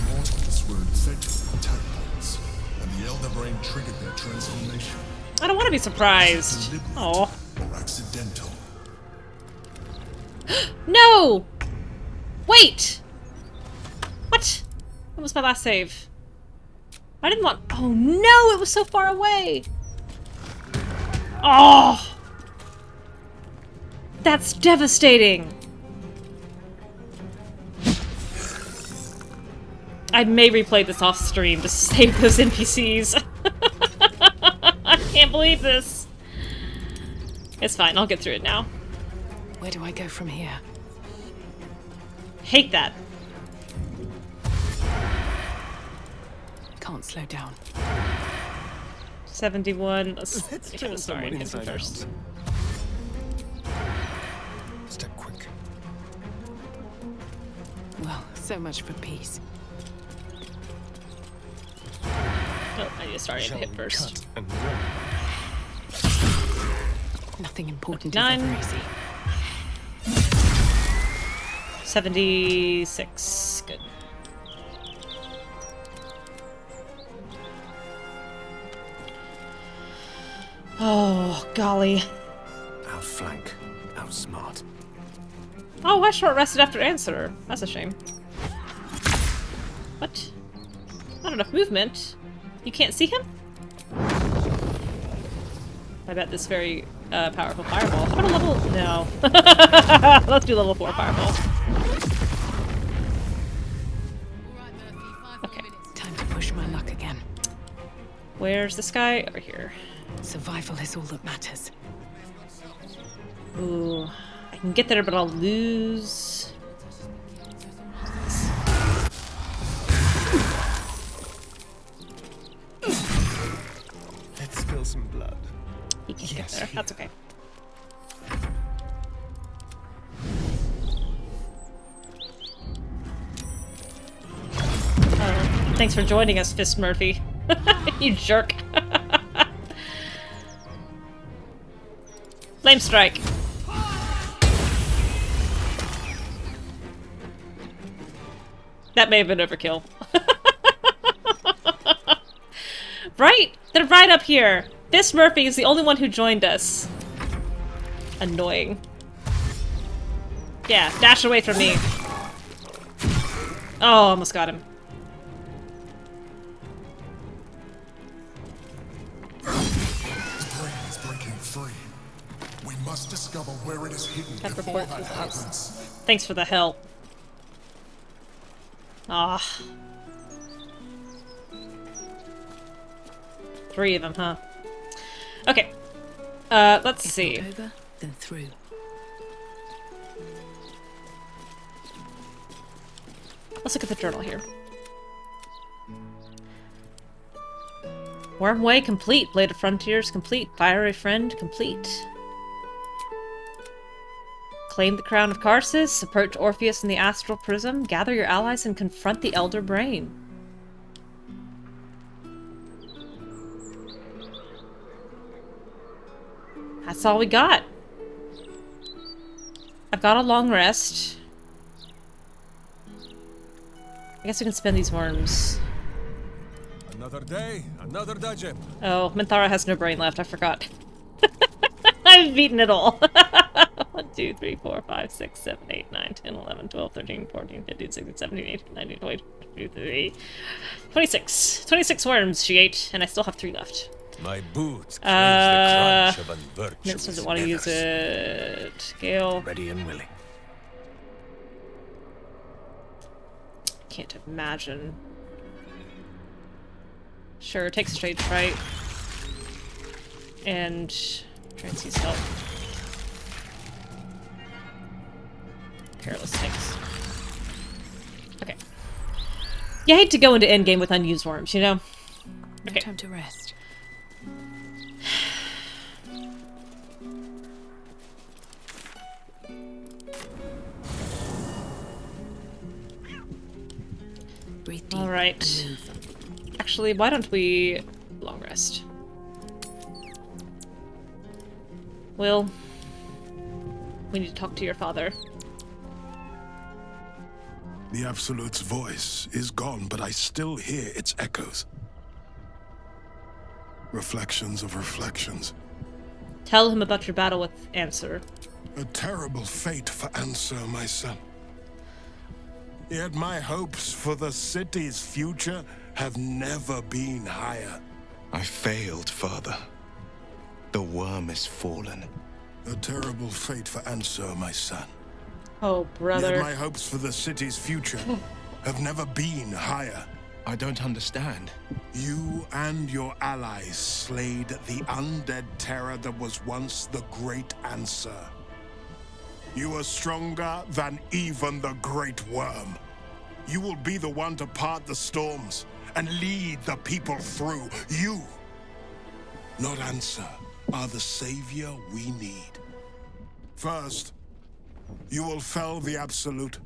S20: Mortals were infected attack points, and the Elder Brain triggered their transformation.
S1: I don't want to be surprised. Oh.
S20: Or accidental.
S1: No! Wait! What? What was my last save? I didn't want... Oh no! It was so far away! Oh! That's devastating! I may replay this off stream to save those NPCs. I can't believe this. It's fine, I'll get through it now.
S19: Where do I go from here?
S1: Hate that.
S19: Can't slow down.
S1: 71. Let's turn the story
S7: inside
S1: first.
S7: Step quick.
S19: Well, so much for peace.
S1: Oh, I need to start hit first.
S19: Nothing important is
S1: 9.
S19: ever easy.
S1: 76. Good. Oh, golly.
S12: Outflank, outsmart.
S1: Oh, I short rested after answer. That's a shame. What? Not enough movement. You can't see him? I bet this very powerful fireball. How about a level? No. Let's do level 4 fireball. Okay.
S19: Time to push my luck again.
S1: Where's this guy? Over here.
S19: Survival is all that matters.
S1: Ooh. I can get there, but I'll lose.
S7: Let's spill some blood.
S1: He can't get there. That's okay. Oh, thanks for joining us, Fist Murphy. You jerk. Flame strike. That may have been overkill. Right? They're right up here. Fist Murphy is the only one who joined us. Annoying. Yeah, dash away from me. Oh, almost got him.
S20: The brain is breaking free. We must discover where it is hidden before that happens.
S1: Thanks for the help. Ah. 3 of them, huh? Okay. Let's see.
S19: Over, then through.
S1: Let's look at the journal here. Wyrmway complete. Blade of Frontiers complete. Fiery Friend complete. Claim the Crown of Karsus. Approach Orpheus in the Astral Prism. Gather your allies and confront the Elder Brain. That's all we got. I've got a long rest. I guess we can spend these worms.
S3: Another day, another dungeon.
S1: Oh, Minthara has no brain left. I forgot. I've beaten it all. 1, 2, 3, 4, 5, 6, 7, 8, 9, 10, 11, 12, 13, 14, 15, 16, 17, 18, 19, 20, 22, 26. 26 worms she ate, and I still have 3 left.
S3: My boots crave the crunch of unvirtuous
S1: Nitz doesn't want to use
S3: leathers.
S1: it. Gale.
S12: Ready and willing.
S1: Can't imagine. Sure, take a straight fright. And Trancy's help. Careless things. Okay. You hate to go into endgame with unused worms, you know?
S19: No time to rest. Breathe deep.
S1: All right. Actually, why don't we long rest? Will, we need to talk to your father.
S20: The Absolute's voice is gone, but I still hear its echoes. Reflections of reflections.
S1: Tell him about your battle with Answer.
S20: A terrible fate for Answer, my son. Yet my hopes for the city's future have never been higher.
S22: I failed, Father. The worm is fallen.
S20: A terrible fate for Answer, my son.
S1: Oh, brother.
S20: Yet my hopes for the city's future have never been higher.
S22: I don't understand.
S20: You and your allies slayed the undead terror that was once the Great Answer. You are stronger than even the Great Worm. You will be the one to part the storms and lead the people through. You, not Answer, are the savior we need. First, you will fell the Absolute.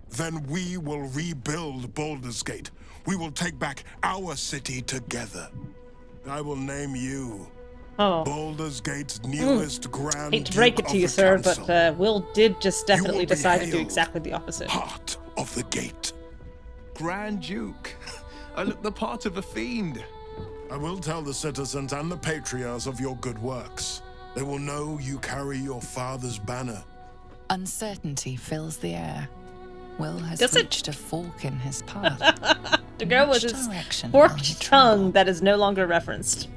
S20: Then we will rebuild Baldur's Gate. We will take back our city together. I will name you Baldur's Gate's newest Grand
S1: Hate to break
S20: Duke
S1: it to
S20: of
S1: you,
S20: the
S1: sir,
S20: Council.
S1: but Will did just definitely
S20: will be
S1: decide to do
S20: hailed
S1: exactly the opposite.
S20: Heart of the Gate.
S22: Grand Duke. I look the part of a fiend.
S20: I will tell the citizens and the patriarchs of your good works. They will know you carry your father's banner.
S2: Uncertainty fills the air. Will has
S1: Does it?
S2: reached a fork in his path.
S1: To go with
S2: Which
S1: his
S2: direction
S1: forked tongue that is no longer referenced.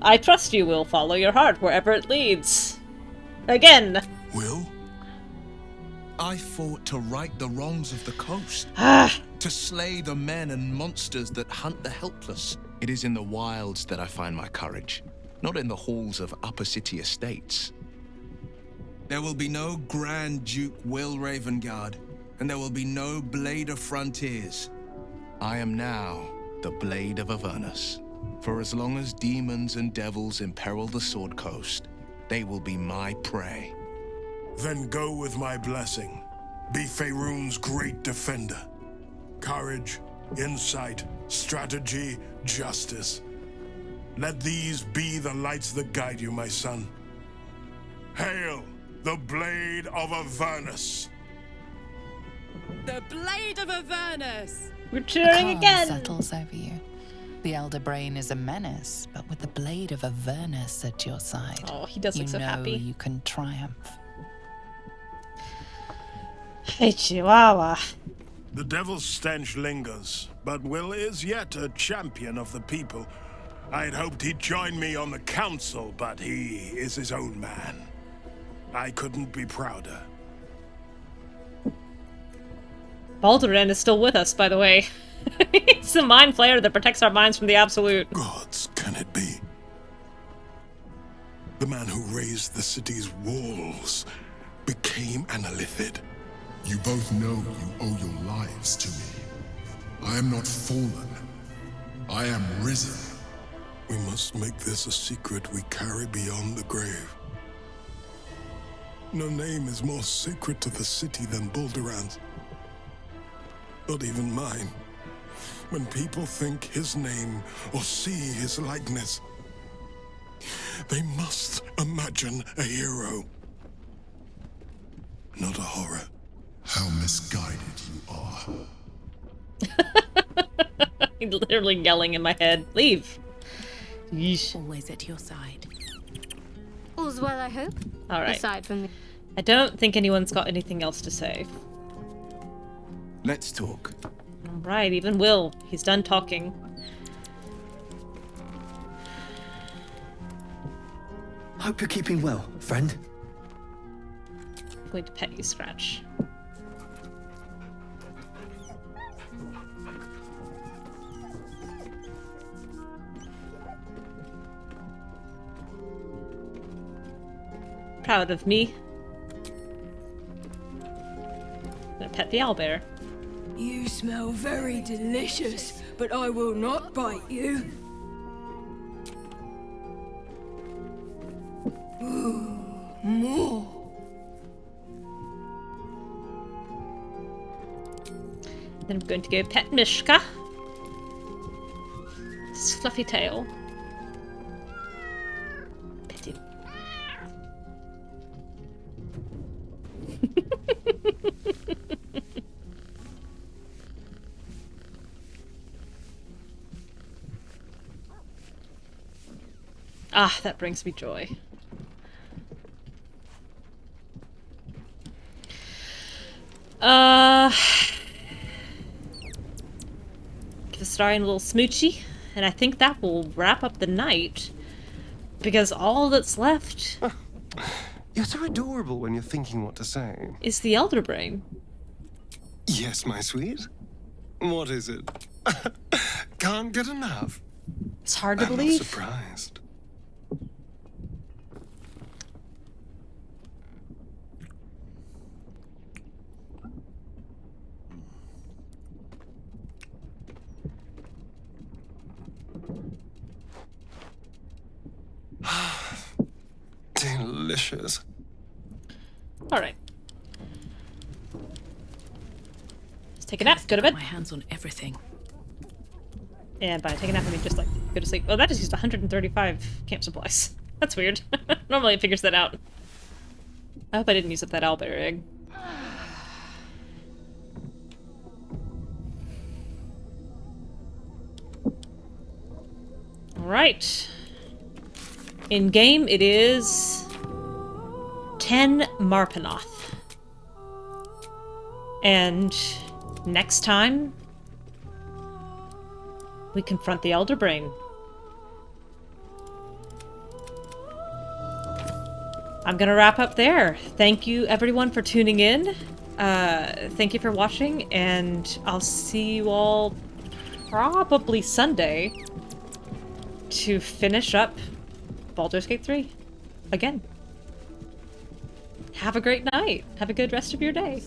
S1: I trust you will follow your heart wherever it leads. Again.
S22: Will? I fought to right the wrongs of the coast. To slay the men and monsters that hunt the helpless. It is in the wilds that I find my courage, not in the halls of upper city estates. There will be no Grand Duke Will Ravengard, and there will be no Blade of Frontiers. I am now the Blade of Avernus. For as long as demons and devils imperil the Sword Coast, they will be my prey.
S20: Then go with my blessing. Be Faerun's great defender. Courage, insight, strategy, justice. Let these be the lights that guide you, my son. Hail, the Blade of Avernus!
S15: The Blade of Avernus!
S1: We're
S2: A
S1: cheering
S2: calm
S1: again!
S2: settles over you. The Elder Brain is a menace, but with the Blade of Avernus at your side,
S1: Oh, he does look so
S2: you know
S1: happy.
S2: you can triumph.
S1: Hey, Chihuahua.
S20: The devil's stench lingers, but Will is yet a champion of the people. I'd hoped he'd join me on the council, but he is his own man. I couldn't be prouder.
S1: Baldur is still with us, by the way. He's the mind flayer that protects our minds from the Absolute.
S20: Gods, can it be? The man who raised the city's walls became an Illithid.
S8: You both know you owe your lives to me. I am not fallen. I am risen.
S20: We must make this a secret we carry beyond the grave. No name is more sacred to the city than Balduran's. Not even mine. When people think his name or see his likeness, they must imagine a hero, not a horror.
S8: How misguided you are.
S1: He's literally yelling in my head. Leave. Yeesh.
S19: Always at your side.
S14: All's well, I hope.
S1: All right.
S14: Aside from the...
S1: I don't think anyone's got anything else to say.
S22: Let's talk.
S1: All right, even Will. He's done talking.
S13: Hope you're keeping well, friend.
S1: I'm going to pet you, Scratch. Proud of me. I'm gonna pet the owlbear.
S17: You smell very delicious, but I will not bite you. Ooh, more.
S1: Then I'm going to go pet Mishka. His fluffy tail. Pet him. Ah, that brings me joy. Give Astarion a little smoochy, and I think that will wrap up the night. Because all that's left
S7: You're so adorable when you're thinking what to say.
S1: is the Elder Brain.
S7: Yes, my sweet. What is it? Can't get enough.
S1: It's hard to
S7: I'm
S1: believe.
S7: not surprised. Delicious.
S1: Alright. Let's take a nap, go to bed.
S19: My hands on everything.
S1: And by take a nap, I mean just like go to sleep. Oh, that just used 135 camp supplies. That's weird. Normally it figures that out. I hope I didn't use up that owlbear egg. Alright. In game, it is 10 Marpanoth. And next time, we confront the Elder Brain. I'm gonna wrap up there. Thank you everyone for tuning in. Thank you for watching, and I'll see you all probably Sunday to finish up Baldur's Gate 3 again. Have a great night. Have a good rest of your day.